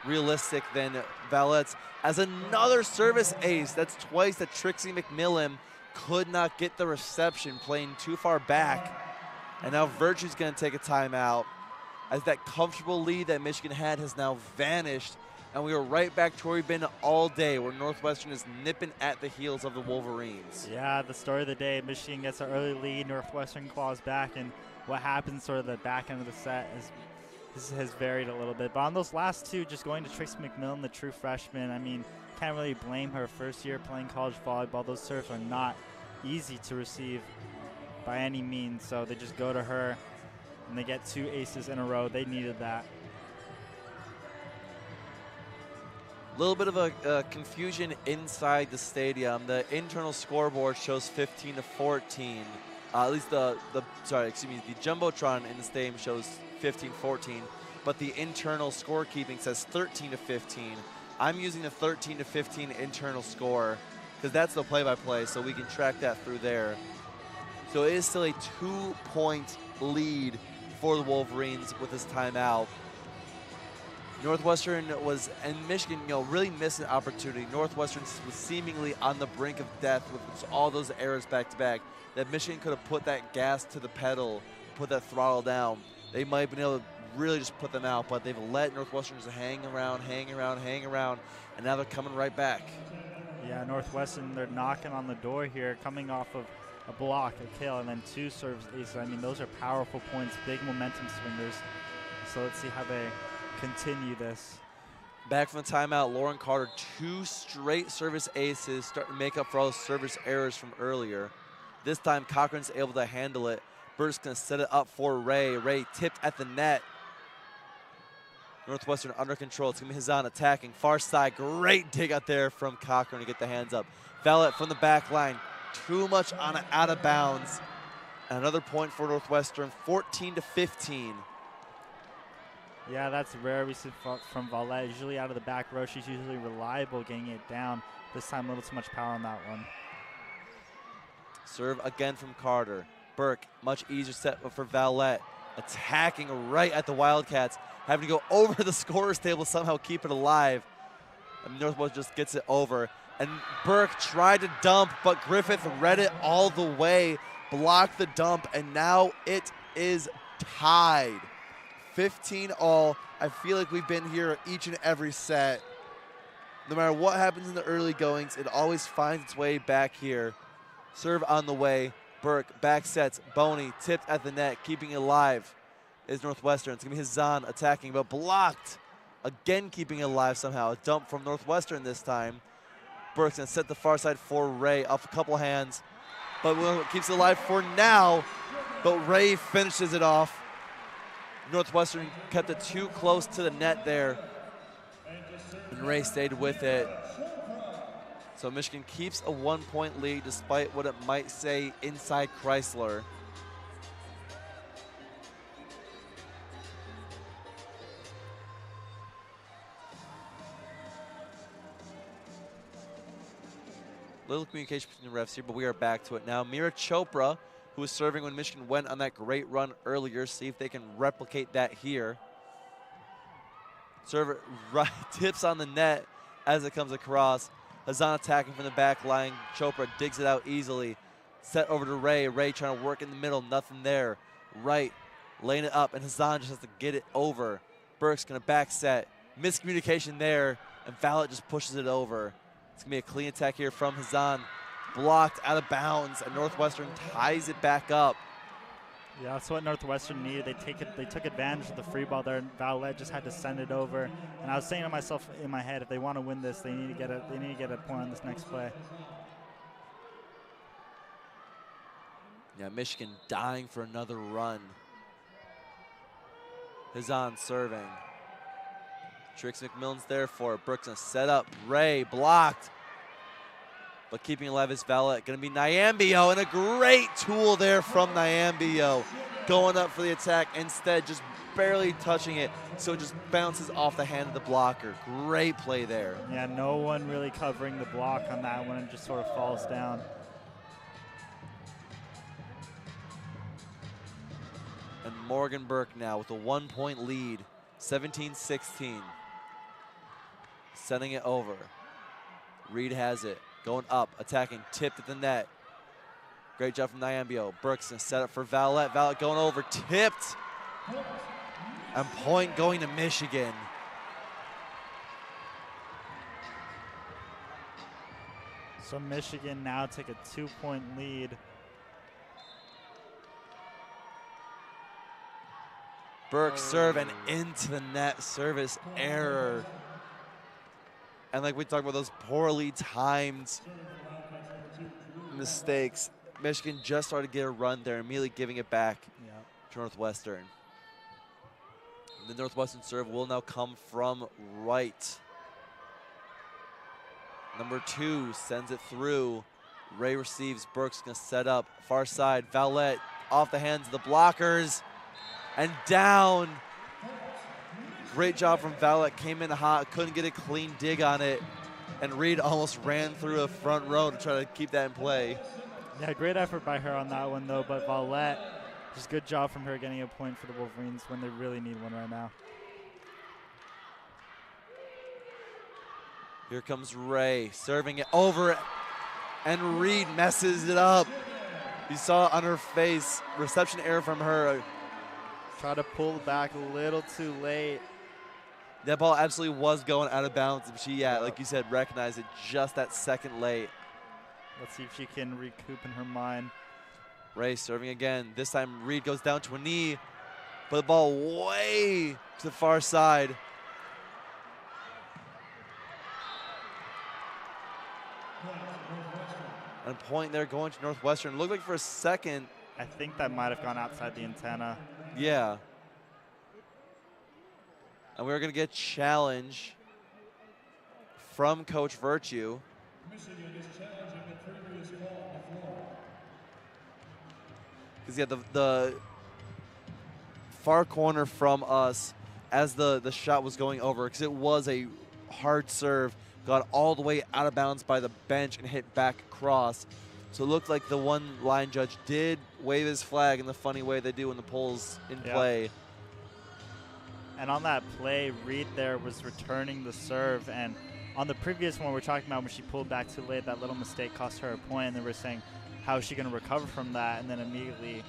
realistic than Vallette's. As another service ace, that's twice that Trixie McMillan could not get the reception, playing too far back. And now Virtue's going to take a timeout, as that comfortable lead that Michigan had has now vanished. And we are right back to where we've been all day, where Northwestern is nipping at the heels of the Wolverines. Yeah, the story of the day, Michigan gets an early lead, Northwestern claws back, and what happens sort of the back end of the set has varied a little bit. But on those last two, just going to Trixie McMillan, the true freshman, I mean, can't really blame her. First year playing college volleyball, those serves are not easy to receive by any means. So they just go to her, and they get 2 aces in a row. They needed that. A little bit of a confusion inside the stadium. The internal scoreboard shows 15-14. At least the Jumbotron in the stadium shows 15-14, but the internal scorekeeping says 13-15. I'm using the 13-15 internal score because that's the play-by-play, so we can track that through there. So it is still a 2-point lead for the Wolverines with this timeout. Northwestern was, and Michigan, really missed an opportunity. Northwestern was seemingly on the brink of death with all those errors back to back. That Michigan could have put that gas to the pedal, put that throttle down. They might have been able to really just put them out, but they've let Northwestern just hang around, and now they're coming right back. Yeah, Northwestern, they're knocking on the door here, coming off of a block, a kill, and then 2 serves aces. I mean, those are powerful points, big momentum swingers. So let's see how they continue this. Back from the timeout, Lauren Carter, 2 straight service aces, starting to make up for all those service errors from earlier. This time, Cochran's able to handle it. Burke's going to set it up for Ray. Ray tipped at the net. Northwestern under control. It's going to be Hazan attacking. Far side, great dig out there from Cochran to get the hands up. Vallet from the back line. Too much on out of bounds. Another point for Northwestern, 14-15. Yeah, that's rare we see from Valette. Usually out of the back row, she's usually reliable getting it down. This time, a little too much power on that one. Serve again from Carter. Burke, much easier set for Valette. Attacking right at the Wildcats. Having to go over the scorer's table, somehow keep it alive. And Northwestern just gets it over. And Burke tried to dump, but Griffith read it all the way, blocked the dump, and now it is tied. 15 all. I feel like we've been here each and every set. No matter what happens in the early goings, it always finds its way back here. Serve on the way. Burke back sets. Boney tipped at the net, keeping it alive is Northwestern. It's going to be Hazan attacking, but blocked. Again, keeping it alive somehow. A dump from Northwestern this time. Burke's going to set the far side for Ray off a couple hands, but keeps it alive for now. But Ray finishes it off. Northwestern kept it too close to the net there, and Ray stayed with it. So Michigan keeps a 1-point lead despite what it might say inside Crisler. Little communication between the refs here, but we are back to it now. Mira Chopra, who was serving when Michigan went on that great run earlier, see if they can replicate that here. Server right, tips on the net as it comes across. Hazan attacking from the back line. Chopra digs it out easily. Set over to Ray. Ray trying to work in the middle, nothing there. Right, laying it up, and Hazan just has to get it over. Burke's gonna back set. Miscommunication there, and Vallet just pushes it over. It's going to be a clean attack here from Hazan. Blocked out of bounds, and Northwestern ties it back up. Yeah, that's what Northwestern needed. They took advantage of the free ball there, and Valette just had to send it over. And I was saying to myself in my head, if they want to win this, they need to get a point on this next play. Yeah, Michigan dying for another run. Hazan serving. Trix McMillan's there for it. Brooks gonna set up. Ray blocked. But keeping alive is Valette. Gonna be Nyambio, and a great tool there from Nyambio. Going up for the attack, instead just barely touching it, so it just bounces off the hand of the blocker. Great play there. Yeah, no one really covering the block on that one, and just sort of falls down. And Morgan Burke now with a 1-point lead, 17-16. Sending it over. Reed has it. Going up, attacking, tipped at the net. Great job from Nyambio. Burke's gonna set up for Valette. Valette going over, tipped. And point going to Michigan. So Michigan now take a 2-point lead. Burke serve and into the net, service error. And like we talked about, those poorly timed mistakes. Michigan just started to get a run there, immediately giving it back to Northwestern. The Northwestern serve will now come from right. Number 2 sends it through. Ray receives. Burke's going to set up. Far side. Valette off the hands of the blockers. And down. Great job from Valette. Came in hot. Couldn't get a clean dig on it. And Reed almost ran through a front row to try to keep that in play. Yeah, great effort by her on that one, though. But Valette, just good job from her getting a point for the Wolverines when they really need one right now. Here comes Ray, serving it over, and Reed messes it up. You saw it on her face, reception error from her. Try to pull back a little too late. That ball absolutely was going out of bounds. She, yeah, like you said, recognized it just that second late. Let's see if she can recoup in her mind. Ray serving again. This time Reed goes down to a knee, but the ball way to the far side. And a point there going to Northwestern. Looked like for a second. I think that might have gone outside the antenna. Yeah. And we're going to get a challenge from Coach Virtue. Because, yeah, the far corner from us as the shot was going over, because it was a hard serve, got all the way out of bounds by the bench and hit back across. So it looked like the one line judge did wave his flag in the funny way they do when the pole's in play. And on that play, Reed there was returning the serve. And on the previous one, we're talking about when she pulled back too late, that little mistake cost her a point. And they were saying, how is she going to recover from that? And then immediately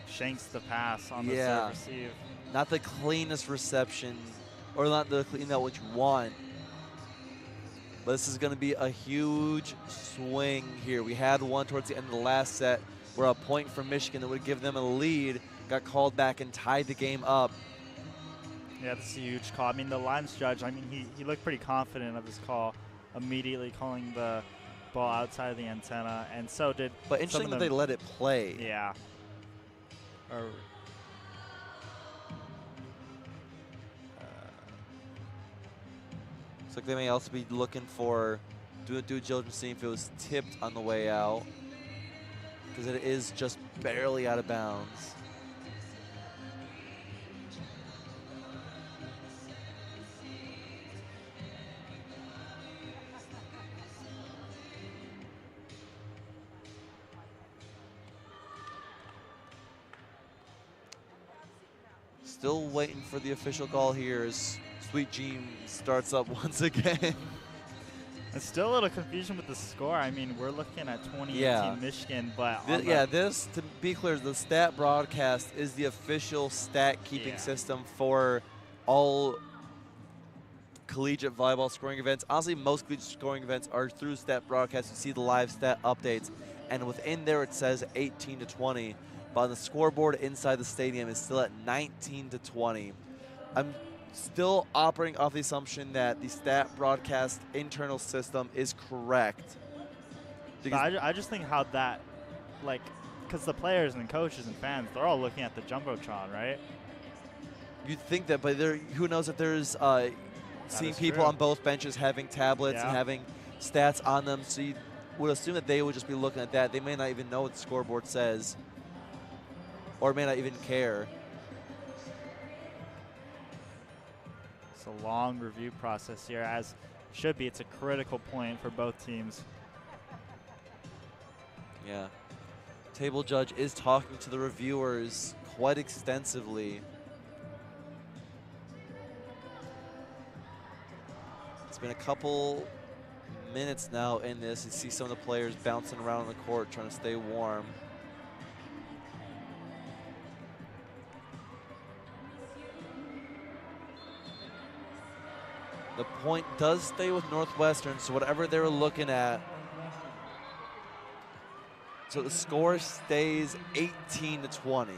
shanks the pass on the serve receive. Not the cleanest reception, or not the clean that what you want. But this is going to be a huge swing here. We had one towards the end of the last set where a point from Michigan that would give them a lead got called back and tied the game up. Yeah, this is a huge call. I mean, the lines judge, I mean, he looked pretty confident of his call, immediately calling the ball outside of the antenna, and so did But interesting that they let it play. Yeah. Looks like they may also be looking for due diligence, seeing if it was tipped on the way out, because it is just barely out of bounds. Still waiting for the official call here as Sweet Jean starts up once again. It's still a little confusion with the score. I mean, we're looking at 2018 Michigan, but this, to be clear, the stat broadcast is the official stat keeping system for all collegiate volleyball scoring events. Honestly, most collegiate scoring events are through stat broadcast. You see the live stat updates, and within there it says 18 to 20. But on the scoreboard inside the stadium is still at 19 to 20. I'm still operating off the assumption that the stat broadcast internal system is correct. I just think how that, like, because the players and coaches and fans, they're all looking at the Jumbotron, right? You'd think that, but who knows if there's seeing people on both benches having tablets and having stats on them. So you would assume that they would just be looking at that. They may not even know what the scoreboard says, or may not even care. It's a long review process here, as should be. It's a critical point for both teams. Yeah. Table judge is talking to the reviewers quite extensively. It's been a couple minutes now in this. You see some of the players bouncing around on the court trying to stay warm. The point does stay with Northwestern, so whatever they were looking at. So the score stays 18 to 20.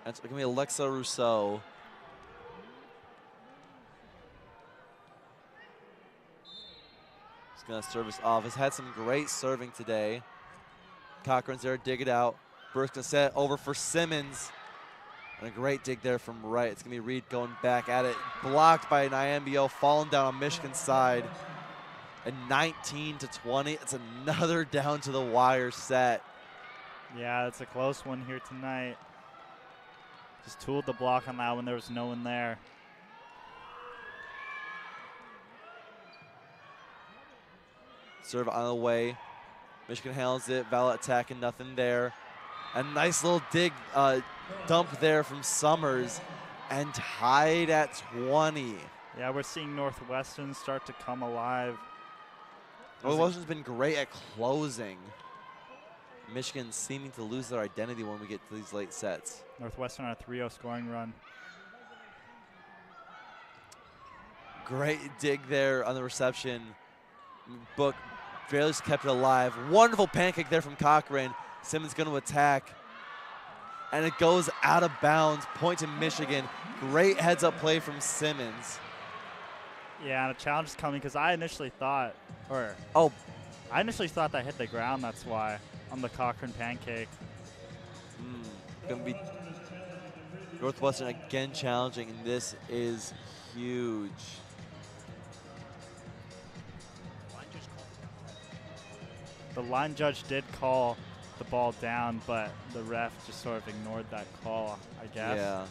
That's going to be Alexa Rousseau. She's going to service off. Has had some great serving today. Cochran's there, dig it out. Burke's going to set over for Simmons. And a great dig there from right. It's going to be Reed going back at it. Blocked by an IMBO, falling down on Michigan's side. And 19 to 20. It's another down to the wire set. Yeah, it's a close one here tonight. Just tooled the block on that when there was no one there. Serve on the way. Michigan handles it. Vala attacking, nothing there. A nice little dig, dump there from Summers, and tied at 20. Yeah, we're seeing Northwestern start to come alive. Northwestern's been great at closing. Michigan seeming to lose their identity when we get to these late sets. Northwestern on a 3-0 scoring run. Great dig there on the reception. Book barely just kept it alive. Wonderful pancake there from Cochran. Simmons going to attack. And it goes out of bounds. Point to Michigan. Great heads-up play from Simmons. Yeah, and a challenge is coming because I initially thought that hit the ground. That's why on the Cochran pancake. Going to be Northwestern again challenging, and this is huge. The line judge did call the ball down, but the ref just sort of ignored that call, I guess. Yeah.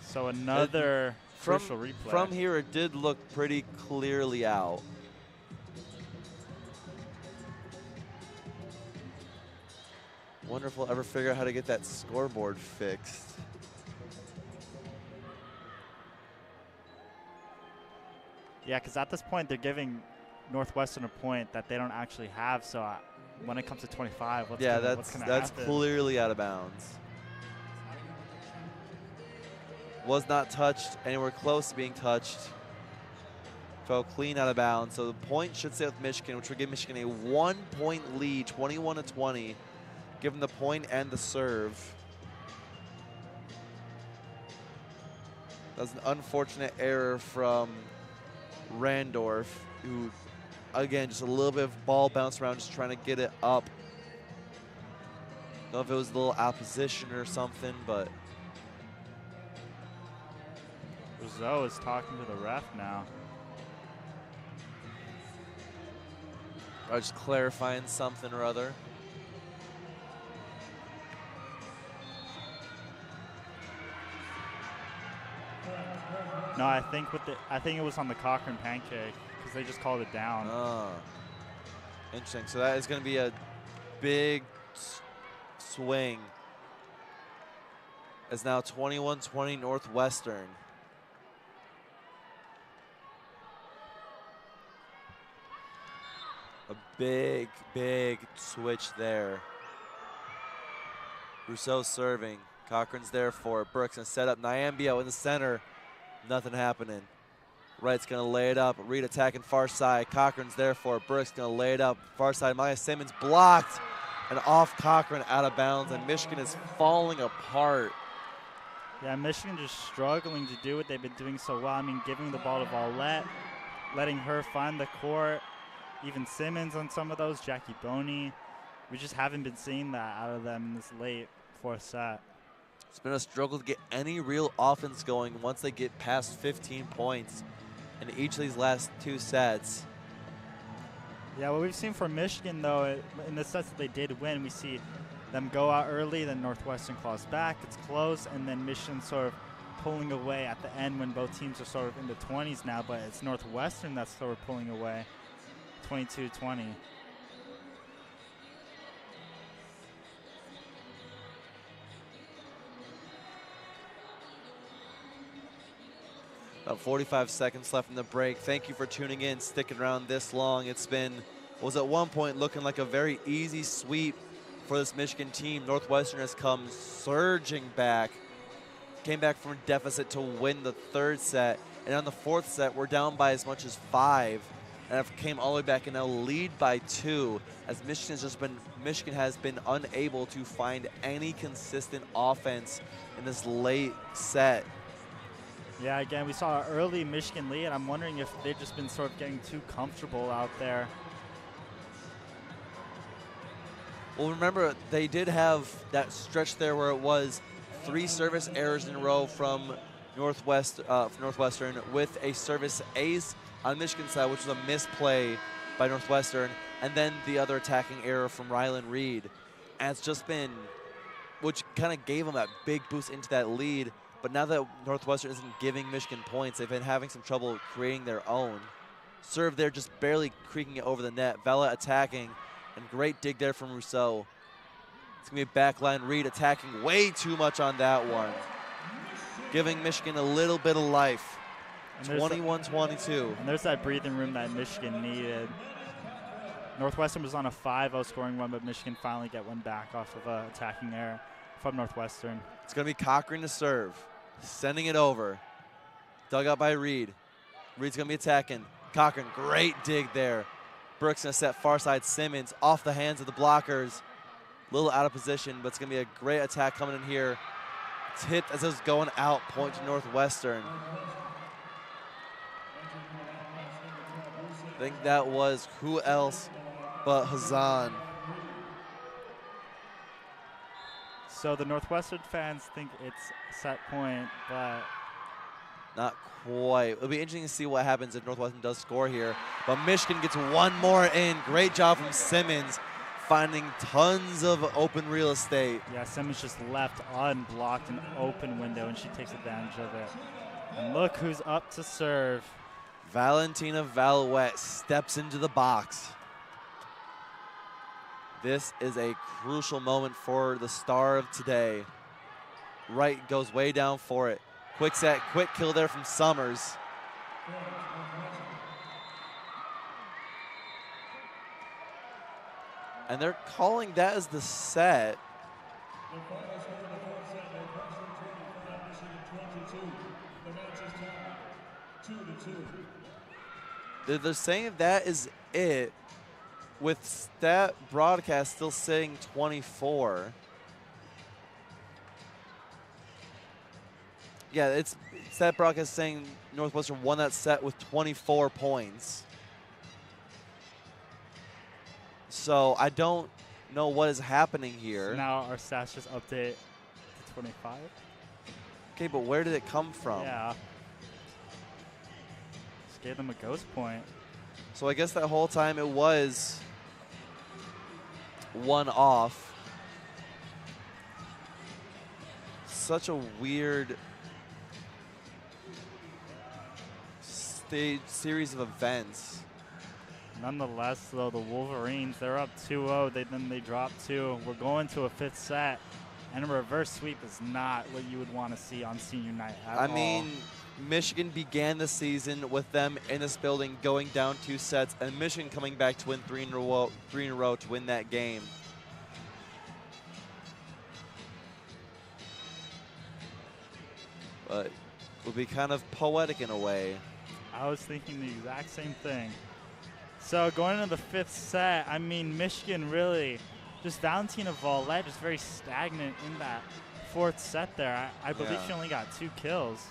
So another crucial replay. From here, it did look pretty clearly out. Wonder if we'll ever figure out how to get that scoreboard fixed. Yeah, because at this point, they're giving Northwestern a point that they don't actually have. So when it comes to 25, what's gonna happen? That's clearly out of bounds. Was not touched anywhere close to being touched. Fell clean out of bounds. So the point should stay with Michigan, which will give Michigan a 1-point lead, 21-20. Give them the point and the serve. That was an unfortunate error from Randorf, who, again, just a little bit of ball bounce around, just trying to get it up. Don't know if it was a little opposition or something, but. Rizzo is talking to the ref now. Or just clarifying something or other. No, I think it was on the Cochran pancake because they just called it down. Oh, interesting. So that is going to be a big swing. It's now 21-20 Northwestern. A big, big switch there. Rousseau serving. Cochran's there for it. Burke's going to set up Nyambio in the center. Nothing happening. Wright's going to lay it up. Reed attacking far side. Cochran's there for it. Burke's going to lay it up. Far side. Maya Simmons blocked. And off Cochran, out of bounds. And Michigan is falling apart. Yeah, Michigan just struggling to do what they've been doing so well. I mean, giving the ball to Vallette, letting her find the court. Even Simmons on some of those. Jackie Boney. We just haven't been seeing that out of them in this late fourth set. It's been a struggle to get any real offense going once they get past 15 points in each of these last two sets. Yeah, what we've seen from Michigan, though, in the sets that they did win, we see them go out early, then Northwestern claws back, it's close, and then Michigan sort of pulling away at the end when both teams are sort of in the 20s now, but it's Northwestern that's sort of pulling away, 22-20. About 45 seconds left in the break. Thank you for tuning in, sticking around this long. It's been, was at one point looking like a very easy sweep for this Michigan team. Northwestern has come surging back. Came back from a deficit to win the third set. And on the fourth set, we're down by as much as 5. And have came all the way back and now lead by 2. As Michigan has been unable to find any consistent offense in this late set. Yeah, again, we saw an early Michigan lead. I'm wondering if they've just been sort of getting too comfortable out there. Well, remember, they did have that stretch there where it was 3 service errors in a row from Northwestern with a service ace on Michigan side, which was a misplay by Northwestern, and then the other attacking error from Rylan Reed. And it's just been, which kind of gave them that big boost into that lead. But now that Northwestern isn't giving Michigan points, they've been having some trouble creating their own. Serve there, just barely creaking it over the net. Vela attacking, and great dig there from Rousseau. It's going to be a backline. Reed attacking way too much on that one. giving Michigan a little bit of life. And 21-22. And there's that breathing room that Michigan needed. Northwestern was on a 5-0 scoring run, but Michigan finally get one back off of an attacking error from Northwestern. It's going to be Cochran to serve. Sending it over. Dug out by Reed. Reed's going to be attacking. Cochran, great dig there. Brooks going to set far side Simmons off the hands of the blockers. A little out of position, but it's going to be a great attack coming in here. Tipped as it was going out, point to Northwestern. I think that was who else but Hazan. So the Northwestern fans think it's set point, but not quite. It'll be interesting to see what happens if Northwestern does score here. But Michigan gets one more in. Great job from Simmons, finding tons of open real estate. Yeah, Simmons just left unblocked an open window, and she takes advantage of it. And look who's up to serve. Valentina Valouette steps into the box. This is a crucial moment for the star of today. Wright goes way down for it. Quick set, quick kill there from Summers. And they're calling that as the set. They're saying that is it, with stat broadcast still saying 24. Yeah, it's stat broadcast saying Northwestern won that set with 24 points. So I don't know what is happening here. So now our stats just update to 25. Okay, but where did it come from? Yeah. Just gave them a ghost point. So I guess that whole time it was one off. Such a weird series of events. Nonetheless, though, the Wolverines, they're up 2-0. Then they drop 2. We're going to a 5th set. And a reverse sweep is not what you would want to see on senior night at all. I mean, Michigan began the season with them in this building going down 2 sets, and Michigan coming back to win 3 in a row to win that game. But it would be kind of poetic in a way. I was thinking the exact same thing. So going into the 5th set, I mean, Michigan really, just Valentina Valouette just very stagnant in that 4th set there. I believe she only got 2 kills,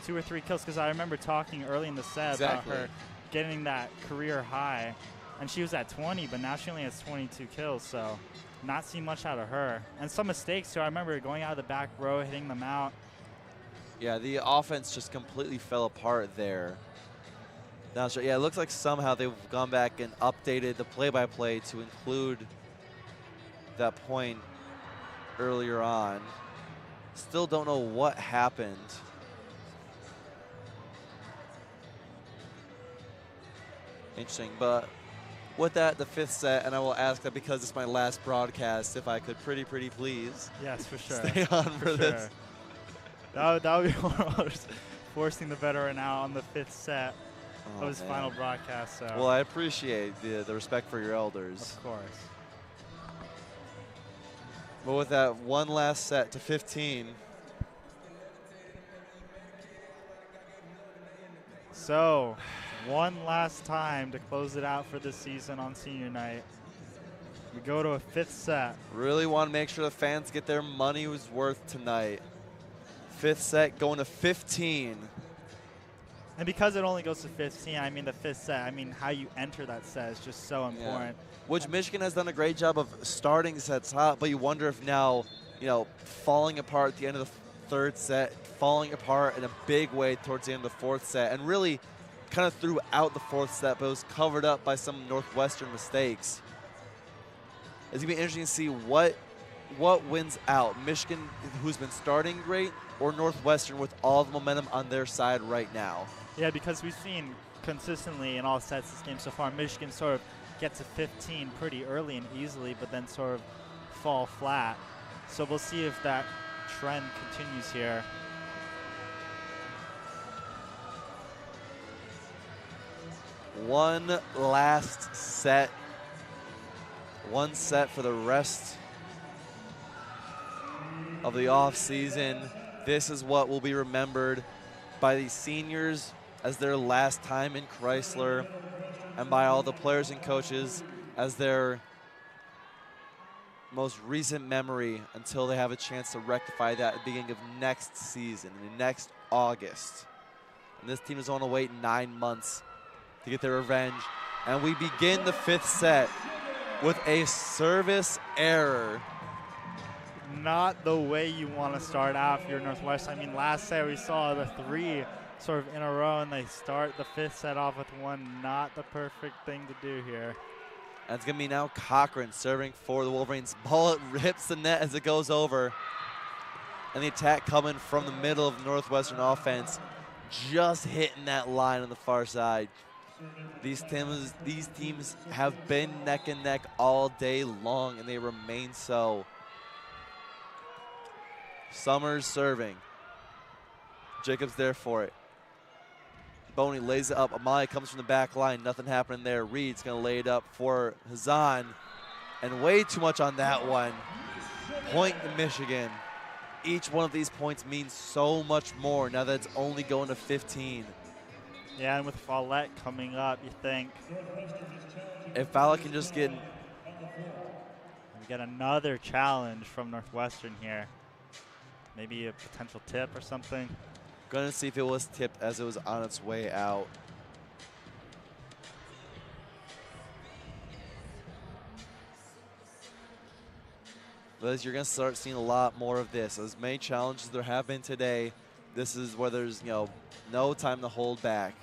2 or 3 kills, because I remember talking early in the set about her getting that career high, and she was at 20, but now she only has 22 kills, so not seeing much out of her. And some mistakes, too. I remember going out of the back row, hitting them out. Yeah, the offense just completely fell apart there. Now, so yeah, it looks like somehow they've gone back and updated the play-by-play to include that point earlier on. Still don't know what happened. Interesting, but with that, the 5th set, and I will ask that because it's my last broadcast, if I could pretty please. Yes, for sure. Stay on for this. That would be horrible, forcing the veteran out on the 5th set of his final broadcast. So. Well, I appreciate the respect for your elders. Of course. But with that one last set to 15. So, one last time to close it out for this season on senior night. We go to a 5th set. Really want to make sure the fans get their money's worth tonight. 5th set going to 15. And because it only goes to 15, I mean the 5th set, I mean how you enter that set is just so important. Yeah. Which Michigan has done a great job of starting sets hot, but you wonder if now, falling apart at the end of the 3rd set, falling apart in a big way towards the end of the 4th set, and really kind of throughout the 4th set, but it was covered up by some Northwestern mistakes. It's going to be interesting to see what wins out. Michigan, who's been starting great, or Northwestern with all the momentum on their side right now. Yeah, because we've seen consistently in all sets this game so far, Michigan sort of get to 15 pretty early and easily, but then sort of fall flat. So we'll see if that trend continues here. One last set. One set for the rest of the off season. This is what will be remembered by the seniors as their last time in Crisler, and by all the players and coaches as their most recent memory until they have a chance to rectify that at the beginning of next season, next August. And this team is on to wait 9 months to get their revenge. And we begin the 5th set with a service error. Not the way you want to start out if you're Northwestern. I mean, last set we saw the 3 sort of in a row, and they start the 5th set off with 1. Not the perfect thing to do here. And it's going to be now Cochran serving for the Wolverines. Ball rips the net as it goes over. And the attack coming from the middle of the Northwestern offense, just hitting that line on the far side. These teams have been neck and neck all day long, and they remain so. Summers serving. Jacobs there for it. Boney lays it up. Amaya comes from the back line. Nothing happening there. Reed's going to lay it up for Hazan. And way too much on that one. Point to Michigan. Each one of these points means so much more now that it's only going to 15. Yeah, and with Follett coming up, you think. If Follett can just get... We get another challenge from Northwestern here. Maybe a potential tip or something. Going to see if it was tipped as it was on its way out. But as you're going to start seeing a lot more of this. As many challenges there have been today, this is where there's, no time to hold back.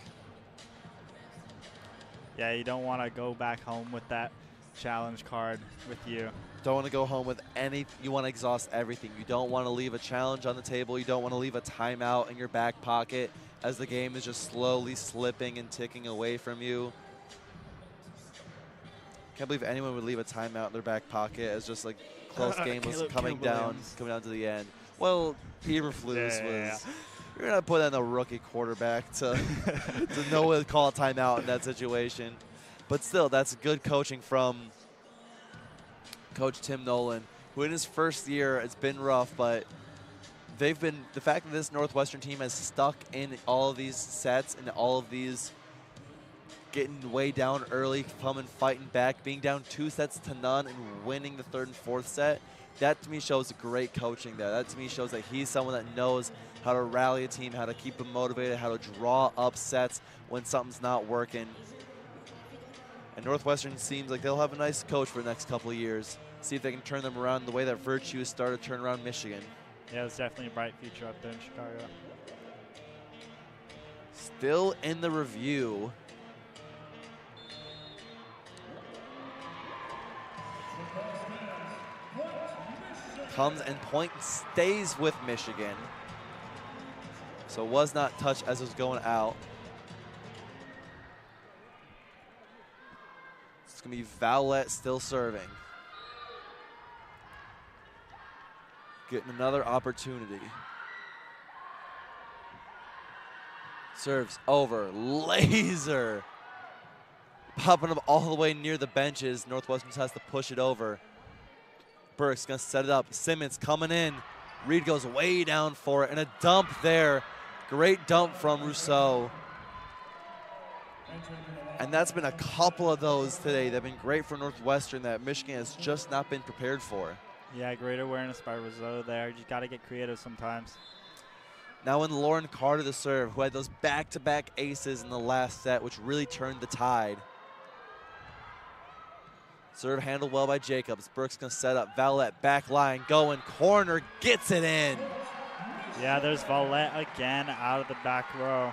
Yeah, you don't want to go back home with that challenge card with you. Don't want to go home with any, you want to exhaust everything. You don't want to leave a challenge on the table. You don't want to leave a timeout in your back pocket as the game is just slowly slipping and ticking away from you. Can't believe anyone would leave a timeout in their back pocket as just like close game was coming down to the end. Well, Eberflus was, you're going to put in a rookie quarterback to know when to call a timeout in that situation. But still, that's good coaching from Coach Tim Nolan, who in his first year, it's been rough, but the fact that this Northwestern team has stuck in all of these sets and all of these getting way down early, coming, fighting back, being down 2-0 and winning the 3rd and 4th set, that to me shows great coaching there. That to me shows that he's someone that knows how to rally a team, how to keep them motivated, how to draw up sets when something's not working. And Northwestern seems like they'll have a nice coach for the next couple of years. See if they can turn them around the way that Virtue started to turn around Michigan. Yeah, there's definitely a bright future up there in Chicago. Still in the review. Comes and point stays with Michigan. So was not touched as it was going out. It's going to be Vowlett still serving. Getting another opportunity. Serves over. Laser. Popping up all the way near the benches. Northwestern has to push it over. Burke's going to set it up. Simmons coming in. Reed goes way down for it. And a dump there. Great dump from Rousseau. And that's been a couple of those today that have been great for Northwestern that Michigan has just not been prepared for. Yeah, great awareness by Rousseau there. You just got to get creative sometimes. Now in Lauren Carter to serve, who had those back-to-back aces in the last set, which really turned the tide. Serve handled well by Jacobs. Burke's going to set up. Vallette back line going. Corner gets it in. Yeah, there's Vallette again out of the back row.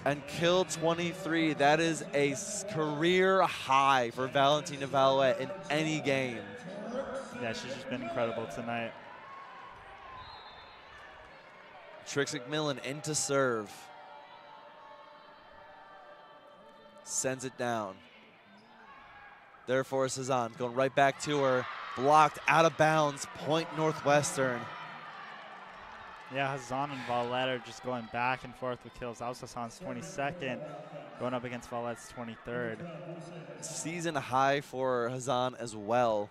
And kill 23. That is a career high for Valentina Vallette in any game. Yeah, she's just been incredible tonight. Trix McMillan in to serve. Sends it down. Therefore, Cezanne going right back to her. Blocked out of bounds. Point Northwestern. Yeah, Hazan and Valette are just going back and forth with kills. That was Hassan's 22nd, going up against Valette's 23rd. Season high for Hazan as well.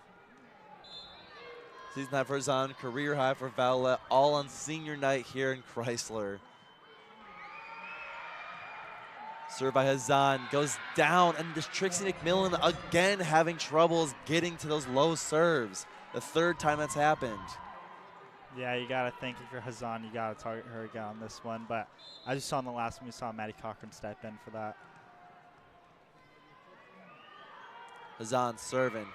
Season high for Hazan, career high for Valette, all on senior night here in Crisler. Served by Hazan, goes down, and just Trixie McMillan again having troubles getting to those low serves. The third time that's happened. Yeah, you got to think if you're Hazan, you got to target her again on this one. But as you saw in the last one, we saw Maddie Cochran step in for that. Hazan serving.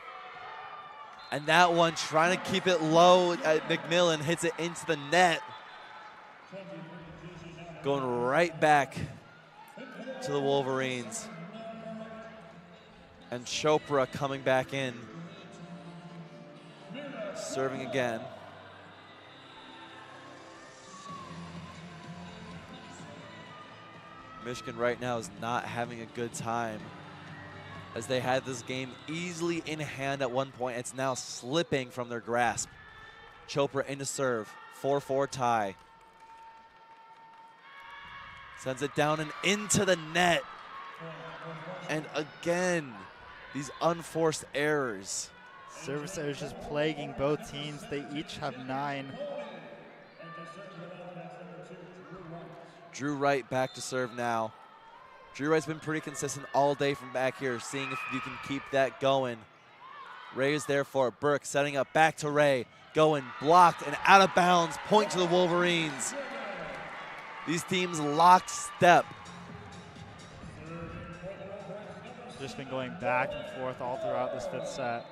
And that one trying to keep it low. McMillan hits it into the net. Going right back to the Wolverines. And Chopra coming back in. Serving again. Michigan right now is not having a good time, as they had this game easily in hand at one point. It's now slipping from their grasp. Chopra into serve, 4-4 tie. Sends it down and into the net. And again, these unforced errors. Service errors just plaguing both teams. They each have 9. Drew Wright back to serve now. Drew Wright's been pretty consistent all day from back here, seeing if you can keep that going. Ray is there for it. Burke setting up back to Ray. Going blocked and out of bounds. Point to the Wolverines. These teams locked step. Just been going back and forth all throughout this 5th set.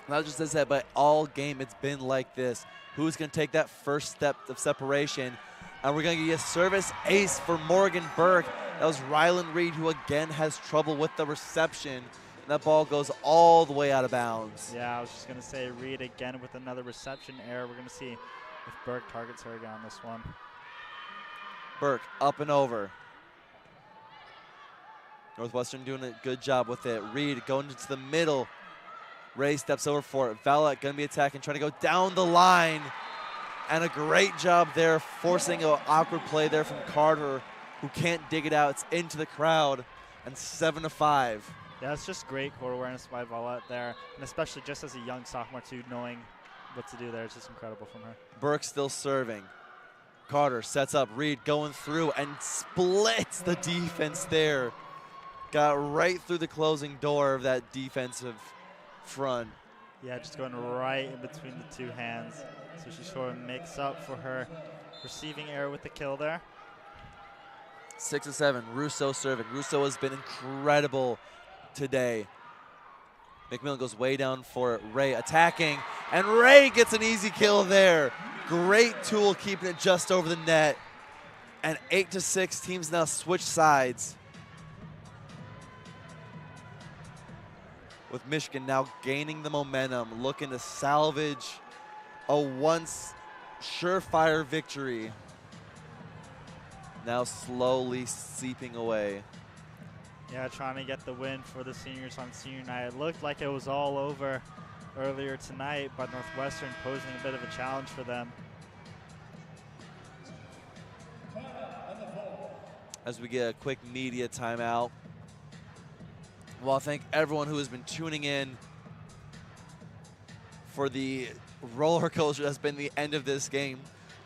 Not just this set, but all game it's been like this. Who's going to take that first step of separation? And we're going to get a service ace for Morgan Burke. That was Rylan Reed, who again has trouble with the reception. And that ball goes all the way out of bounds. Yeah, I was just going to say Reed again with another reception error. We're going to see if Burke targets her again on this one. Burke up and over. Northwestern doing a good job with it. Reed going into the middle. Ray steps over for it. Valette going to be attacking, trying to go down the line. And a great job there, forcing an awkward play there from Carter, who can't dig it out. It's into the crowd, and 7-5. Yeah, it's just great court awareness by Valette there, and especially just as a young sophomore too, knowing what to do there. It's just incredible from her. Burke still serving. Carter sets up, Reed going through and splits the defense there. Got right through the closing door of that defensive front. Yeah, just going right in between the two hands. So she sort of makes up for her receiving error with the kill there. 6-7, Russo serving. Russo has been incredible today. McMillan goes way down for it. Ray attacking, and Ray gets an easy kill there. Great tool keeping it just over the net. And 8-6, teams now switch sides. With Michigan now gaining the momentum, looking to salvage a once surefire victory. Now slowly seeping away. Yeah, trying to get the win for the seniors on senior night. It looked like it was all over earlier tonight, but Northwestern posing a bit of a challenge for them. As we get a quick media timeout. Well, I thank everyone who has been tuning in for the roller coaster that's been the end of this game.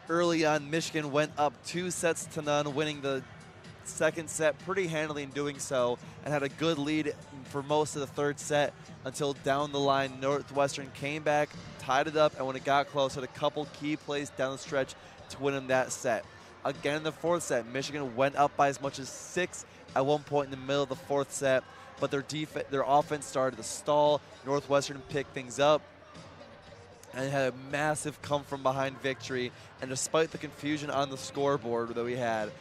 Early on, Michigan went up 2-0, winning the second set pretty handily in doing so, and had a good lead for most of the third set until down the line Northwestern came back, tied it up, and when it got close, had a couple key plays down the stretch to win them that set. Again in the fourth set, Michigan went up by as much as 6 at one point in the middle of the fourth set, but their offense started to stall. Northwestern picked things up and had a massive come-from-behind victory. And despite the confusion on the scoreboard that we had,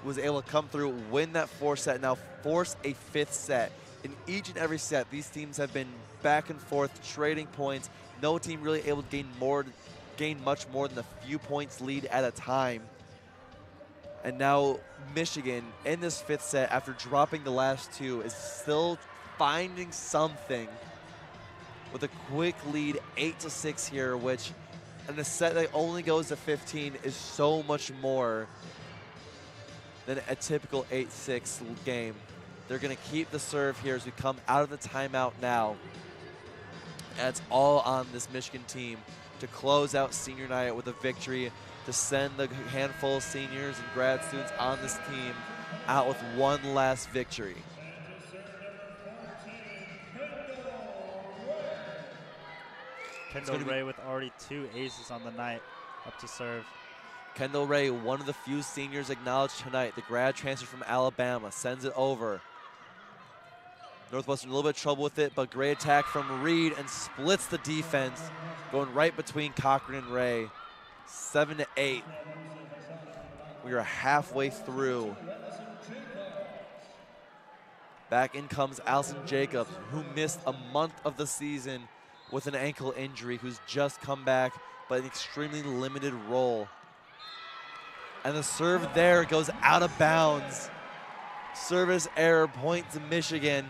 was able to come through, win that fourth set, now force a fifth set. In each and every set, these teams have been back and forth, trading points. No team really able to gain much more than a few points lead at a time. And now Michigan, in this fifth set, after dropping the last two, is still finding something with a quick lead, 8-6 here, which and a set that only goes to 15 is so much more than a typical 8-6 game. They're going to keep the serve here as we come out of the timeout now. And it's all on this Michigan team to close out senior night with a victory, to send the handful of seniors and grad students on this team out with one last victory. Kendall Ray with already 2 aces on the night up to serve. Kendall Ray, one of the few seniors acknowledged tonight, the grad transfer from Alabama, sends it over. Northwestern a little bit of trouble with it, but great attack from Reed and splits the defense, going right between Cochran and Ray. 7-8. We are halfway through. Back in comes Allison Jacobs, who missed a month of the season with an ankle injury, who's just come back, but an extremely limited role. And the serve there goes out of bounds. Service error, point to Michigan.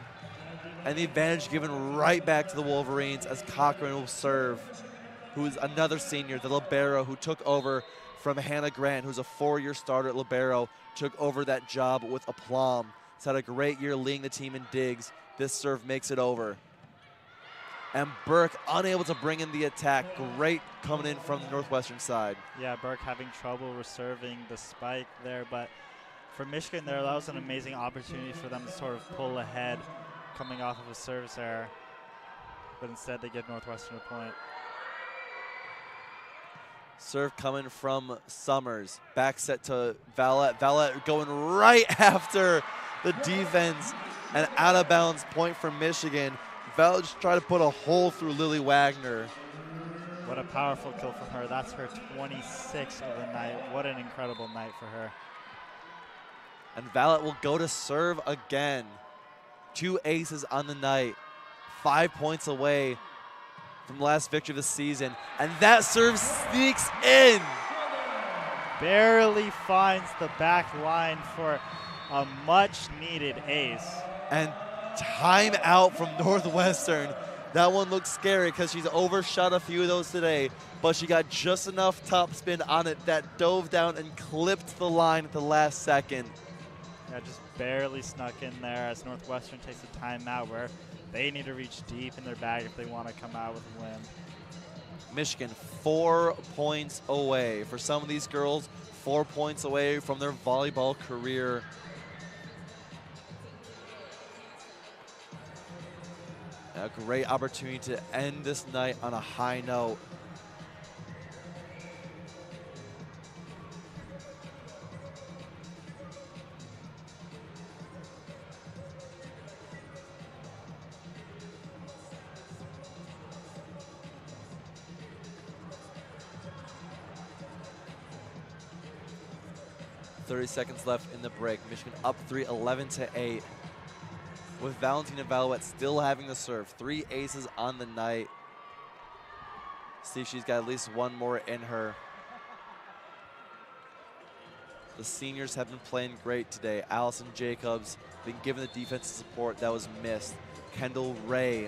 And the advantage given right back to the Wolverines as Cochran will serve, who's another senior, the libero, who took over from Hannah Grant, who's a 4-year starter at libero, took over that job with aplomb. He's had a great year leading the team in digs. This serve makes it over. And Burke unable to bring in the attack. Great coming in from the Northwestern side. Yeah, Burke having trouble reserving the spike there, but for Michigan there, that was an amazing opportunity for them to sort of pull ahead coming off of a service error. But instead they give Northwestern a point. Serve coming from Summers. Back set to Valette. Valette going right after the defense. And out of bounds point for Michigan. Valette just tried to put a hole through Lily Wagner. What a powerful kill from her. That's her 26th of the night. What an incredible night for her. And Valette will go to serve again. 2 aces on the night. 5 points away from the last victory of the season. And that serve sneaks in. Barely finds the back line for a much needed ace. And time out from Northwestern. That one looks scary because she's overshot a few of those today, but she got just enough topspin on it that dove down and clipped the line at the last second. Yeah, just barely snuck in there as Northwestern takes a timeout where they need to reach deep in their bag if they want to come out with a win. Michigan 4 points away. For some of these girls, 4 points away from their volleyball career. A great opportunity to end this night on a high note. .30 seconds left in the break. Michigan up 3, 11-8. With Valentina Valette still having the serve. 3 aces on the night. See if she's got at least one more in her. The seniors have been playing great today. Allison Jacobs been given the defensive support that was missed. Kendall Ray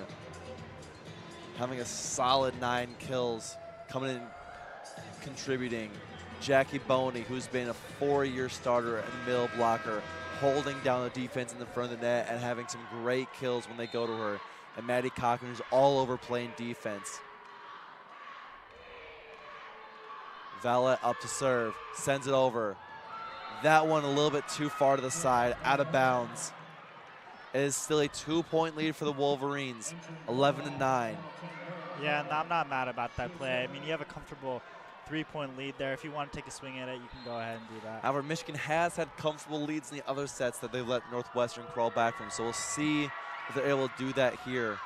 having a solid 9 kills, coming in contributing. Jackie Boney, who's been a 4-year starter and middle blocker, holding down the defense in the front of the net and having some great kills when they go to her. And Maddie Cochran, who's all over playing defense. Valette up to serve, sends it over. That one a little bit too far to the side, out of bounds. It is still a 2-point lead for the Wolverines, 11-9. Yeah, and I'm not mad about that play. I mean, you have a comfortable 3-point lead there. If you want to take a swing at it, you can go ahead and do that. However, Michigan has had comfortable leads in the other sets that they've let Northwestern crawl back from, so we'll see if they're able to do that here.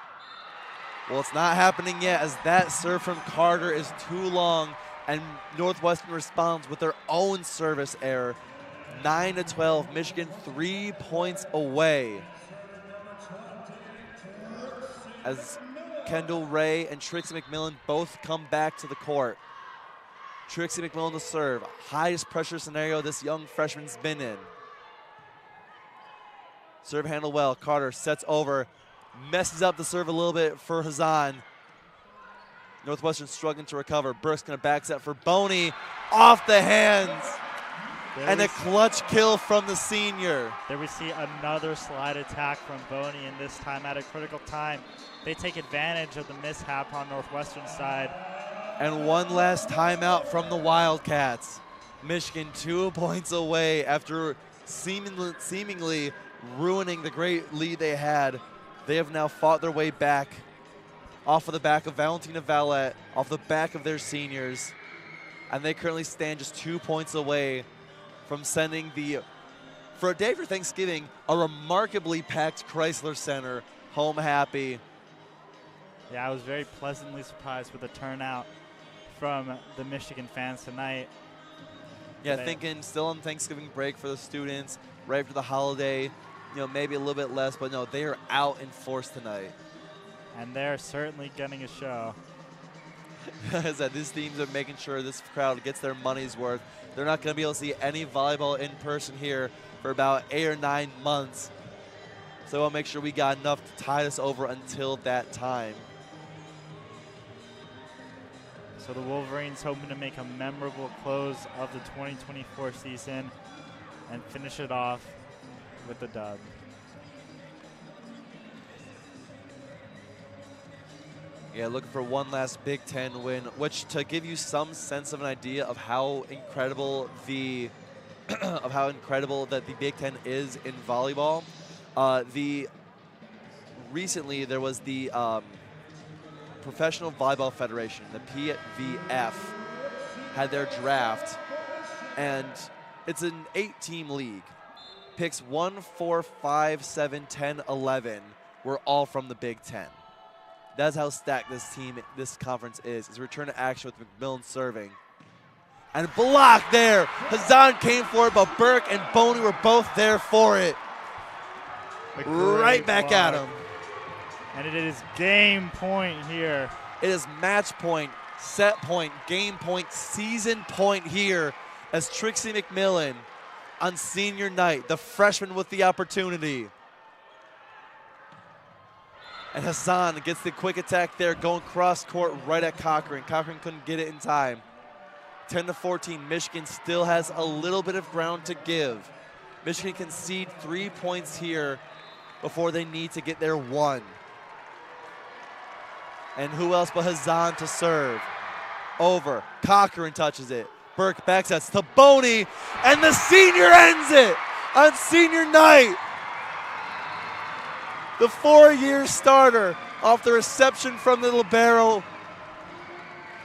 Well, it's not happening yet as that serve from Carter is too long, and Northwestern responds with their own service error. 9-12, Michigan 3 points away. As Kendall Ray and Trixie McMillan both come back to the court. Trixie McMillan to serve. Highest pressure scenario this young freshman's been in. Serve handled well. Carter sets over. Messes up the serve a little bit for Hazan. Northwestern struggling to recover. Burke's going to back set for Boney. Off the hands. And a clutch kill from the senior. There we see another slide attack from Boney, and this time at a critical time. They take advantage of the mishap on Northwestern's side. And one last timeout from the Wildcats. Michigan 2 points away after seemingly ruining the great lead they had. They have now fought their way back off of the back of Valentina Valette, off the back of their seniors. And they currently stand just 2 points away from sending for a day for Thanksgiving, a remarkably packed Crisler Center home happy. Yeah, I was very pleasantly surprised with the turnout from the Michigan fans tonight. Yeah, thinking still on Thanksgiving break for the students, right after the holiday, maybe a little bit less, but no, they are out in force tonight. And they're certainly getting a show. As that these teams are making sure this crowd gets their money's worth. They're not going to be able to see any volleyball in person here for about 8 or 9 months. So we'll make sure we got enough to tide us over until that time. So the Wolverines hoping to make a memorable close of the 2024 season and finish it off with the dub. Yeah, looking for one last Big Ten win, which to give you some sense of an idea of how incredible that the Big Ten is in volleyball. Recently there was the Professional Volleyball Federation, the PVF, had their draft, and it's an 8-team league. Picks 1, 4, 5, 7, 10, 11 were all from the Big Ten. That's how stacked this conference is. It's a return to action with McMillan serving. And blocked there. Hazan came for it, but Burke and Boney were both there for it. Right back at him. And it is game point here. It is match point, set point, game point, season point here as Trixie McMillan on senior night, the freshman with the opportunity. And Hassan gets the quick attack there, going cross court right at Cochran. Cochran couldn't get it in time. 10-14, Michigan still has a little bit of ground to give. Michigan concede 3 points here before they need to get their 1. And who else but Hazan to serve? Over, Cochran touches it. Burke backsets to Boney, and the senior ends it on senior night. The 4-year starter off the reception from the libero,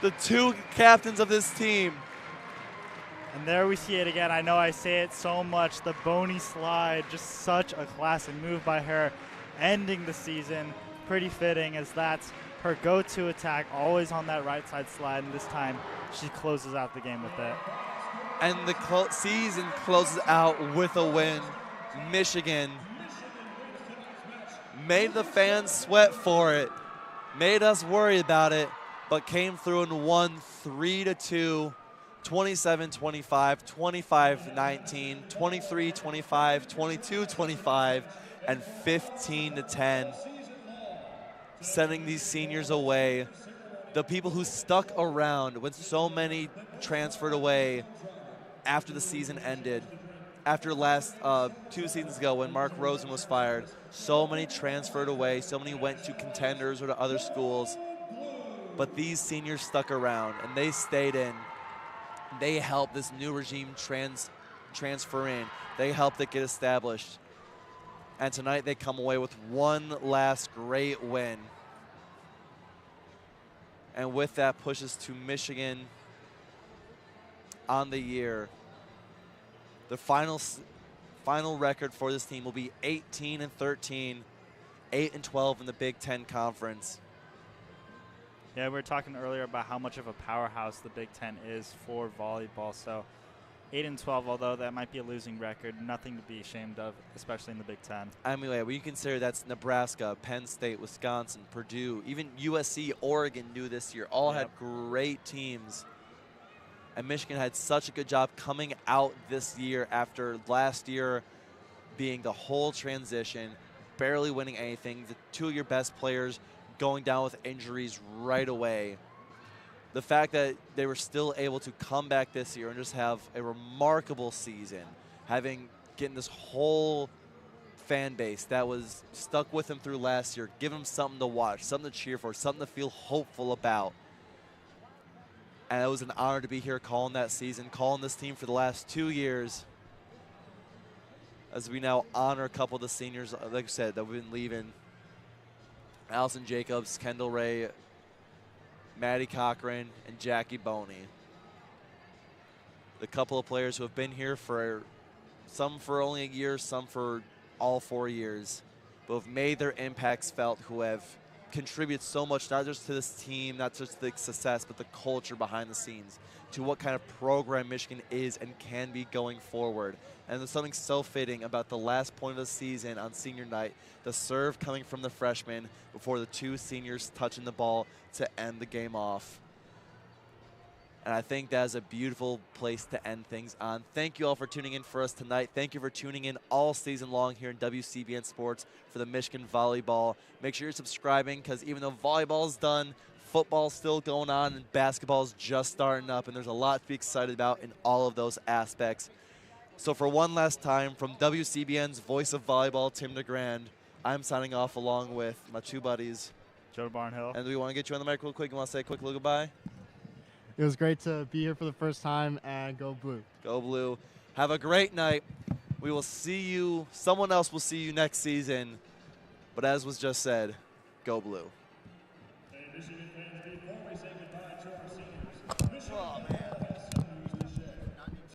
the 2 captains of this team. And there we see it again. I know I say it so much. The Boney slide, just such a classic move by her, ending the season. Pretty fitting, as that's her go-to attack, always on that right side slide, and this time she closes out the game with it. And the season closes out with a win. Michigan made the fans sweat for it, made us worry about it, but came through and won 3-2, 27-25, 25-19, 23-25, 22-25, and 15-10, sending these seniors away. The people who stuck around when so many transferred away after the season ended. After last 2 seasons ago when Mark Rosen was fired, so many transferred away, so many went to contenders or to other schools. But these seniors stuck around and they stayed in. They helped this new regime transfer in. They helped it get established. And tonight they come away with one last great win. And with that pushes to Michigan on the year. The final record for this team will be 18-13, 8-12 in the Big Ten Conference. Yeah, we were talking earlier about how much of a powerhouse the Big Ten is for volleyball. So 8-12, although that might be a losing record, nothing to be ashamed of, especially in the Big Ten. I mean, when you consider that's Nebraska, Penn State, Wisconsin, Purdue, even USC, Oregon knew this year, all had great teams. And Michigan had such a good job coming out this year after last year being the whole transition, barely winning anything, the 2 of your best players going down with injuries right away. the fact that they were still able to come back this year and just have a remarkable season, getting this whole fan base that was stuck with them through last year, give them something to watch, something to cheer for, something to feel hopeful about. And it was an honor to be here calling that season, calling this team for the last 2 years, as we now honor a couple of the seniors, like I said, that we've been leaving. Allison Jacobs, Kendall Ray, Maddie Cochran, and Jackie Boney. The couple of players who have been here for some for only a year, some for all 4 years, but have made their impacts felt, who have contributed so much, not just to this team, not just the success, but the culture behind the scenes, to what kind of program Michigan is and can be going forward. And there's something so fitting about the last point of the season on senior night, the serve coming from the freshmen before the 2 seniors touching the ball to end the game off. And I think that is a beautiful place to end things on. Thank you all for tuning in for us tonight. Thank you for tuning in all season long here in WCBN Sports for the Michigan Volleyball. Make sure you're subscribing, because even though volleyball is done, football's still going on and basketball's just starting up, and there's a lot to be excited about in all of those aspects. So for one last time, from WCBN's Voice of Volleyball, Tim DeGrand, I'm signing off along with my 2 buddies. Jonah Barnhill. And we want to get you on the mic real quick. You want to say a quick little goodbye? It was great to be here for the first time, and go blue. Go blue. Have a great night. We will see you, someone else will see you next season. But as was just said, go blue. Hey, Michigan fans, before we say goodbye to our seniors, Michigan